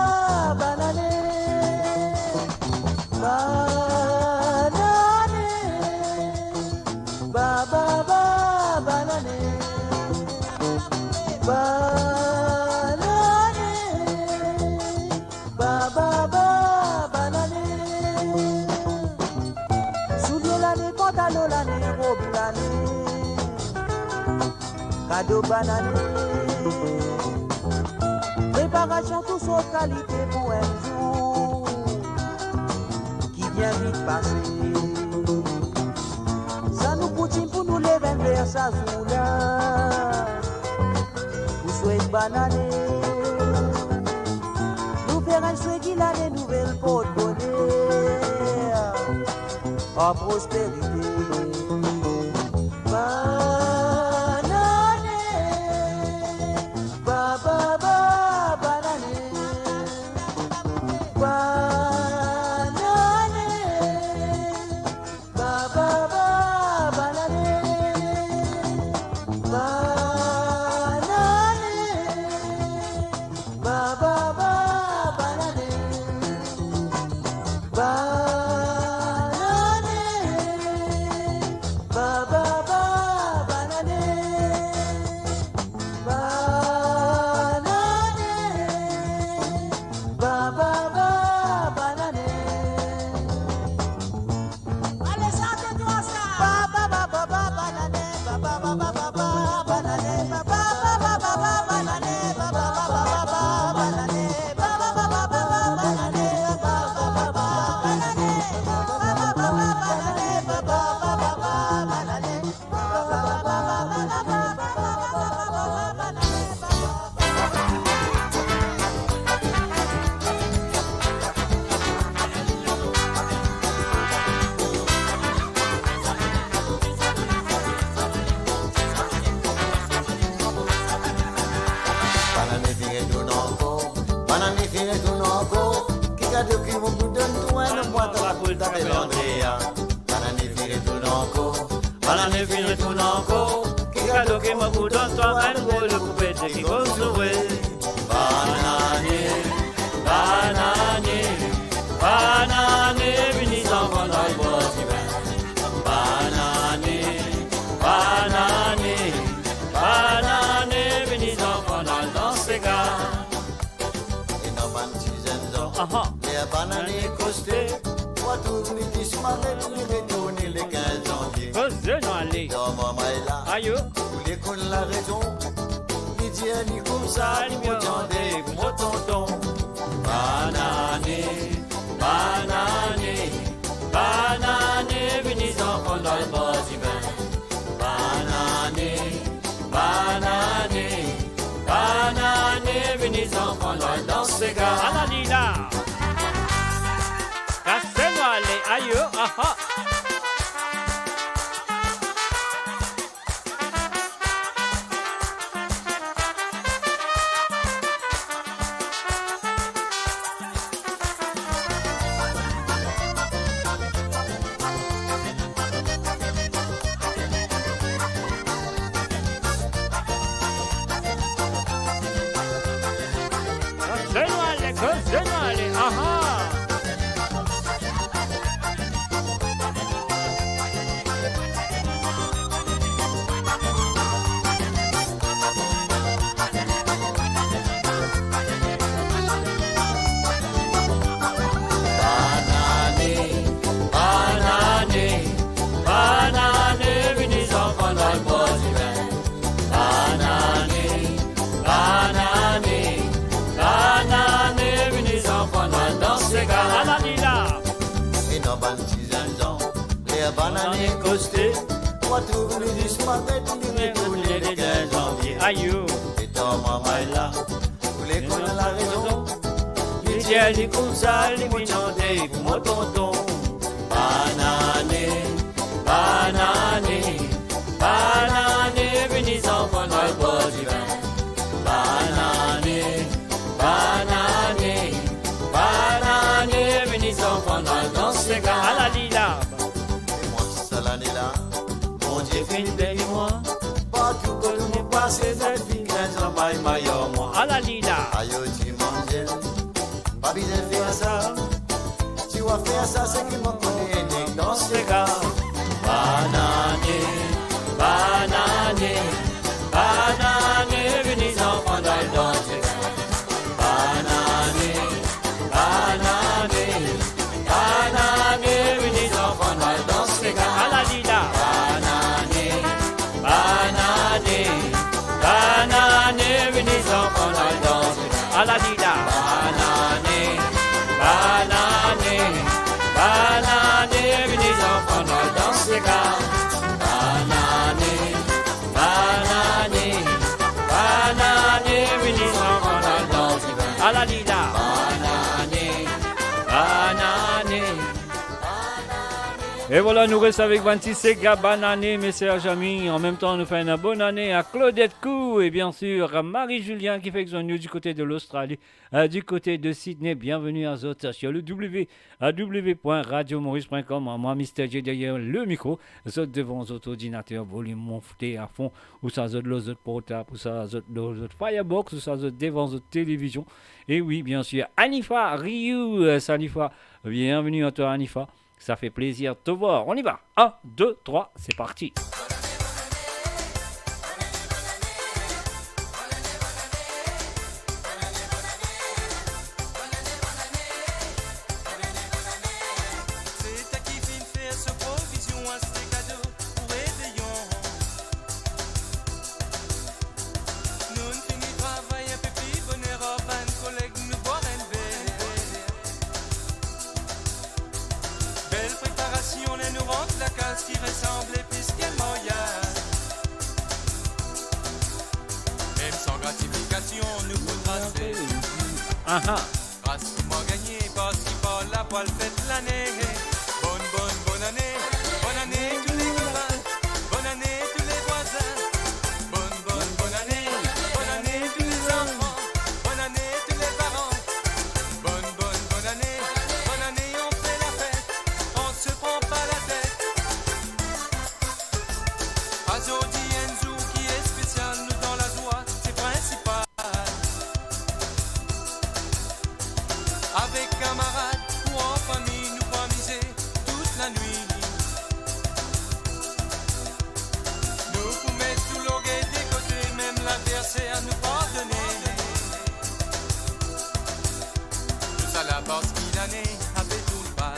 banane, banane, ba ba ba banane, banane, ba ba ba banane. Soulier l'année, pantalon l'année, robe l'année, cadeau banané. Préparation tous autres qualités pour un jour qui vient vite passer. Ça nous poutine pour nous lever vers sa zoula. Vous souhaitez banané. Nous verrons ce qu'il a des nouvelles pour bonheur en prospérité. Banane, ba ba ba banane, banane, ba ba ba banane, banane, ba ba ba banane, banane, ba ba ba banane, banane, ba ba ba banane. Allez, chantez-toi ça. Ba ba ba ba ba banane, ba ba ba ba ba ba banane, ba ba ba ba ba ba banane, ba ba ba ba ba ba banane, ba ba ba ba ba ba banane, ba ba ba ba ba banane, ba ba ba ba ba banane, ba ba ba ba ba banane, ba ba ba ba ba banane, ba ba ba ba Banane fine tu nonco, banane fine tu nonco, chi cade qui un budon tu e non guarda la culta dell'Andrea. Banane fine tu nonco, banane fine tu nonco, chi cade qui un budon tu e non vuole le cupette chi consue. Banane, banane, banane, venite en prendre le bois d'hiver. Banane, banane, banane, venite en prendre dans ces gars. Et non, ban tisendo, les bananes costés, toi tout le petit smarlet, tous les retourner les 15 janvier. Dans mon maïla, tous les cons la raison, ni dire ni comme ça, ni m'entendez, mon tonton. Banane, banane, banane, venez en prendre le bois d'hiver. Banane, banane, banane, venez en prendre dans ces gars. Ananina. Cassez-moi les aïeux. Aha. Cassez-moi les. Aha. année costée. Moi trouve le disparaître, il est tourné Les 2 janvier. Aïe, et dans maman est là, vous les connaissez la raison. il dit à des comme ça, les minandés, pour mon tonton. Banane, banane, banane, venez enfants dans le bord du vin. Banane, banane, banane, venez enfants dans le gars. À la lila. Et moi qui seul année là, mon Dieu fait une belle moi. Partout que nous passons, cette fille, un maille maillot moi. À la lila. Aïe, tu manges, pas bien faire ça. Tu vas faire ça, c'est qui m'en connaît dans ce gars. Banane, banane, banane, venez enfants dans le danger. Banane, banane, banane, venez enfants dans le danger. À la lila. Banane, banane, banane, venez enfants dans le danger. À la lila. Banane, banane, banane, venez enfants dans le danger. Banane, banane, banane, venez enfants dans le danger. À la lila. Banane, banane. Et voilà, nous restons avec 26 gars, bonne année, mes chers amis. En même temps, nous faisons une bonne année à Claudette Cou et bien sûr à Marie-Julien qui fait son news du côté de l'Australie, du côté de Sydney. Bienvenue à Zot sur le www.radiomaurice.com. Moi, Mister J derrière le micro. Zot devant votre ordinateur, volume monté à fond. Ou ça, Zot le Zot portable, ou ça, Zot le Zot Firebox, ou ça, Zot devant votre télévision. Et oui, bien sûr, Anifa Ryu, Sanifa. Bienvenue à toi, Anifa. Ça fait plaisir de te voir. On y va. 1, 2, 3, c'est parti. C'est à qui fin faire ce provision à ces cadeaux pour réveillon. Nous ne finissons travail un peu plus bonheur à 20 collègues nous boire un verre. Belle préparation, là nous rentre la case qui ressemble puisqu'elle moyenne. Même sans gratification, nous faudra faire. Pratiquement gagné, parce qu'il parle la poêle fête l'année. Bonne année tous les copains, bonne année tous les voisins. Bonne année tous les enfants, bonne année tous les parents. Bonne année on fait la fête, on se prend pas la tête. Azodi Enzo qui est spécial, nous dans la joie, c'est principal. Avec camarades ou en famille, nous pas miser toute la nuit. Nous vous mettre tout l'orgueil des côtés, même l'adversaire nous pardonner. Tout ça là parce qu'il en est avec tout le pas.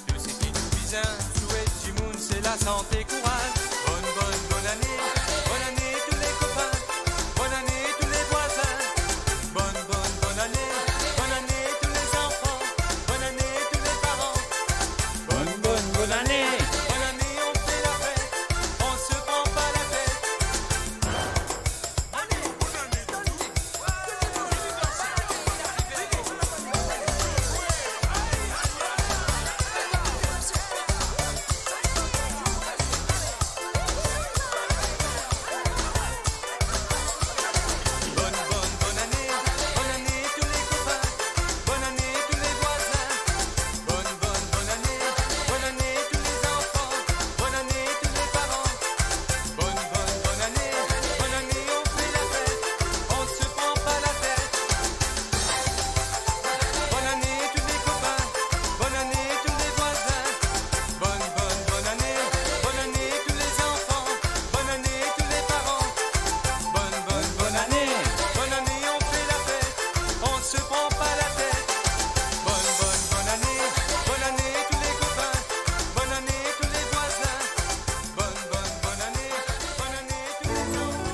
Tout ce qui nous vise, souhaite du monde, c'est la santé, courage. Bonne année tous les copains, bonne année tous les voisins. Bonne année tous les enfants, bonne année tous les parents. Bonne année. Bonne année on fait la fête, on se prend pas la tête. Bonne année tous les copains, bonne année tous les voisins. Bonne année tous les enfants, bonne année tous les parents. Bonne année on fait la fête, on se prend pas la tête. Bonne année tous les copains, bonne année tous les voisins. Bonne année tous les enfants, bonne année tous les parents. Bonne année on fait la fête, on se prend pas la tête. Bonne année tous les copains, bonne année tous les voisins. Bonne année tous les enfants.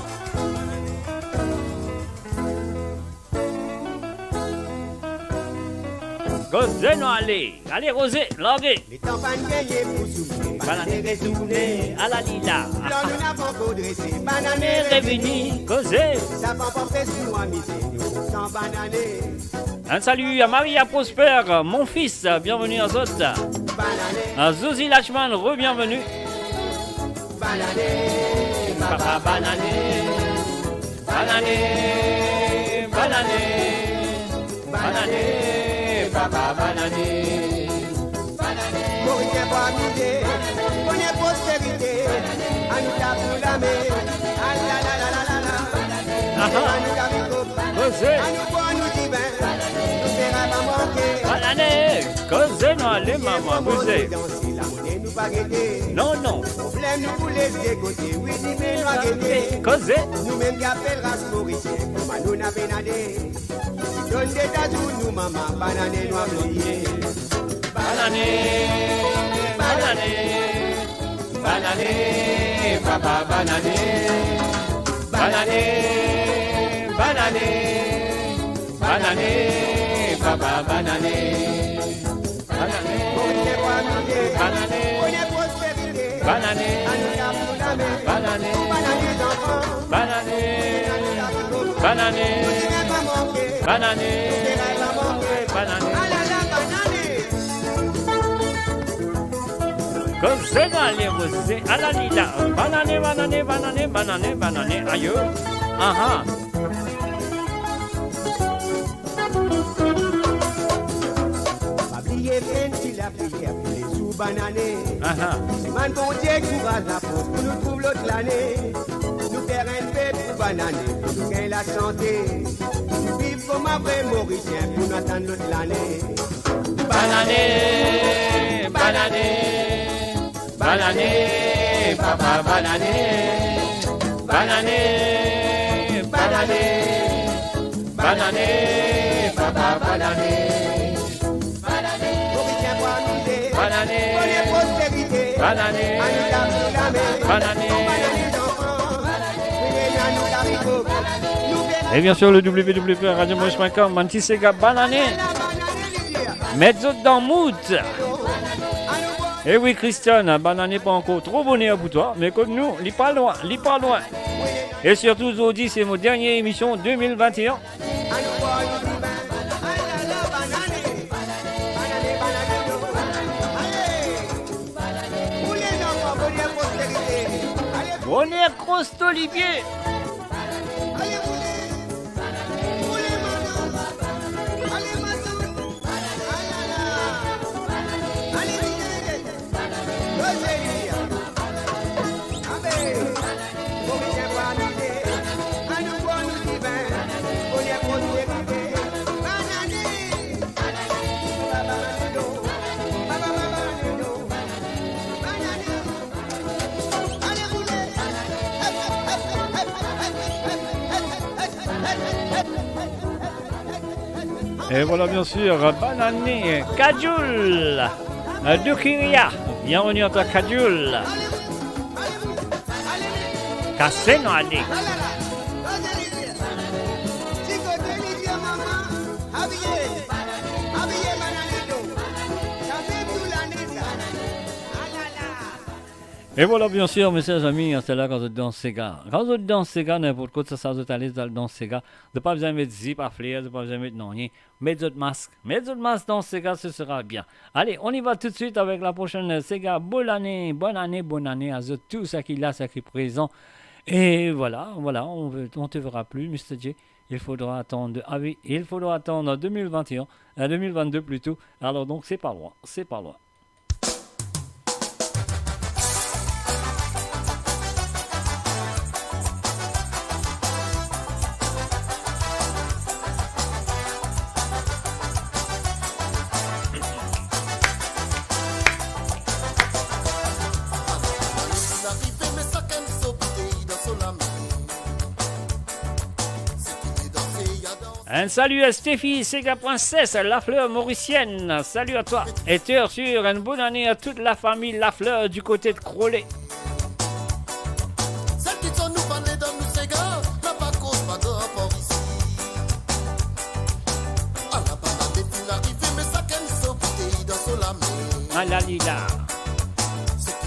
Rosé, non, allez, Rosé, languez. Les campagnes gagnées pour souffler. Banané retourné à la lila. Là, nous n'avons qu'au dressé, banané Revenu, causé. Ça va pas faire sous moi, misé, nous sans banané. Un salut à Maria Prosper, mon fils, bienvenue à Zot. À Zozi Lachman, re-bienvenue. Banané, Papa banané, banané, banané, banané, papa banané. Mauricien pour amuser, on est postérité, à nous la pour la mer, à la la la la la la, à nous la ricope, à nous pour nous divin, nous verra pas manquer. Banané, causé, non, allez, maman, bousez. La monnaie nous pas guetter. Non, non. Problème nous pour les dégoter, oui, ni mais nous a guetter. Causé. Nous-mêmes qui appellent race mauricien, comment nous n'a pénadé. Donne des tadous, nous, maman, banané, nous a oublié. Banané, banané, banané, papa banané, banané, banané, banané, papa banané, banané, banané, banané, banané, banané, banané, banané, banané. Comme c'est dans les rosés, à la lila. Banané, banané, banané, banané, banané, aïe. Ah ah. Oubliez bien si la prière pour les sous-bananés. Ah ah. C'est man bon Dieu qui courage la force pour nous trouver l'autre l'année. Nous faire un peu pour bananer, pour nous gagner la santé. Nous vivre comme un vrai Mauricien pour nous attendre l'autre l'année. Banané, banané, banané, papa banané, banané, banané, banané, papa banané, Mauricien pour amuser, banané, pour les prospérités, banané, à nous la pour la mer, banané. bananer d'enfants, venez à nous la ricope, nous verrons Et bien sûr le www.radiomoche.com, Antisega banané, mettez dans mood. Et oui Christiane, banané pas encore trop bonnet pour toi, mais comme nous, lis pas loin, lis pas loin. Et surtout aujourd'hui, c'est mon dernière émission 2021. Bonnet Crost Olivier. Et voilà bien sûr, Banané, Kajul, Dukiria, bienvenue à toi Kajul. Casseno Ali. Et voilà bien sûr, mes chers amis, c'est là quand je danse Sega. Quand je danse Sega, n'importe quoi, ça vous allez dans le danse Sega. De pas besoin de mettre zip à flair, de pas besoin de mettre non rien. Mettez votre masque dans Sega, ce sera bien. Allez, on y va tout de suite avec la prochaine Sega. Bonne année à tout ça qui est là, ça qui est présent. Et voilà, on te verra plus, Mr. J. Il faudra attendre, il faudra attendre 2021, 2022 plutôt. Alors donc c'est pas loin. Un salut à Stéphie, Sega Princesse, la fleur mauricienne. Salut à toi. Et bien sûr, une bonne année à toute la famille La Fleur du côté de Crollet. Celles qui sont nous parler dans nous Sega, n'a pas cause pas de rapport ici. À la balade est une arrivée, mais ça qu'elle se bouteille dans son lame. À la lila. C'est qui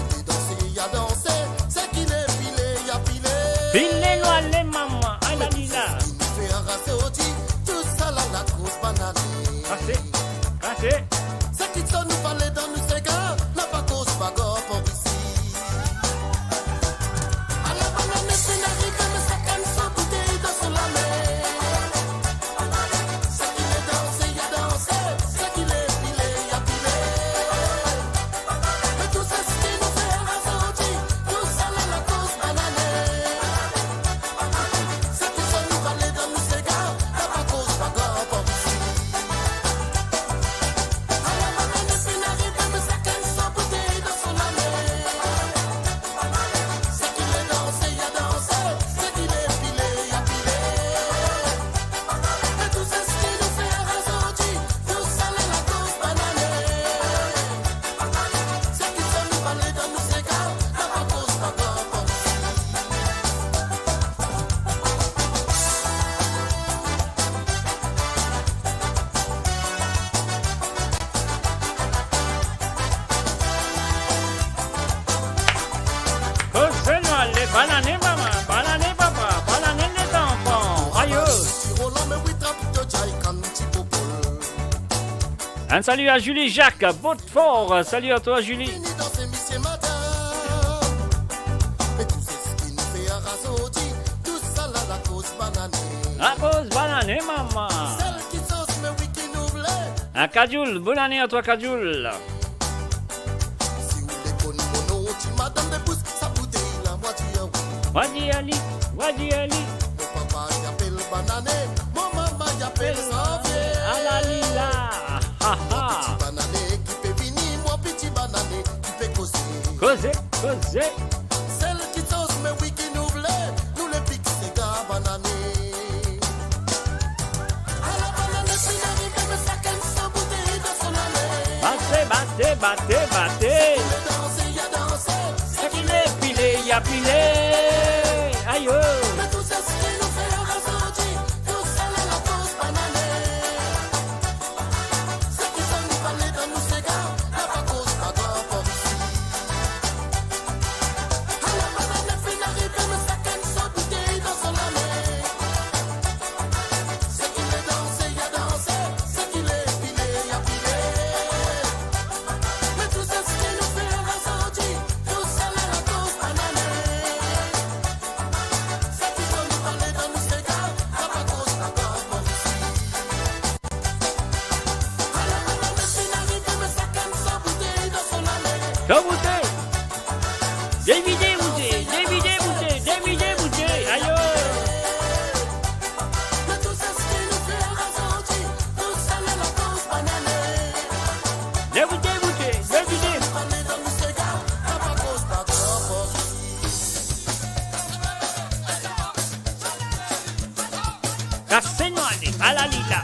Un salut à Julie Jacques, Beaufort. Salut à toi, Julie. danser, monsieur, madame. Mais tout c'est ce qui nous fait un rasauti. Tout ça là, la cause bananée. À cause banane, maman. Celle qui sauce, mais oui, qui nous voulait. Un Kadjoul, bonne année à toi, Kadjoul. Si vous les connaissez, mon outil, madame de pouce, sa bouteille, la moitié, oui. Wadi Ali, Wadi Ali. Mon papa y appelle bananée, mon maman y appelle janvier. Alalila. Ha ha. Petit banané qui peut venir, mon petit banané qui peut causer. Causer, causer. Celle qui sauce, mais oui, qui nous voulait, nous les pique, c'est gars banané. À la banane, si n'arrive, mais ça qu'elle sans bouteille dans son allée. Battez, battez, battez, battez. Il a dansé, il a dansé. C'est qu'il est pilé, il a pilé. Aïe, oh. Mais tout ça, ce qui nous fait un ressenti, tout ça, là, la cause bananée. Ce qui sont nous parler dans nos ségards, la pas cause pas grave pour ici. À la banane, fin arrivé, mais ça qu'elle sans bouteille dans son allée. Ce qu'il est dansé, il a dansé. Ce qu'il est pilé, il a pilé. Mais tout ça, ce qui nous fait un ressenti, tout ça, là, la cause bananée. Ce qui sont nous parler dans nos ségards, la pas cause pas grave pour ici. À la banane, fin arrivé, mais ça qu'elle sans bouteille dans son allée. Comme bouteille. Dévidé, bouteille. Dévidé, bouteille. Dévidé, bouteille. Aïe, oh. Mais tout ça, ce qui nous fait un ressenti, tout ça, là, la cause bananée. Dévidé, bouteille. Dévidé. Parler dans nos ségards, la pas cause pas grave pour ici. Cassez-nous, allez. Alalila.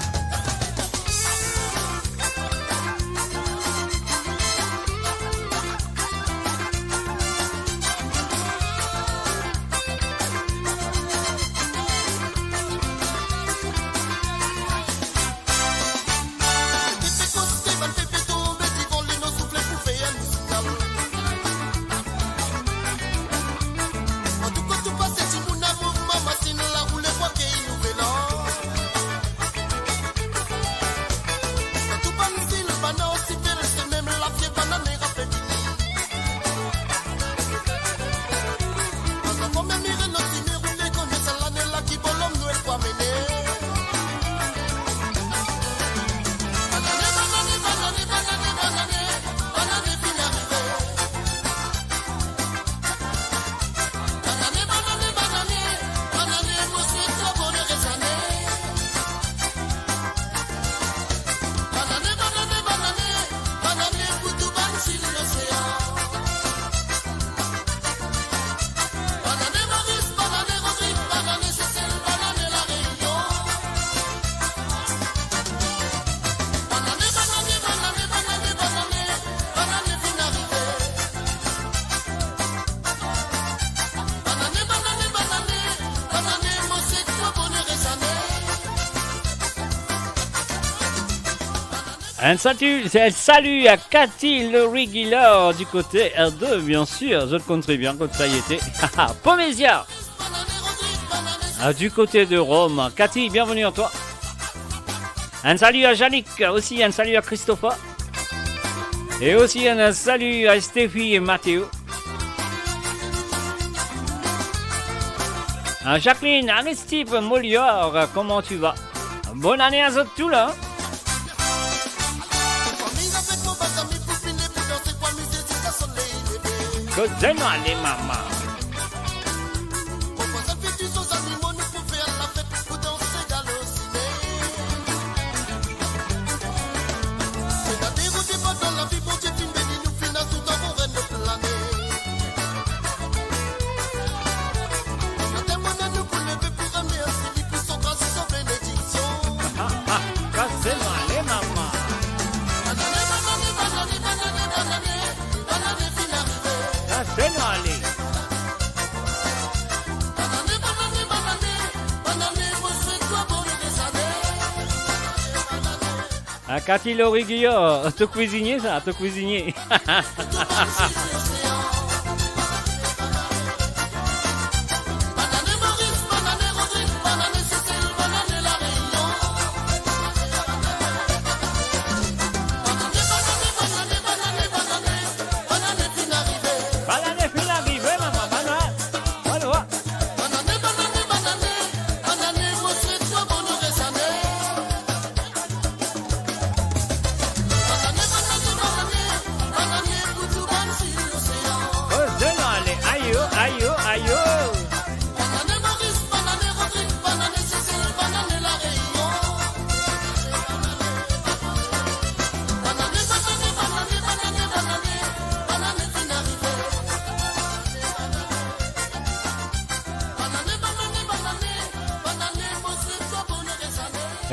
Un salut à Cathy le Regular du côté R2, bien sûr. Je le compte très bien quand ça y était. Pomésia du côté de Rome. Cathy, bienvenue à toi. Un salut à Yannick, aussi un salut à Christopher. Et aussi un salut à Stéphie et Mathéo. Jacqueline, Aristide, Molière, comment tu vas? Bonne année à tous là. Cosez-moi les mamans. Cosez-moi les mamans. Cosez-moi les. Cathy Loriguillot, te cuisinier ça, te cuisinier.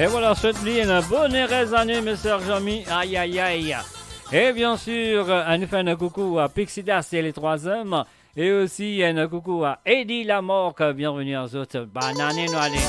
Et voilà, souhaite-lui une bonne heureuse année, mes sœurs Jamy. Aïe, aïe, aïe. Et bien sûr, nous fait un coucou à Pixidas et les 3 hommes. Et aussi un coucou à Eddie Lamorque. Bienvenue aux autres. Bonne année, nous allez.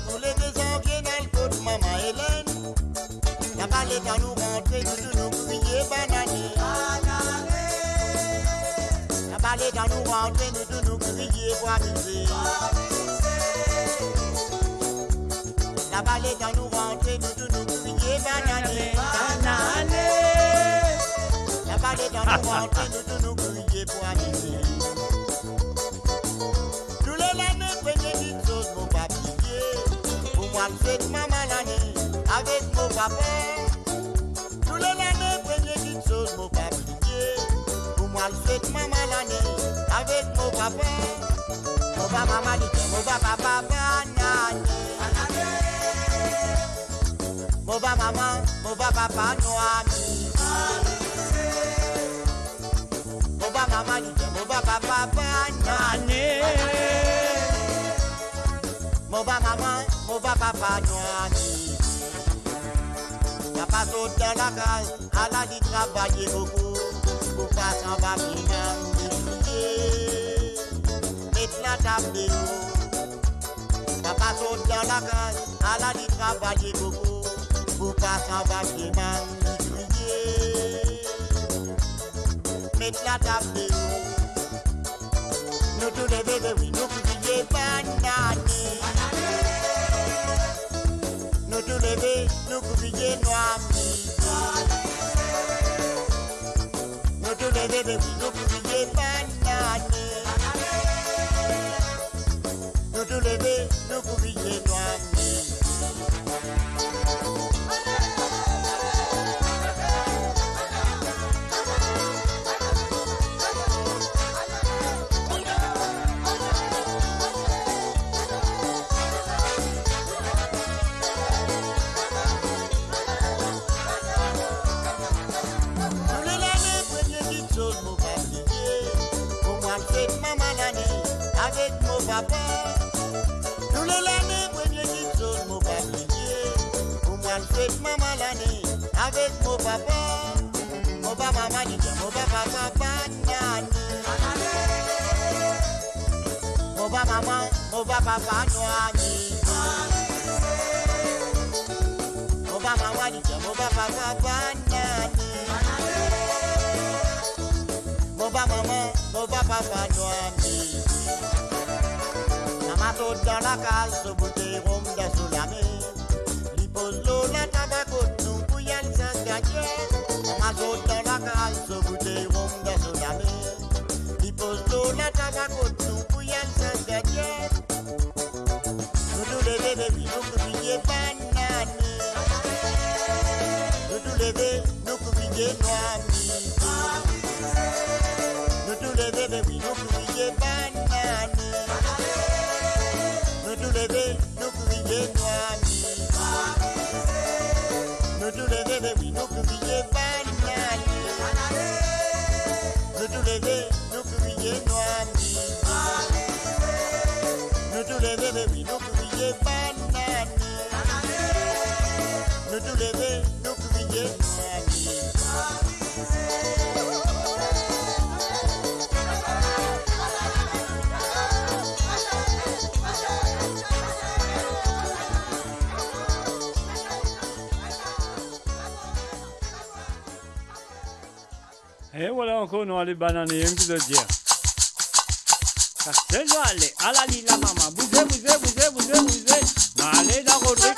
Pour les deux enviés dans le côte maman Hélène. La balle est à nous rentrer, nous crier bananier. La balle est à nous rentrer, nous crier pour amuser. La balle est à nous rentrer, nous crier bananier. La balle est à nous rentrer, nous crier pour amuser. Tous les l'année, prenez une chose, mon papier. Moi, je fais maman l'année avec mon papa. Tous les l'année, prenez une chose, mon papier. Pour moi, je fais maman l'année avec mon papa. Mon papa, maman, dit mon papa, papa, mon papa, maman, mon papa, papa, noami. Mon papa, maman, dit mon papa, papa, nani. Mon papa, maman, mon papa, papa, noami. Y'a pas sauté dans la case, à la dit travailler beaucoup. Pour pas s'en va bien, mettre la table de l'eau. Y'a pas sauté dans la case, à la dit travailler beaucoup. Pour pas s'en va bien, mettre la table de l'eau. Nous tous les bébés, oui, nous crier banane. Nous tous les bébés, nous crier noir. Nous tous les bébés, oui, nous crier banane. Nous tous les bébés, nous crier noir. Avec mon papa, tous les l'année, première petite chose, mon papier. Pour moi, je fais maman l'année avec mon papa. Mon papa, maman, dit mon papa, papa, nani. Mon papa, maman, mon papa, papa, noami. Mon papa, maman, dit mon papa, papa, nani. Mon papa, maman, mon papa, papa, noami. Tout dans la case, ce bouteille rhum de sous la mer. Li pose l'eau, la tabac, nous bouillons sans gagner. On a tout dans la case, ce bouteille rhum de sous la mer. Li pose l'eau, la tabac, nous bouillons sans gagner. Nous tous les bébés, nous crier banane. Nous tous les bébés, nous crier noami. Nous tous les bébés, nous crier banane. Nous tous les bébés, nous crier noami. Nous tous les bébés, nous crier banane. Nous tous les bébés, nous crier noami. Nous tous les bébés, nous crier banane. Nous tous les bébés, nous crier noami. Et voilà encore, nous allons bananer un petit peu de dire. C'est nous aller, à la ligne la maman. Bougez. Allez, dans Rodrigue.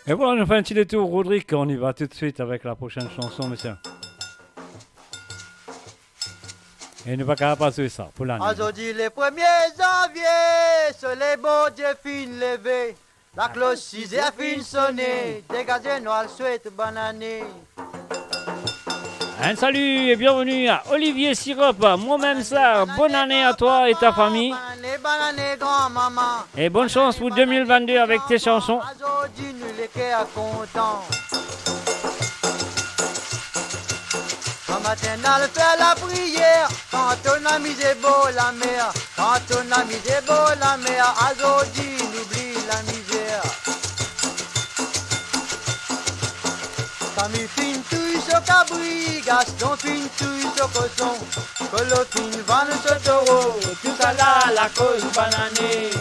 Et voilà, on fait un petit détour, Rodrigue. On y va tout de suite avec la prochaine chanson, monsieur. Et ne pas qu'à passer ça pour l'année. Aujourd'hui, le 1er janvier, sur les bons Dieu fin levé. La cloche 6 a fin sonné. Dégagez Noël, souhaite bonne année. Un salut et bienvenue à Olivier Sirop. Moi-même ça, bonne année à toi et ta famille. Bonne année, grand-maman. Et bonne chance pour 2022 avec tes chansons. Aujourd'hui, nous les cœurs contents. Un matin, on fait la prière. Quand on a mis des beaux la mer. Quand on a mis des beaux la mer. Aujourd'hui, n'oublie la misère. Camille fin touille sur cabri. Gaston fin touille sur cochon. Colo fin vanne sur taureau. Tout ça là, la cause bananée.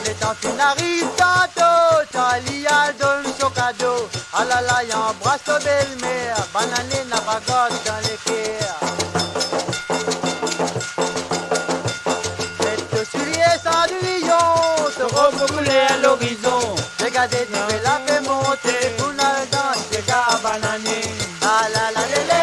Les temps fin arrivent tantôt. Talia donne son cadeau. Ah là là, y embrasse ta belle-mère. Bananée n'a pas gosse dans les cœurs. Mets-toi sur les cendrillons. Se recouler à l'horizon. Regardez, tu fais la fait monter. Pour la danse, c'est gars bananée. Ah là là, lé lé.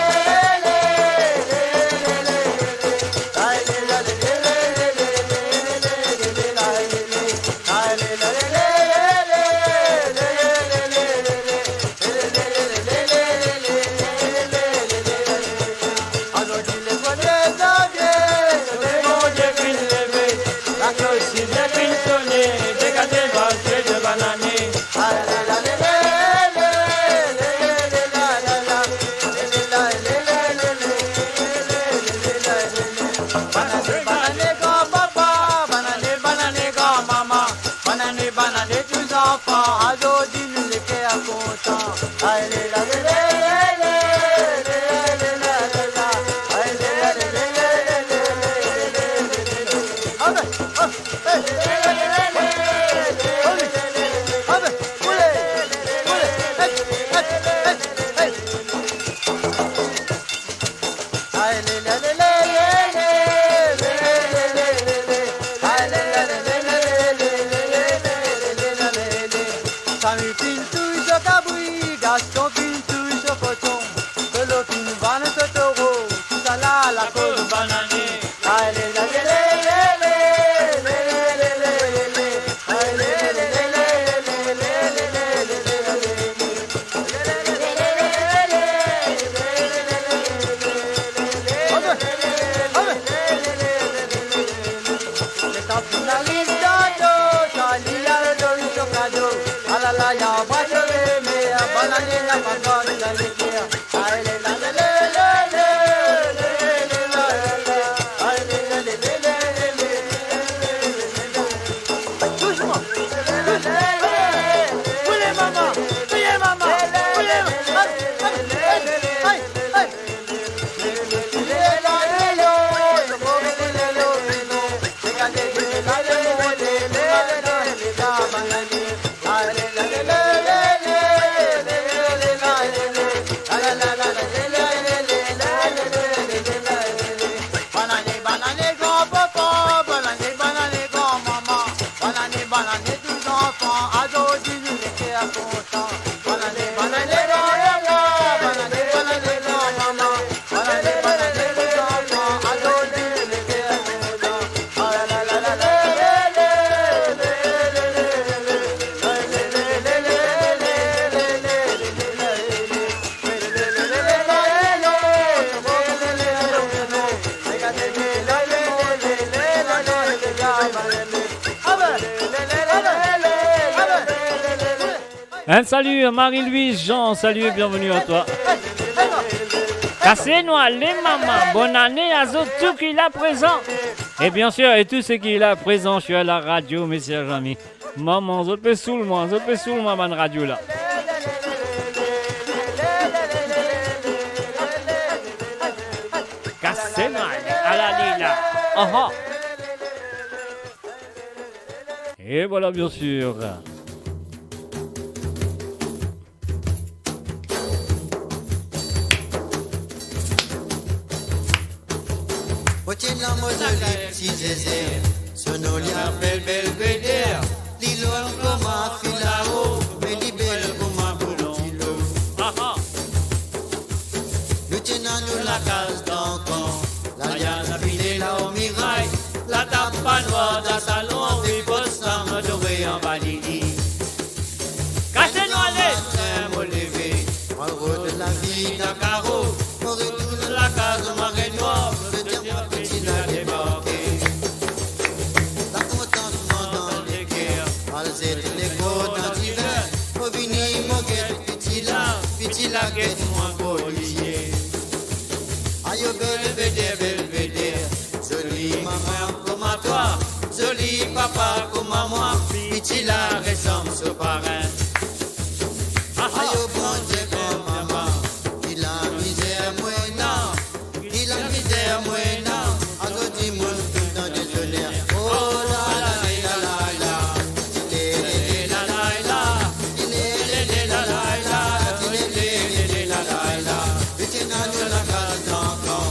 Un salut à Marie-Louise, Jean, salut et bienvenue à toi. Cassez-nous les mamans, bonne année à tout qui est là présent. Et bien sûr, et tous ceux qui est là présent, je suis à la radio, mes chers amis. Maman, vous êtes sous moi, bonne radio là. Cassez-nous à la lila. Oh. Et voilà, bien sûr. Faut-il la mode les petits zézés, sur nos liens belle belvédère. Lilol koma filao, me libel koma boulotilo. Nous tenons la case d'encan, la Yana pilée là au mirail, la table pas noire dans salon, oui, bosse me doré en validi. Cassez-nous les me lever, en route de la vie d'un carreau, on retourne la case au marais noir, le dire petit n'a débarqué. La contentement dans les guerres, malzette les côtes dans l'hiver, au vini, mon guette, petit la guette, moi policier. Aïe, belvédère, jolie maman comme à toi, joli papa comme à moi, petit la ressemble ce parrain. Aïe, bon Dieu comme maman, il a misère, moi non, il a misère, moi non, à l'autre dis-moi tout dans des tonnerres. Oh la la la la la, il est la la la, il est la la la, il est la la la, petit n'a la case d'encan,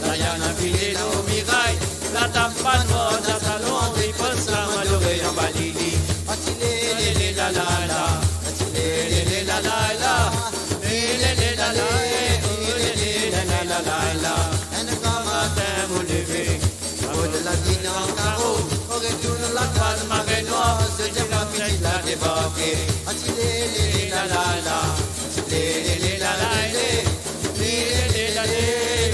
la Yana filée là au mirail, la table pas noire dans le salon, il pense à m'adorer en validi. Il est la la la, il est la la la, il est la la la, il est la la la la. Un grand matin, vous levez, au de la vie en carreau, on retourne la croix de marée noire, ce diable petit l'a débarqué. Il est la la la, il est la la la, il est la la la,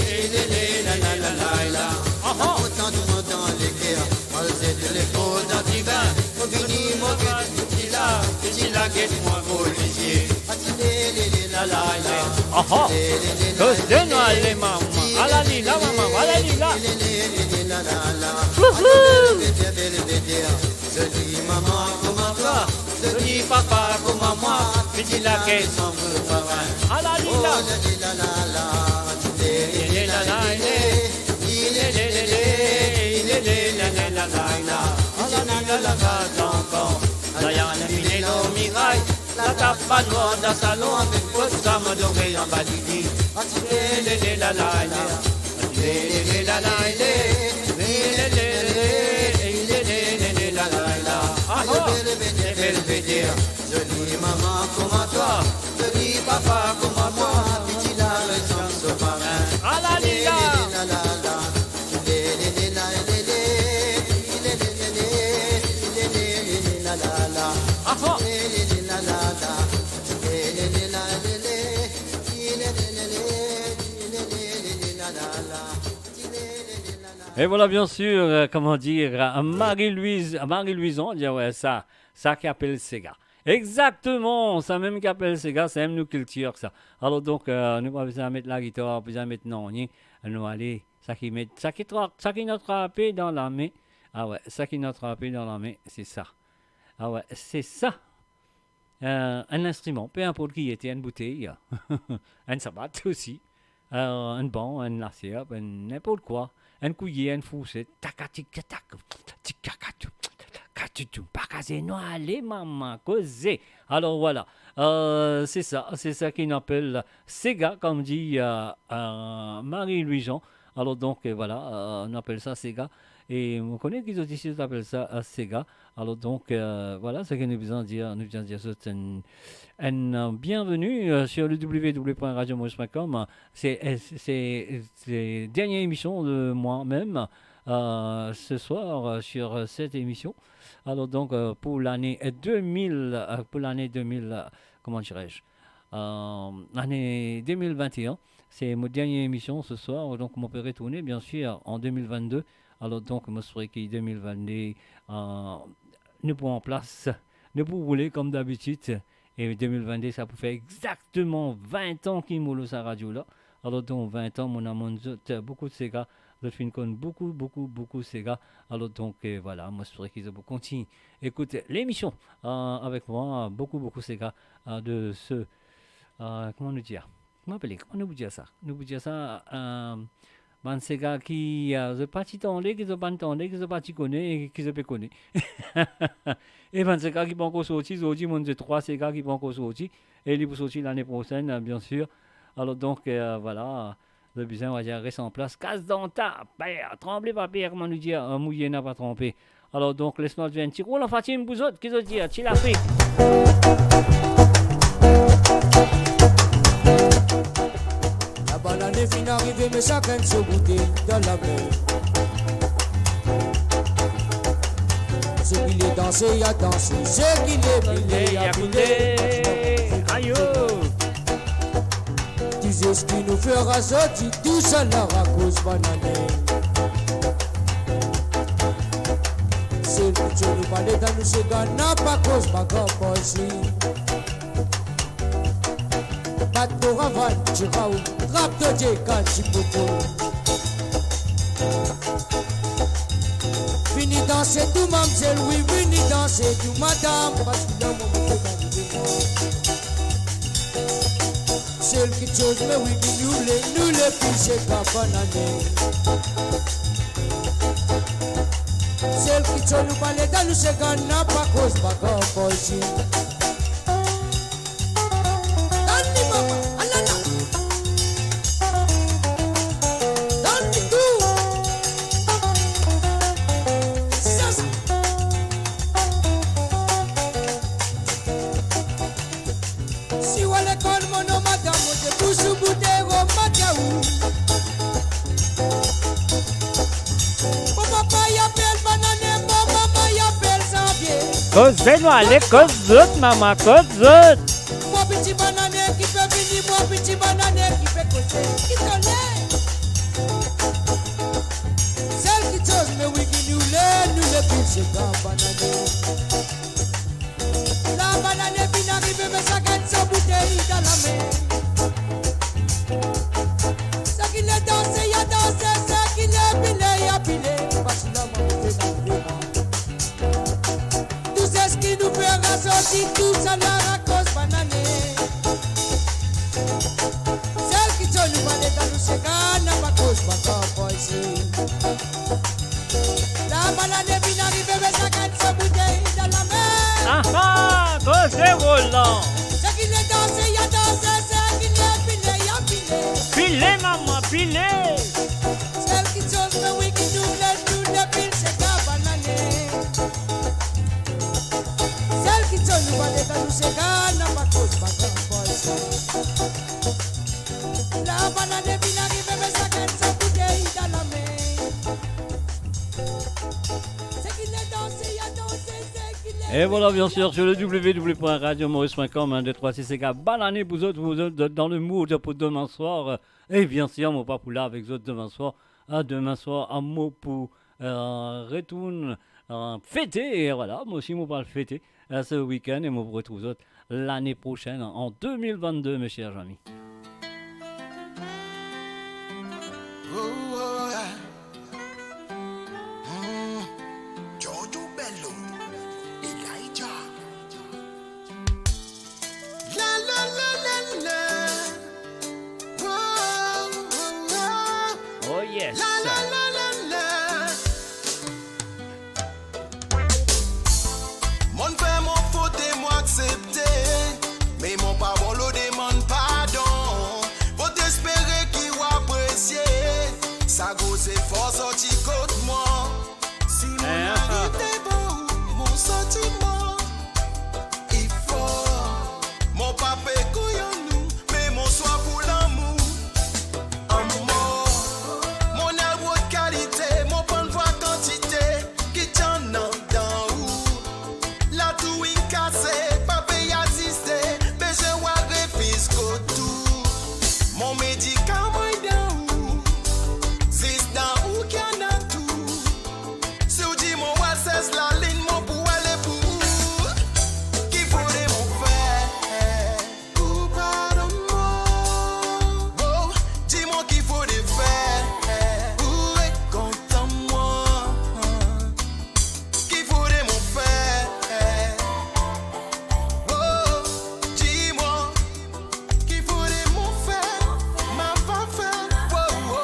il est la la la la la. Autant de monde dans les guerres, on sait de l'écho dans divin, au vini, mon guette, petit la guette, moi policier. Il est la la la. Aha. Coseno alle mamma. Alla lì la mamma, alla lì la. Jolie maman comme à toi, joli papa comme à moi, petit la guette, son gros parrain. Alla lì la. Il est la la la, il est la la la, il est la la la, la la case d'encan, la Yana filée là au mirail, la table pas noire dans le salon avec votre femme dorée en validi. Il est la la la, il est la la la, il est la la la. Aïe, belvédère, jolie maman comme à toi, joli papa comme à moi, petit la ressemble ce parrain. Alla lì la. La la la, la la la. Aha. Et voilà, bien sûr, comment dire, Marie-Louise, on dit, ouais, ça qui appelle Sega. Exactement, ça même qui appelle Sega, c'est même nous qui le tire, ça. Alors donc, nous pas besoin de mettre la guitare, pas besoin de mettre non, nous aller, ça qui nous trappe dans la main. Ah ouais, ça qui nous trappe dans la main, c'est ça. Ah ouais, c'est ça. Un instrument, peu importe qui était, une bouteille, un sabbat aussi, un banc, un assiette, n'importe quoi, un couillet, une fourchette, allez maman, causez. Alors voilà, c'est ça qu'on appelle Sega, comme dit Marie-Louise. Alors donc voilà, on appelle ça Sega. Et on connaît qu'ils aussi appellent ça Sega. Alors donc voilà ce que nous besoin dire. Nous besoin dire c'est un bienvenue sur le www.radiomoïse.com. C'est la dernière émission de moi-même ce soir sur cette émission. Alors donc pour l'année 2000, comment dirais-je, l'année 2021, c'est ma dernière émission ce soir. Donc on peut retourner bien sûr en 2022. Alors donc, je souhaite que 2022, nous pouvons en place, nous pouvons rouler comme d'habitude. Et 2022, ça peut faire exactement 20 ans qu'il moule sa radio là. Alors donc, 20 ans, mon amour, beaucoup de ces gars, je suis beaucoup de ces gars. Alors donc, voilà, moi je souhaite qu'ils vont continuer. Écoutez, l'émission avec moi, beaucoup de ces gars de ce, comment nous dire, comment nous dire ça? Nous dire ça, ben, ces gars qui sont pas tendés, qui sont pas tendés, qui sont pas connus et qui sont pas connus. Et ben, ces gars qui vont encore sortir, aujourd'hui, mon Dieu, 3 ces gars qui vont encore sortir. Et ils vont sortir l'année prochaine, bien sûr. Alors donc, voilà, le besoin, on va dire, reste en place. Casse dans ta père, tremblez pas père, comment nous dire, mouillé n'a pas trompé. Alors donc, laisse-moi dire un petit coup. On fait une bouzotte, qu'est-ce que tu dis? Tu l'as fait. La banane est fin arrivée, mais chacun se goûter dans la mer. Ce qu'il est dansé, il a dansé. Ce qu'il est pilé, il a pilé. Aïe! Tu sais ce qui nous fera sortir tout ça là à cause banane. C'est le petit nous parler dans nous se gana pas cause ma campagne. Bateau ravane, tiraou, rap de djeka, chipopo. Fini danser tout mamselle, oui, fini danser tout madame, parce que là, mon moment celle qui chose, mais oui, nous les piches pas banane. Celle qui chose, nous parler dans nous se gana pas cause ma campagne. Cause Benoît, allez, cause zut, maman, cause zut. Moi petit bananier qui fait venir, moi petit bananier qui fait causer, qui connaît. Celle qui chose, mais oui, qui nous les piches dans bananier. La bananier vient arriver, mais ça gagne sa bouteille dans la main. Ça qui l'a dansé, y'a dansé, ça qui l'a pilé, y'a pilé. Parce que la maman fait dans le vent. Tout c'est ce qui nous fera sortir, tout ça n'a cause banane. Celle qui t'a nous parler dans le sécan n'a pas cause pas ici. La banane vient arriver, mais ça gagne sa bouteille dans la main. Ah ah, cause c'est volant. Ça qui l'a dansé, y'a dansé, ça qui l'a pilé, y'a pilé. Pilé, maman, pilé. Celle qui chose, mais oui, qui nous les pile, c'est qu'à banane. Celle qui t'a nous parler dans le sécan n'a pas cause pas ici. La banane vient arriver, mais ça gagne sa bouteille dans la main. C'est qu'il est dansé, y'a dansé, c'est qu'il est... Et voilà, bien sûr, sur le www.radiomaurice.com, 1, 2, 3, 6, 5, banane, vous autres dans le mood pour demain soir. Et bien sûr, mon papoula avec vous autres demain soir. Demain soir, à mot pour retourne fêter. Et voilà, moi aussi, moi, parle fêter ce week-end. Et moi, vous retrouve vous autres l'année prochaine, en 2022, mes chers amis. Giorgio Bello, Elijah. La la la la la. Whoa, whoa, whoa. Oh yes. La la la la la. Mon père, mon faute et moi accepté. Mais mon pardon le demande pardon. Faut espérer qu'il va apprécier. Ça gosse et fort sorti contre moi. Si mon arrive est bon, mon sentiment, il faut. Mon papa est couillon nous, mais mon soir pour l'amour. Amour, mon arbre de qualité, mon bon voix quantité, qui t'en a dans où. La douine cassée, papa y assisté, besoin de refis tout. Mon médicament est dans où. C'est dans où qu'il y en a tout. Si vous dites mon ouais, c'est la ligne, mon pour aller pour où. Qui pourrait mon faire ou pardonne-moi. Oh, dis-moi qu'il faut les faire ou est content moi. Qui pourrait mon faire. Oh, dis-moi qu'il pourrait mon faire. Ma pas faire. Oh, oh,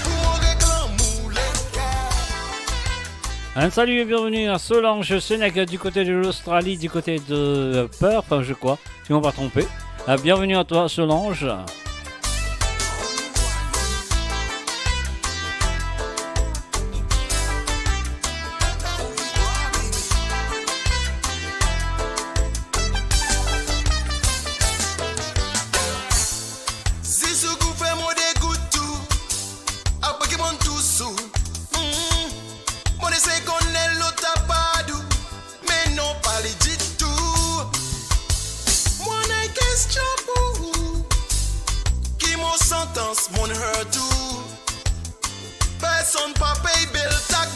pour mon réclame ou les cœurs. Un salut et bienvenue à Solange Sénèque du côté de l'Australie, du côté de Perth, je crois, si on va pas tromper. Bienvenue à toi Solange. son pa pay bill, tag